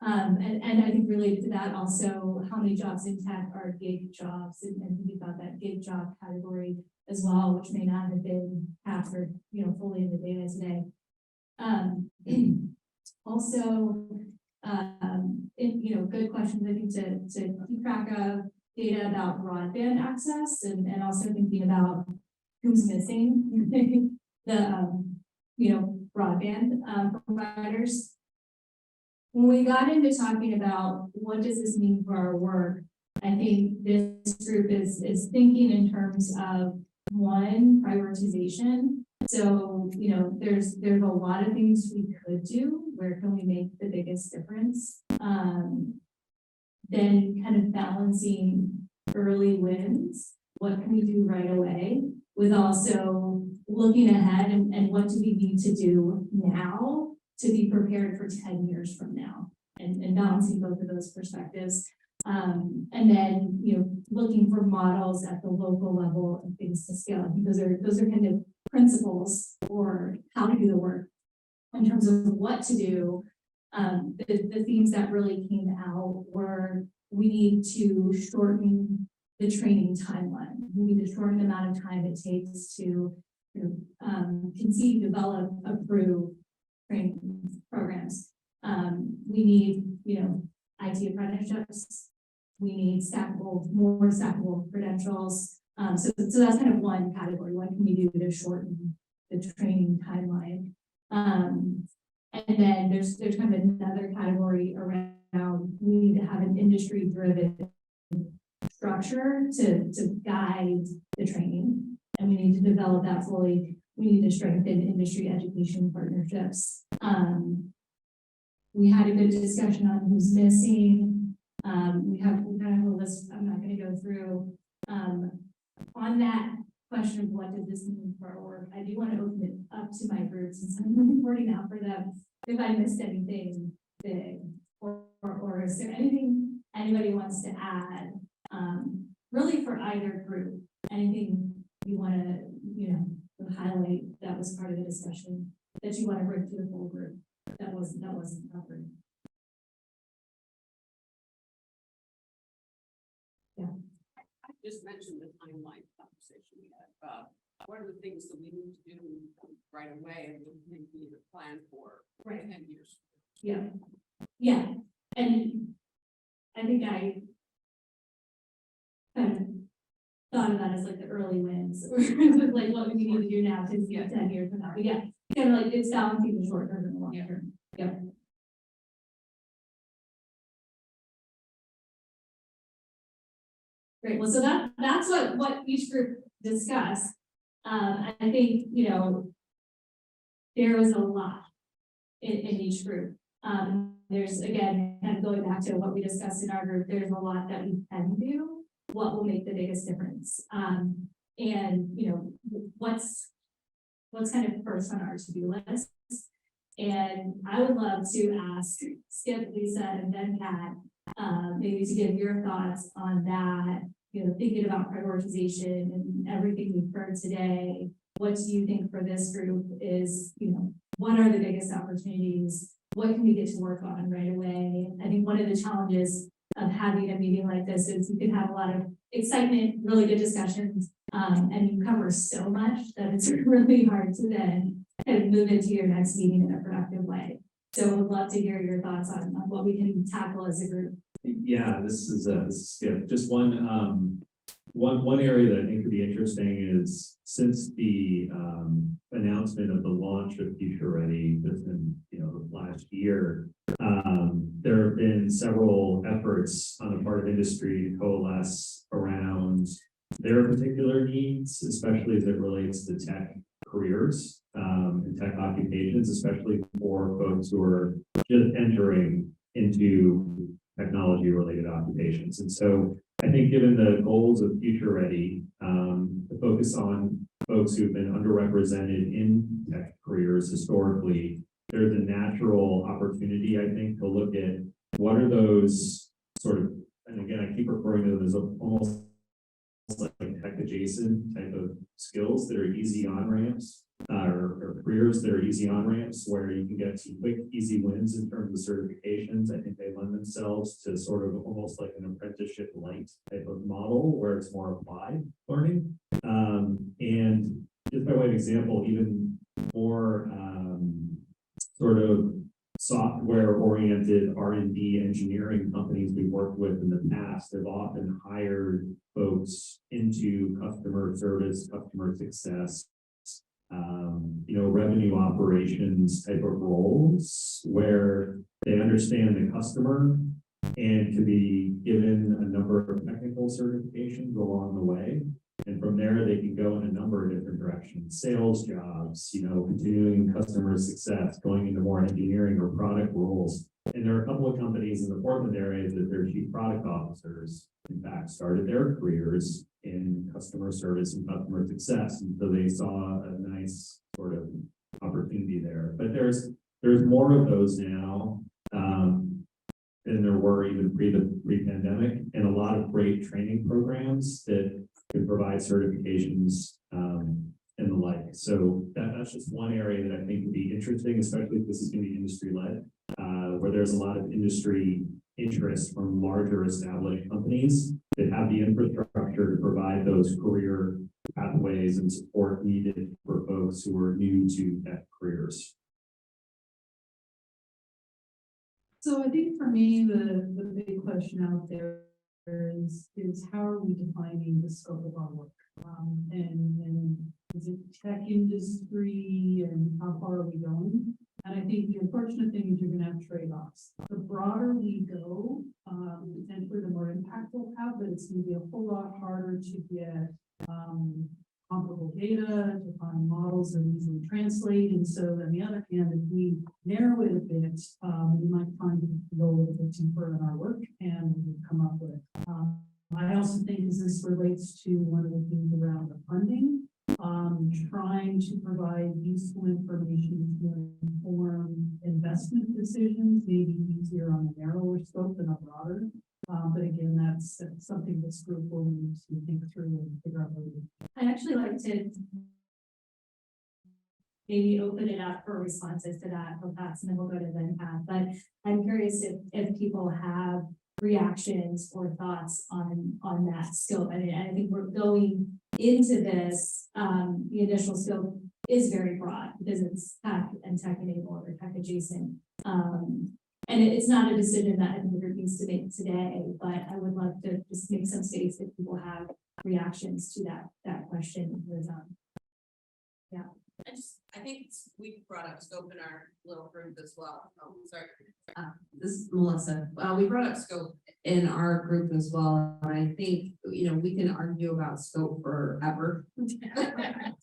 And I think related to that also, how many jobs in tech are gig jobs, and think about that gig job category as well, which may not have been captured, fully in the data today. Also, good questions, I think, to keep track of data about broadband access, and also thinking about who's missing the, broadband providers. When we got into talking about what does this mean for our work, I think this group is thinking in terms of one, prioritization. So, there's a lot of things we could do. Where can we make the biggest difference? Then kind of balancing early wins. What can we do right away? With also looking ahead and what do we need to do now to be prepared for 10 years from now, and balancing both of those perspectives. And then, looking for models at the local level and things to scale. I think those are kind of principles for how to do the work. In terms of what to do, the themes that really came out were we need to shorten the training timeline. We need to shorten the amount of time it takes to conceive, develop, approve training programs. We need, IT apprenticeships. We need more stackable credentials. So that's kind of one category. What can we do to shorten the training timeline? And then there's kind of another category around we need to have an industry-driven structure to guide the training, and we need to develop that fully. We need to strengthen industry education partnerships. We had a good discussion on who's missing. We have kind of a list I'm not going to go through. On that question of what does this mean for our work, I do want to open it up to my group since I'm reporting out for them. If I missed anything big, or is there anything anybody wants to add? Really for either group, anything you want to, highlight that was part of the discussion that you want to bring to the whole group that wasn't covered. Yeah. I just mentioned the timeline conversation we had. What are the things that we need to do right away, and we need to plan for 10 years? Yeah, and I think I kind of thought of that as like the early wins, like what we need to do now to get 10 years from now. But yeah, kind of like it's balancing the short term and the long term. Yeah. Great. Well, so that's what each group discussed. I think there was a lot in each group. There's again kind of going back to what we discussed in our group. There's a lot that we can do. What will make the biggest difference? And what's kind of first on our to-do list? And I would love to ask Skip, Lisa, and then Kat, maybe to give your thoughts on that. Thinking about prioritization and everything we've heard today. What do you think for this group is? What are the biggest opportunities? What can we get to work on right away? I think one of the challenges of having a meeting like this is you can have a lot of excitement, really good discussions, and you cover so much that it's really hard to then kind of move into your next meeting in a productive way. So we'd love to hear your thoughts on what we can tackle as a group. Yeah, this is good. Just one area that I think could be interesting is since the announcement of the launch of Future Ready just in the last year, there been several efforts on the part of industry to coalesce around their particular needs, especially as it relates to tech careers and tech occupations, especially for folks who are just entering into technology related occupations. And so I think given the goals of Future Ready, the focus on folks who've been underrepresented in tech careers historically, there's a natural opportunity, I think, to look at what are those sort of, and again, I keep referring to them as almost like tech adjacent type of skills that are easy on ramps or careers that are easy on ramps where you can get some quick, easy wins in terms of certifications. I think they lend themselves to sort of almost like an apprenticeship light type of model where it's more applied learning. And just by way of example, even more sort of software-oriented R&D engineering companies we've worked with in the past have often hired folks into customer service, customer success, revenue operations type of roles where they understand the customer and can be given a number of technical certifications along the way. And from there, they can go in a number of different directions, sales jobs, continuing customer success, going into more engineering or product roles. And there are a couple of companies in the Portland area that their chief product officers, in fact, started their careers in customer service and customer success. And so they saw a nice sort of opportunity there. But there's more of those now than there were even pre-pandemic, and a lot of great training programs that could provide certifications and the like. So that's just one area that I think would be interesting, especially if this is going to be industry-led, where there's a lot of industry interest from larger established companies that have the infrastructure to provide those career pathways and support needed for folks who are new to tech careers. So I think for me, the big question out there is how are we defining the scope of our work? And is it tech industry and how far are we going? And I think the unfortunate thing is you're going to have trade-offs. The broader we go, potentially the more impact we'll have, but it's going to be a whole lot harder to get comparable data, to find models that easily translate. And so on the other hand, if we narrow it a bit, we might find it go a little bit deeper in our work and come up with. I also think as this relates to one of the things around the funding, trying to provide useful information to inform investment decisions may be easier on a narrower scope than a broader. But again, that's something this group will need to think through and figure out. I'd actually like to maybe open it up for responses to that, perhaps, and then we'll go to then Pat. But I'm curious if people have reactions or thoughts on that scope. I mean, I think we're going into this, the initial scope is very broad because it's tech and tech enabled or tech adjacent. And it's not a decision that I think the group needs to make today, but I would love to just make some space if people have reactions to that question. Yeah. I think we brought up scope in our little group as well. Oh, sorry. This is Melissa. We brought up scope in our group as well. And I think, we can argue about scope forever. I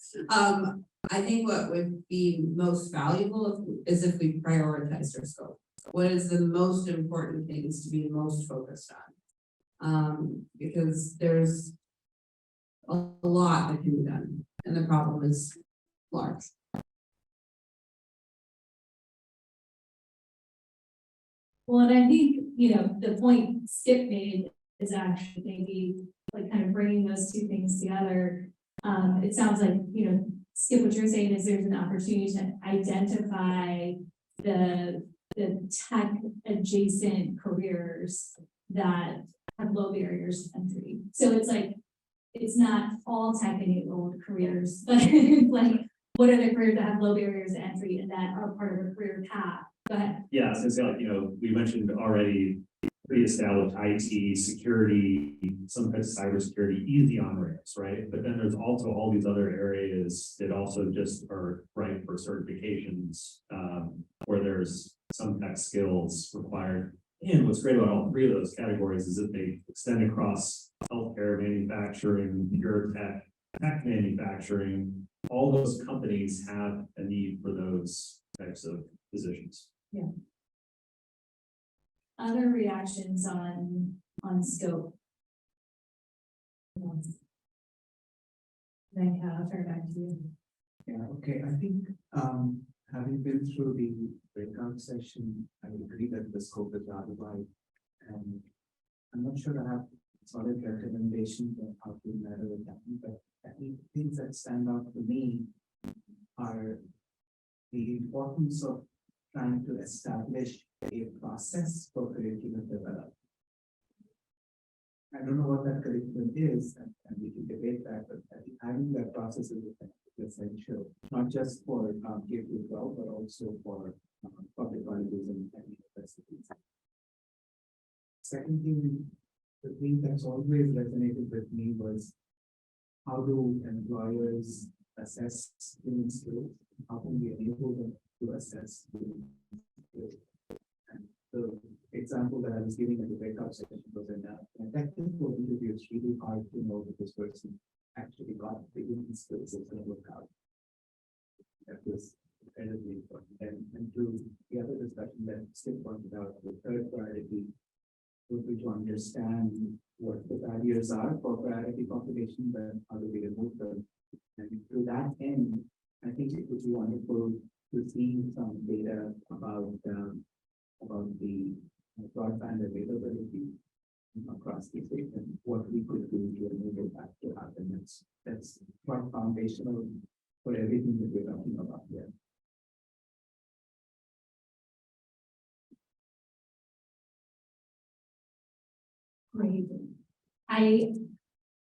think what would be most valuable is if we prioritized our scope. What is the most important things to be most focused on? Because there's a lot that can be done, and the problem is large. Well, and I think, the point Skip made is actually maybe like kind of bringing those two things together. It sounds like, Skip, what you're saying is there's an opportunity to identify the tech adjacent careers that have low barriers to entry. So it's like, it's not all tech enabled careers, but like, what are the careers that have low barriers to entry and that are part of a career path? Go ahead. Yeah, so it's like, we mentioned already pre-established IT, security, some types of cybersecurity, easy on ramps, right? But then there's also all these other areas that also just are ripe for certifications, where there's some tech skills required. And what's great about all three of those categories is that they extend across healthcare, manufacturing, pure tech, tech manufacturing. All those companies have a need for those types of positions. Other reactions on scope? Then I'll turn it back to you. Yeah, okay, I think, having been through the breakout session, I agree that the scope is rather wide. And I'm not sure I have solid recommendations on how to narrow it down, but I think things that stand out to me are the importance of trying to establish a process for curriculum development. I don't know what that curriculum is, and we can debate that, but I think having that process is essential, not just for K-12, but also for public colleges and universities. Second thing, the thing that's always resonated with me was how do employers assess human skills? How can we enable them to assess human skills? And the example that I was giving in the breakout session was in a technical interview. It's really hard to know that this person actually got the human skills that's going to work out. That was incredibly important. And to the other discussion that Skip pointed out, the third priority would be to understand what the barriers are for priority population, and how do we remove them. And to that end, I think it would be wonderful to see some data about the broadband availability across the state and what we could do to enable that to happen. That's quite foundational for everything that we're talking about here. Great.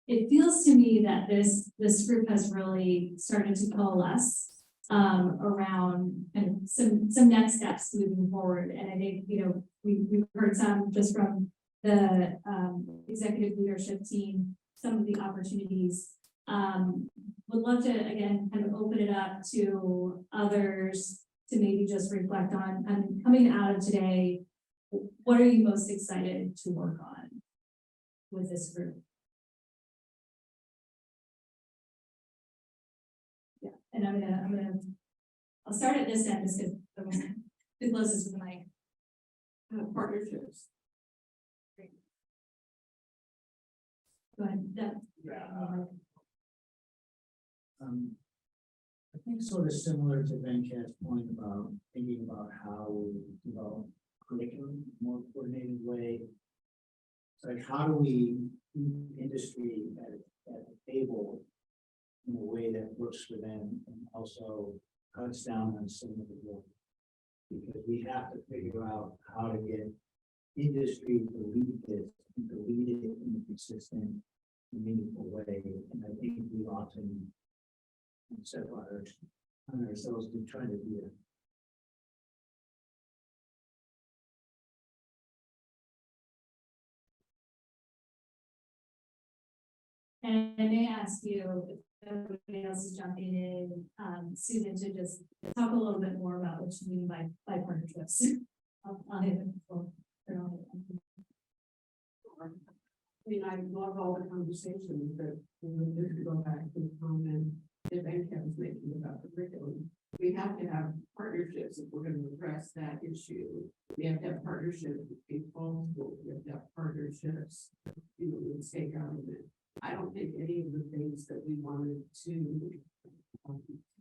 It feels to me that this group has really started to coalesce around and some next steps moving forward. And I think, we've heard some just from the executive leadership team, some of the opportunities. Would love to, again, kind of open it up to others to maybe just reflect on coming out of today. What are you most excited to work on with this group? Yeah, and I'll start at this end just because the closest with the mic. Partnerships. Great. Go ahead, Deb. I think sort of similar to Venkat's point about thinking about how we develop curriculum in a more coordinated way. It's like, how do we keep industry at the table in a way that works for them and also cuts down on some of the work? Because we have to figure out how to get industry to lead this and to lead it in a consistent, meaningful way. And I think we often set on ourselves to try to do it. And I may ask you, if everybody else is jumping in, Susan, to just talk a little bit more about what you mean by partnerships. I mean, I love all the conversations that, just to go back to the comment that Venkat was making about the curriculum. We have to have partnerships if we're going to address that issue. We have to have partnerships with people, we have to have partnerships, with state government. I don't think any of the things that we wanted to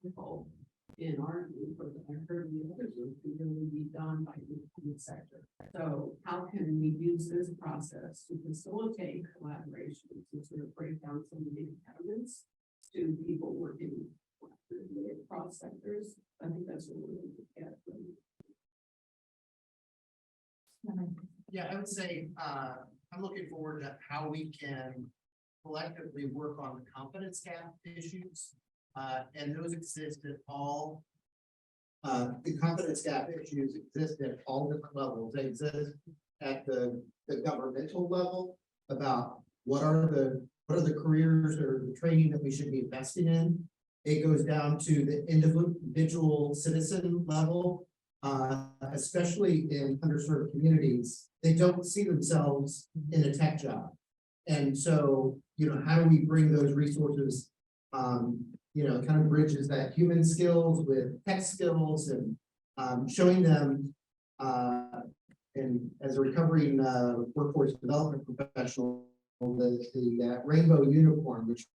people in our group, or that I heard in the other group, can really be done by the private sector. So how can we use this process to facilitate collaboration, to sort of break down some of the impediments to people working across sectors? I think that's what we're looking at. Yeah, I would say I'm looking forward to how we can collectively work on the competence gap issues. And those exist at all. The competence gap issues exist at all different levels. They exist at the governmental level about what are the careers or the training that we should be investing in. It goes down to the individual citizen level. especially in underserved communities, they don't see themselves in a tech job. And so, how do we bring those resources, kind of bridges that human skills with tech skills and showing them, and as a recovering workforce development professional, the rainbow unicorn, which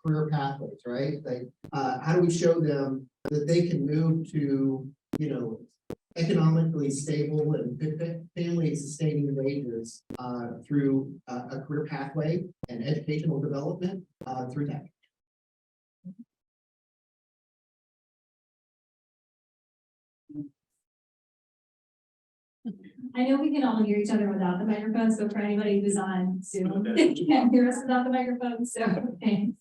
career pathways, right? Like, how do we show them that they can move to, economically stable and family sustaining wages through a career pathway and educational development through tech? I know we can all hear each other without the microphones, but for anybody who's on Zoom, they can't hear us without the microphone, so thanks.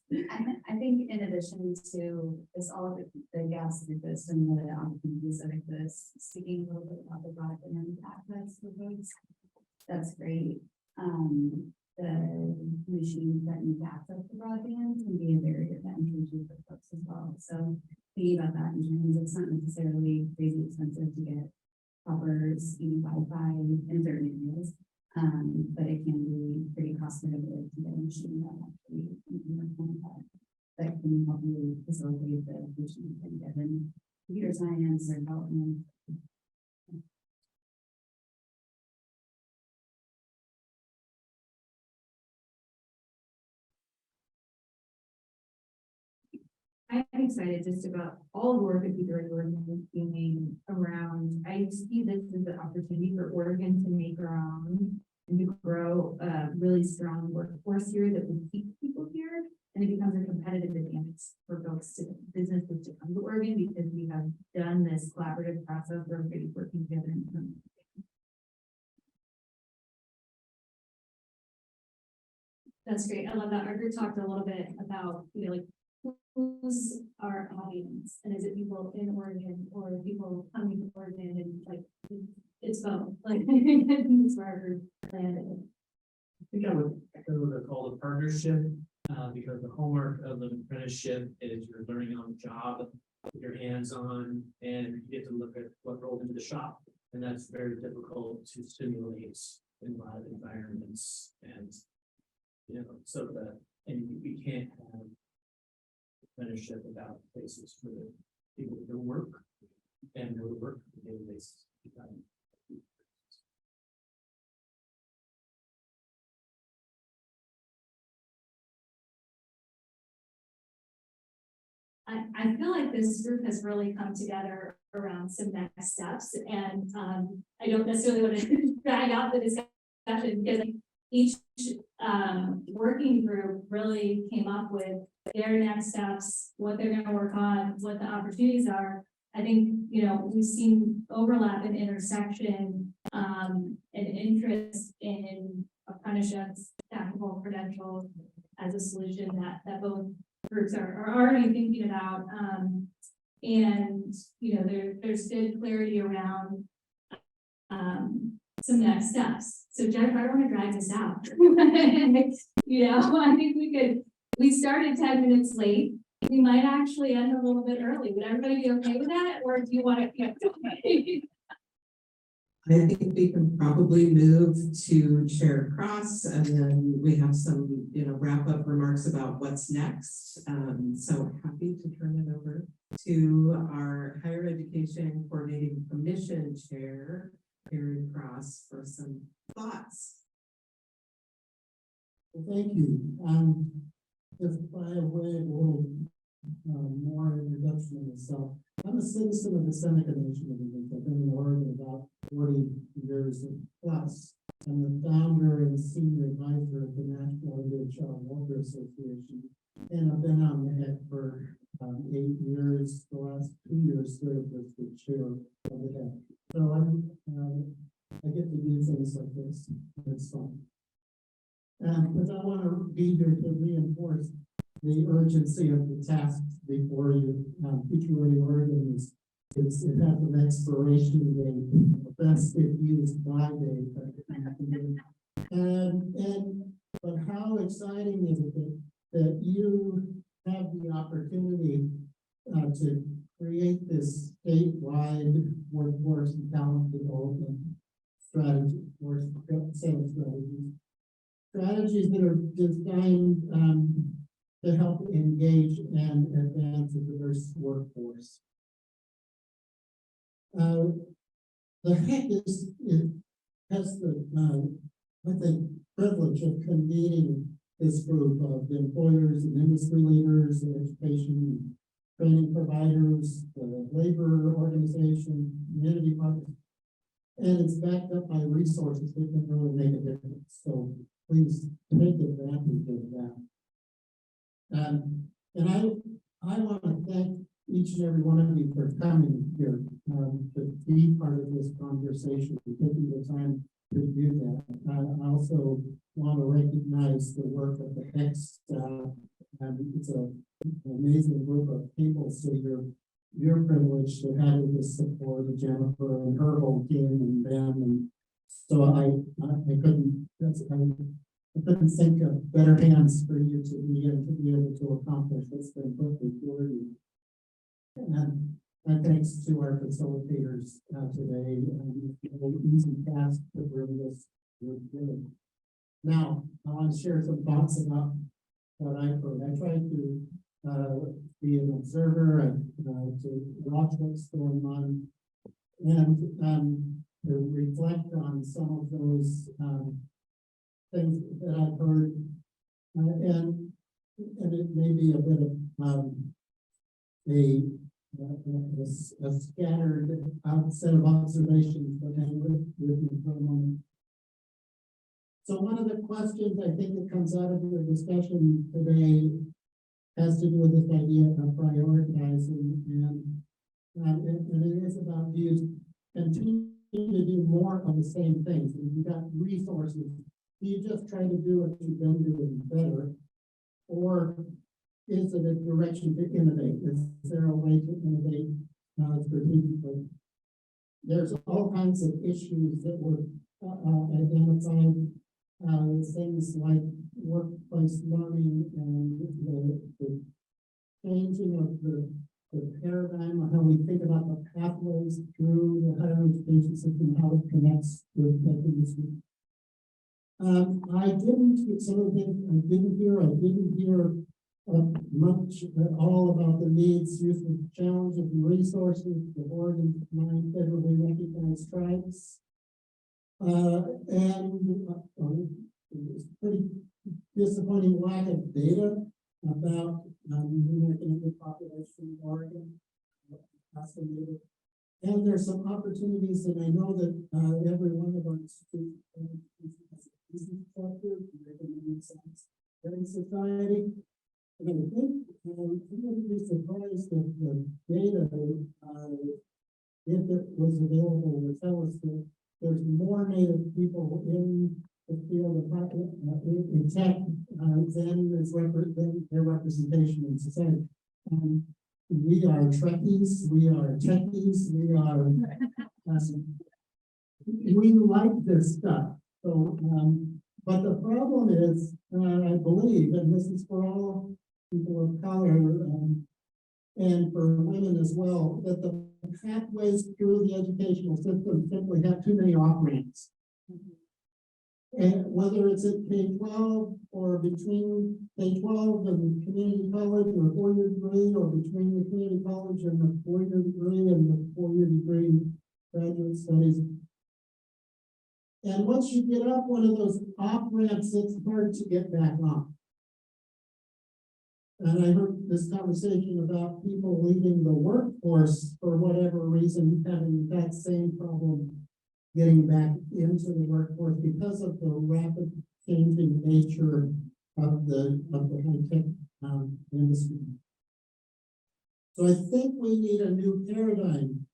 I think in addition to this, all of the gaps that exist and the opportunities that exist, speaking a little bit about the broadband access for folks, that's great. The machines that need to access the broadband can be a barrier to entry for folks as well. So thinking about that in terms of it's not necessarily crazy expensive to get proper speed Wi-Fi in certain areas, but it can be pretty cost prohibitive to get a machine that actually that can help you facilitate the education you can get in computer science or development. I'm excited just about all the work that Peter and Oregon is doing around. I see this as an opportunity for Oregon to make our own and to grow a really strong workforce here that will keep people here. And it becomes a competitive advantage for folks to businesses to come to Oregon because we have done this collaborative process where everybody's working together. That's great. I love that. Our group talked a little bit about, like, who's our audience, and is it people in Oregon or people coming to Oregon, and like it's both. Like it's where our group landed. I think I would echo what they call the partnership, because the hallmark of an apprenticeship is you're learning on the job, with your hands on, and you get to look at what rolled into the shop, and that's very difficult to stimulate in a lot of environments, and so that we can't have apprenticeship without places for the people to go work and go to work on a daily basis. I feel like this group has really come together around some next steps, and I don't necessarily want to drag out the discussion because each working group really came up with their next steps, what they're going to work on, what the opportunities are. I think, we've seen overlap and intersection and interest in apprenticeships, technical credentials as a solution that both groups are already thinking about. And, there's good clarity around some next steps. So Jennifer, I don't want to drag this out. I think we started 10 minutes late. We might actually end a little bit early. Would everybody be okay with that? Or do you want to keep going? I think we can probably move to Chair Cross, and then we have some, wrap up remarks about what's next. So happy to turn it over to our Higher Education Coordinating Commission Chair, Chair Cross, for some thoughts. Well, thank you. Just by way of a little more introduction of myself, I'm a citizen of the Seneca Nation of Indians. I've been in Oregon about 40 years plus. I'm the founder and senior advisor of the National Indian Child Welfare Association, and I've been on that for 8 years. The last 2 years served as the chair of the head. So I get to do things like this. It's fun. Because I want to be here to reinforce the urgency of the tasks before you. Future Ready Oregon it has an expiration date, best if used by date. But how exciting is it that you have the opportunity to create this statewide workforce and talent development strategy or set of strategies. Strategies that are designed to help engage and advance a diverse workforce. The HEC has the I think privilege of convening this group of employers and industry leaders, education, training providers, labor organization, community partners, and it's backed up by resources that can really make a difference. So please take advantage of that. And I want to thank each and every one of you for coming here to be part of this conversation, taking the time to do that. I also want to recognize the work of the HEC staff. It's an amazing group of people, so you're privileged to have this support of Jennifer and her whole team and Ben. And so I couldn't think of better hands for you to be able to accomplish what's been put before you. And thanks to our facilitators today, an easy task to bring this good. Now, I want to share some thoughts about what I've heard. I tried to be an observer and to watch what's going on and to reflect on some of those things that I've heard. And it may be a bit of a scattered set of observations, but hang with me for a moment. So one of the questions I think that comes out of the discussion today has to do with this idea of prioritizing, and it is about, do you continue to do more of the same things? If you've got resources, do you just try to do what you've been doing better, or is it a direction to innovate? Is there a way to innovate strategically? There's all kinds of issues that were identified, things like workplace learning and the changing of the paradigm of how we think about the pathways through the higher education system, how it connects with tech industry. I didn't hear much at all about the needs, youth with challenges and resources, the Oregon 9 federally recognized tribes. It's pretty disappointing lack of data about the American population in Oregon. And there's some opportunities, and I know that every one of our institutions has a business sector, in society. And I think you wouldn't be surprised if the data, if it was available, would tell us that there's more Native people in the field of in tech than their representation in society. We are Trekkies, we are techies, we like this stuff. So, but the problem is, I believe, and this is for all people of color and for women as well, that the pathways through the educational system simply have too many off-ramps. And whether it's at K-12 or between K-12 and community college or a four-year degree, or between the community college and the four-year degree and the four-year degree in graduate studies. And once you get up one of those off-ramps, it's hard to get back on. And I heard this conversation about people leaving the workforce for whatever reason, having that same problem getting back into the workforce because of the rapid changing nature of the high-tech industry. So I think we need a new paradigm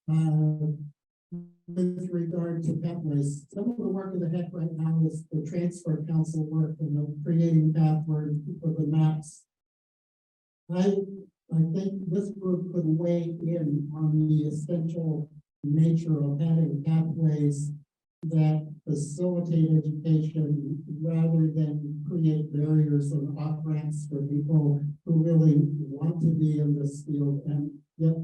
with regard to pathways. Some of the work of the HEC right now is the transfer council work and the creating pathways for the maps. I think this group could weigh in on the essential nature of having pathways that facilitate education rather than create barriers and off-ramps for people who really want to be in this field and yet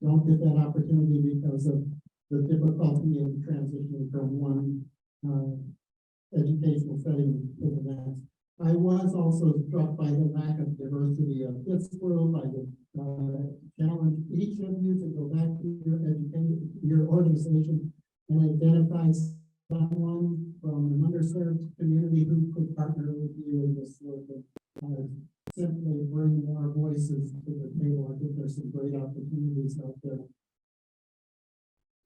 don't get that opportunity because of the difficulty in transitioning from one educational setting to the next. I was also struck by the lack of diversity of this group. I would challenge each of you to go back to your organization and identify someone from an underserved community who could partner with you in this work and simply bring more voices to the table. I think there's some great opportunities out there.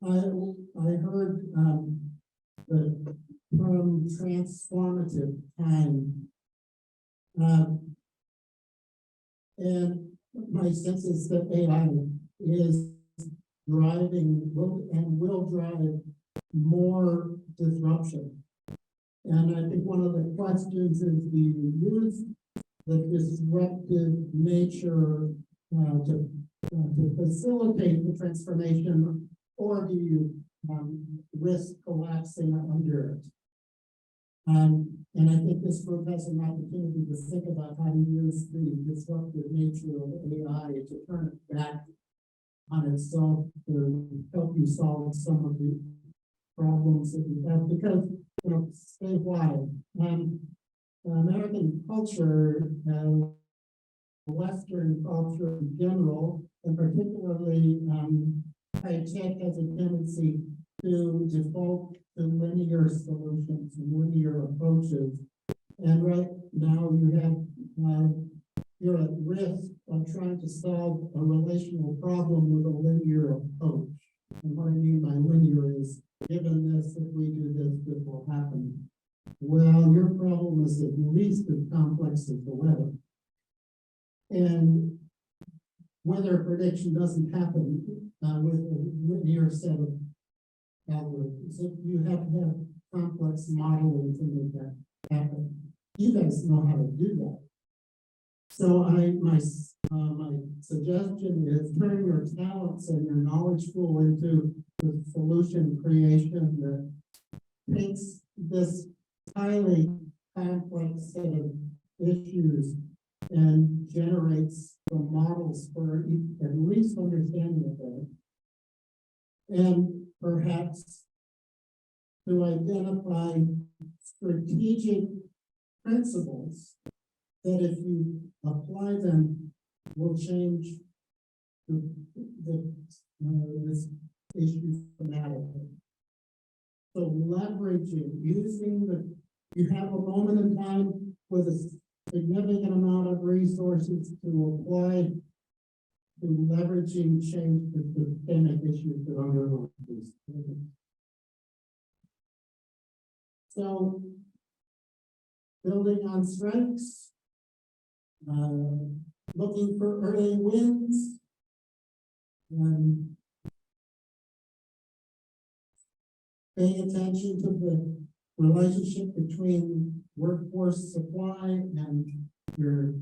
I heard the term transformative time. And my sense is that AI is will drive more disruption. And I think one of the questions is, do you use the disruptive nature to facilitate the transformation, or do you risk collapsing under it? And I think this group has an opportunity to think about how to use the disruptive nature of AI to turn it back on itself to help you solve some of the problems that we have. Because, you know, statewide, American culture, Western culture in general, and particularly high tech, has a tendency to default to linear solutions and linear approaches. And right now you have, you're at risk of trying to solve a relational problem with a linear approach. And what I mean by linear is, given this, if we do this, this will happen. Well, your problem is at least as complex as the weather. And weather prediction doesn't happen with a linear set of algorithms. So you have to have complex modeling to make that happen. You guys know how to do that. So my suggestion is turn your talents and your knowledge pool into the solution creation that takes this highly complex set of issues and generates the models for at least understanding of it. And perhaps to identify strategic principles that, if you apply them, will change this issue dramatically. So leveraging, you have a moment in time with a significant amount of resources to apply to leveraging change the systemic issues that underlie these. So building on strengths, looking for early wins, paying attention to the relationship between workforce supply and your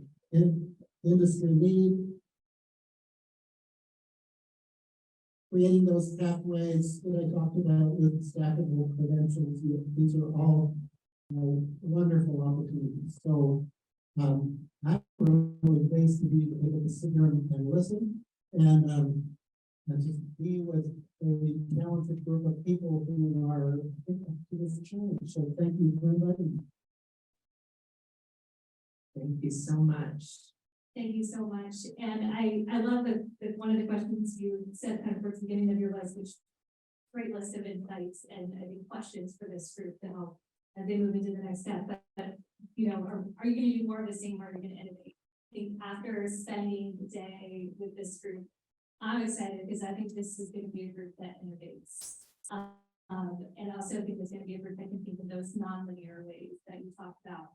industry need, creating those pathways that I talked about with stackable credentials. These are all wonderful opportunities. So I'm really pleased to be able to sit here and listen, and just be with a talented group of people who are up to this challenge. So thank you for inviting me. Thank you so much. Thank you so much. And I love that one of the questions you said kind of towards the beginning of your list, which great list of insights and I think questions for this group to help as they move into the next step. But you know, are you going to do more of the same, or are you going to innovate? I think after spending the day with this group, I'm excited because I think this is going to be a group that innovates. And I also think it's going to be a group that can think of those nonlinear ways that you talked about.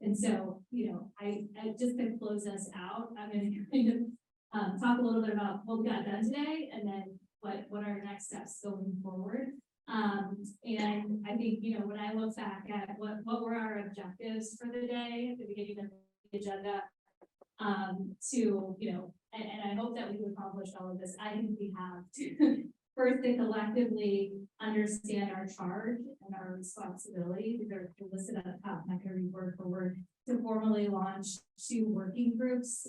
And so, you know, I just to close us out, I'm going to kind of talk a little bit about what we got done today, and then what are our next steps going forward. And I think, you know, when I look back at what were our objectives for the day at the beginning of the agenda, to, you know, and I hope that we've accomplished all of this. I think we have to first to collectively understand our charge and our responsibility. They're listed at the top, I'm not going to read word for word, to formally launch 2 working groups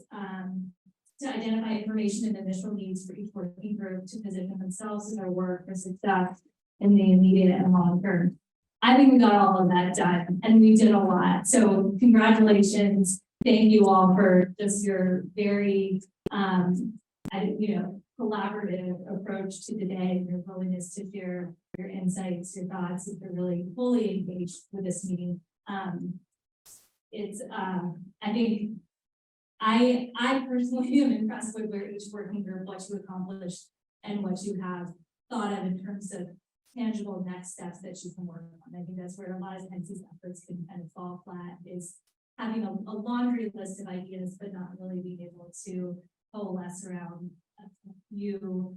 to identify information and initial needs for each working group to position themselves in their work for success in the immediate and long term. I think we got all of that done and we did a lot. So congratulations. Thank you all for just your very, collaborative approach to the day, your willingness to share your insights, your thoughts, and to really fully engage with this meeting. I think I personally am impressed with where each working group, what you accomplished and what you have thought of in terms of tangible next steps that you can work on. I think that's where a lot of times these efforts can kind of fall flat, is having a laundry list of ideas, but not really being able to coalesce around a few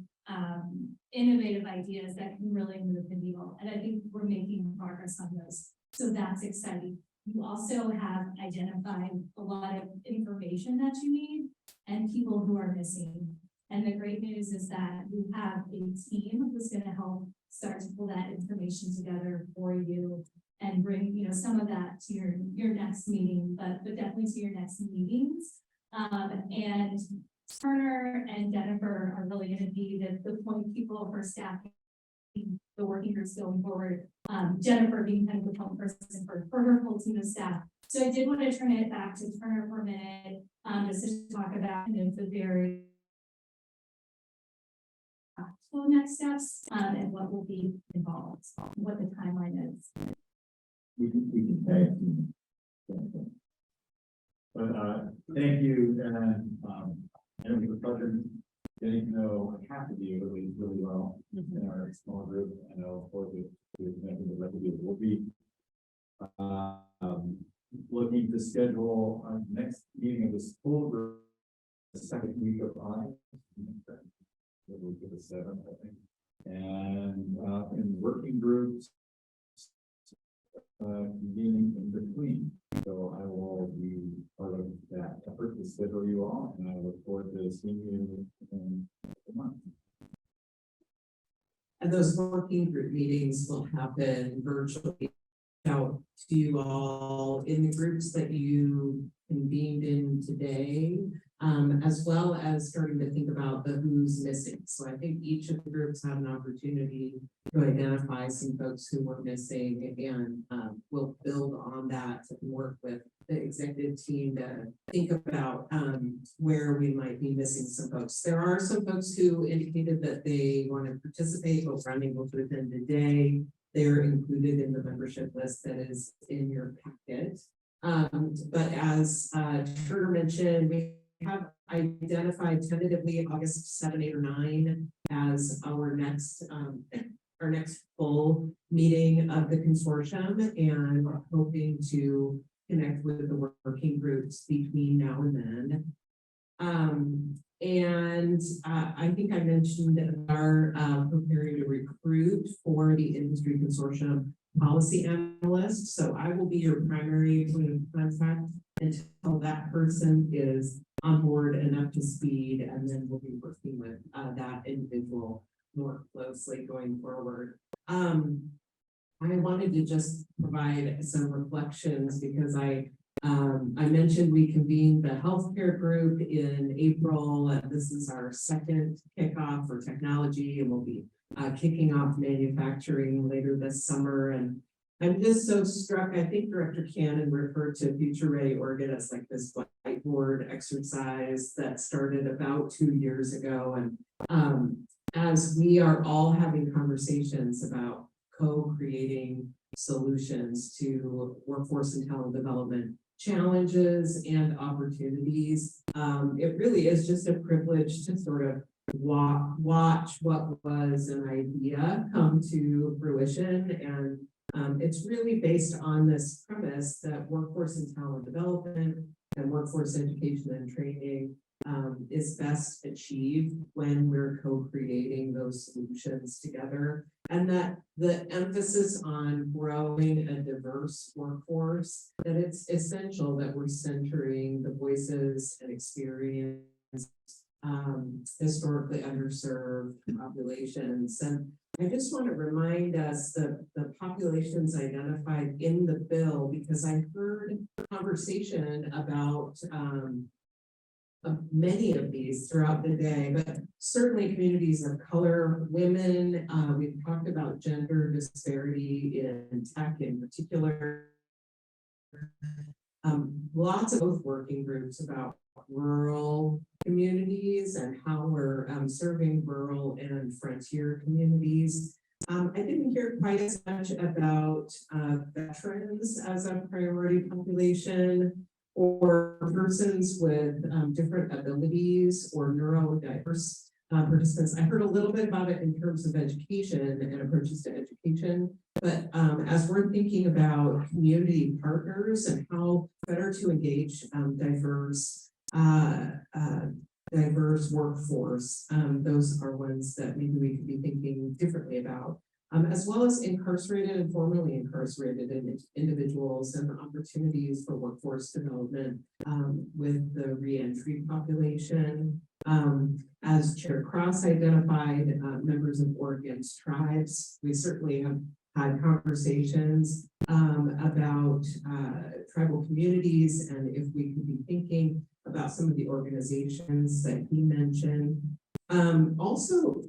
innovative ideas that can really move the needle. And I think we're making progress on those. So that's exciting. You also have identified a lot of information that you need and people who are missing. And the great news is that you have a team who's going to help start to pull that information together for you and bring, some of that to your next meeting, but definitely to your next meetings. And Turner and Jennifer are really going to be the point people for staffing the working groups going forward. Jennifer being kind of the point person for her whole team of staff. So I did want to turn it back to Turner for a minute, just to talk about the very practical next steps and what will be involved, what the timeline is. We can tag team. But thank you, and it'll be a pleasure getting to know half of you really well in our small group. I know for the rest of you, we'll be looking to schedule our next meeting of this full group the second week of August. The week of the 7th, I think. And in working groups, convening in between. So I will be part of that effort to schedule you all, and I look forward to seeing you in a month. And those working group meetings will happen virtually out to you all in the groups that you convened in today, as well as starting to think about the who's missing. So I think each of the groups have an opportunity to identify some folks who were missing, and we'll build on that and work with the executive team to think about where we might be missing some folks. There are some folks who indicated that they want to participate, but were unable to attend today. They're included in the membership list that is in your packet. But as Turner mentioned, we have identified tentatively August 7, 8, or 9 as our next full meeting of the consortium, and we're hoping to connect with the working groups between now and then. I think I mentioned that our preparing to recruit for the industry consortium policy analyst. So I will be your primary point of contact until that person is on board and up to speed, and then we'll be working with that individual more closely going forward. I wanted to just provide some reflections because I mentioned we convened the healthcare group in April, and this is our second kickoff for technology, and we'll be kicking off manufacturing later this summer. And I'm just so struck. I think Director Cannon referred to Future Ready Oregon as like this whiteboard exercise that started about 2 years ago. And as we are all having conversations about co-creating solutions to workforce and talent development challenges and opportunities, it really is just a privilege to sort of watch what was an idea come to fruition. And it's really based on this premise that workforce and talent development and workforce education and training is best achieved when we're co-creating those solutions together, and that the emphasis on growing a diverse workforce, that it's essential that we're centering the voices and experience historically underserved populations. And I just want to remind us that the populations identified in the bill, because I heard conversation about many of these throughout the day, but certainly communities of color, women, we've talked about gender disparity in tech in particular. Lots of both working groups about rural communities and how we're serving rural and frontier communities. I didn't hear quite as much about veterans as a priority population or persons with different abilities or neurodiverse participants. I heard a little bit about it in terms of education and approaches to education, but as we're thinking about community partners and how better to engage diverse workforce, those are ones that maybe we could be thinking differently about, as well as incarcerated and formerly incarcerated individuals and opportunities for workforce development with the reentry population. As Chair Cross identified, members of Oregon's tribes, we certainly have had conversations about tribal communities and if we could be thinking about some of the organizations that he mentioned. Also,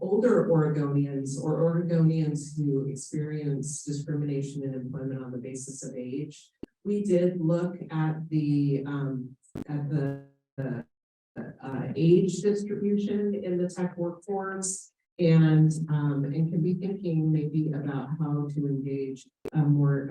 older Oregonians or Oregonians who experience discrimination in employment on the basis of age. We did look at the age distribution in the tech workforce and can be thinking maybe about how to engage a more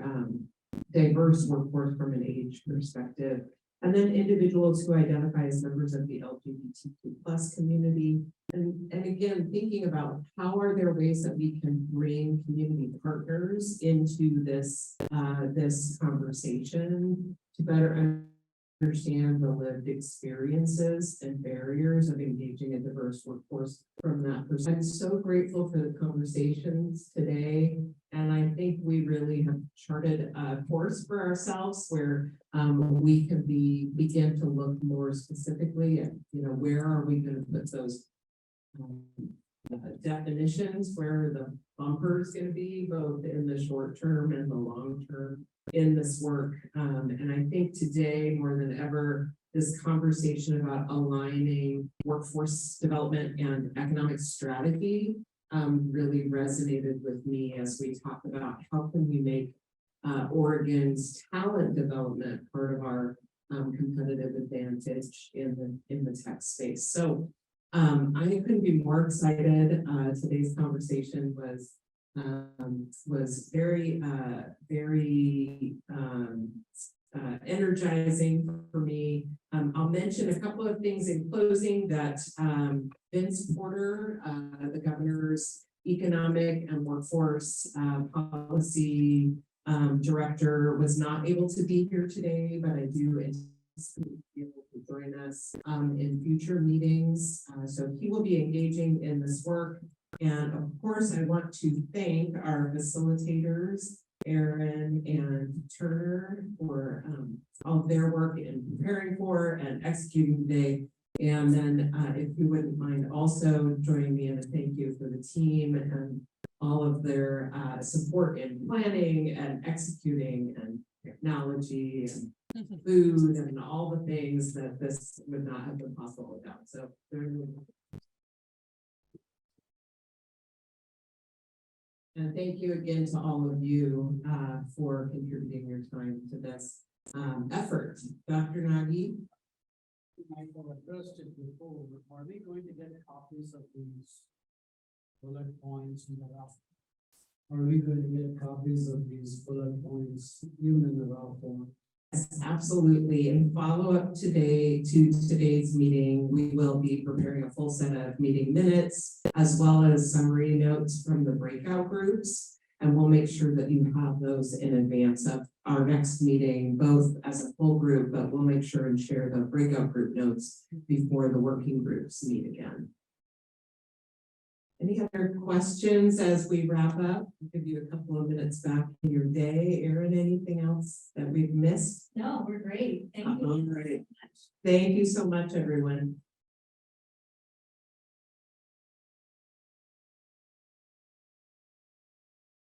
diverse workforce from an age perspective. And then individuals who identify as members of the LGBTQ+ community. And again, thinking about how are there ways that we can bring community partners into this, this conversation to better understand the lived experiences and barriers of engaging a diverse workforce from that perspective. I'm so grateful for the conversations today. And I think we really have charted a course for ourselves where we can begin to look more specifically at, where are we going to put those definitions, where are the bumpers going to be, both in the short term and the long term in this work. And I think today, more than ever, this conversation about aligning workforce development and economic strategy really resonated with me as we talk about how can we make Oregon's talent development part of our competitive advantage in the tech space. So I couldn't be more excited. Today's conversation was very energizing for me. I'll mention a couple of things in closing that Vince Porter, the governor's economic and workforce policy director, was not able to be here today, but I do anticipate he will join us in future meetings. So he will be engaging in this work. And of course, I want to thank our facilitators, Aaron and Turner, for all of their work in preparing for and executing today. And then if you wouldn't mind also joining me in a thank you for the team and all of their support in planning and executing and technology and food and all the things that this would not have been possible without. So and thank you again to all of you for contributing your time to this effort. Dr. Nagy? Michael addressed it before, are we going to get copies of these bullet points in the raw? Are we going to get copies of these bullet points even in the raw form? Yes, absolutely. In follow up today to today's meeting, we will be preparing a full set of meeting minutes as well as summary notes from the breakout groups. And we'll make sure that you have those in advance of our next meeting, both as a full group, but we'll make sure and share the breakout group notes before the working groups meet again. Any other questions as we wrap up? I'll give you a couple of minutes back in your day. Erin, anything else that we've missed? No, we're great. Thank you. All right. Thank you so much, everyone.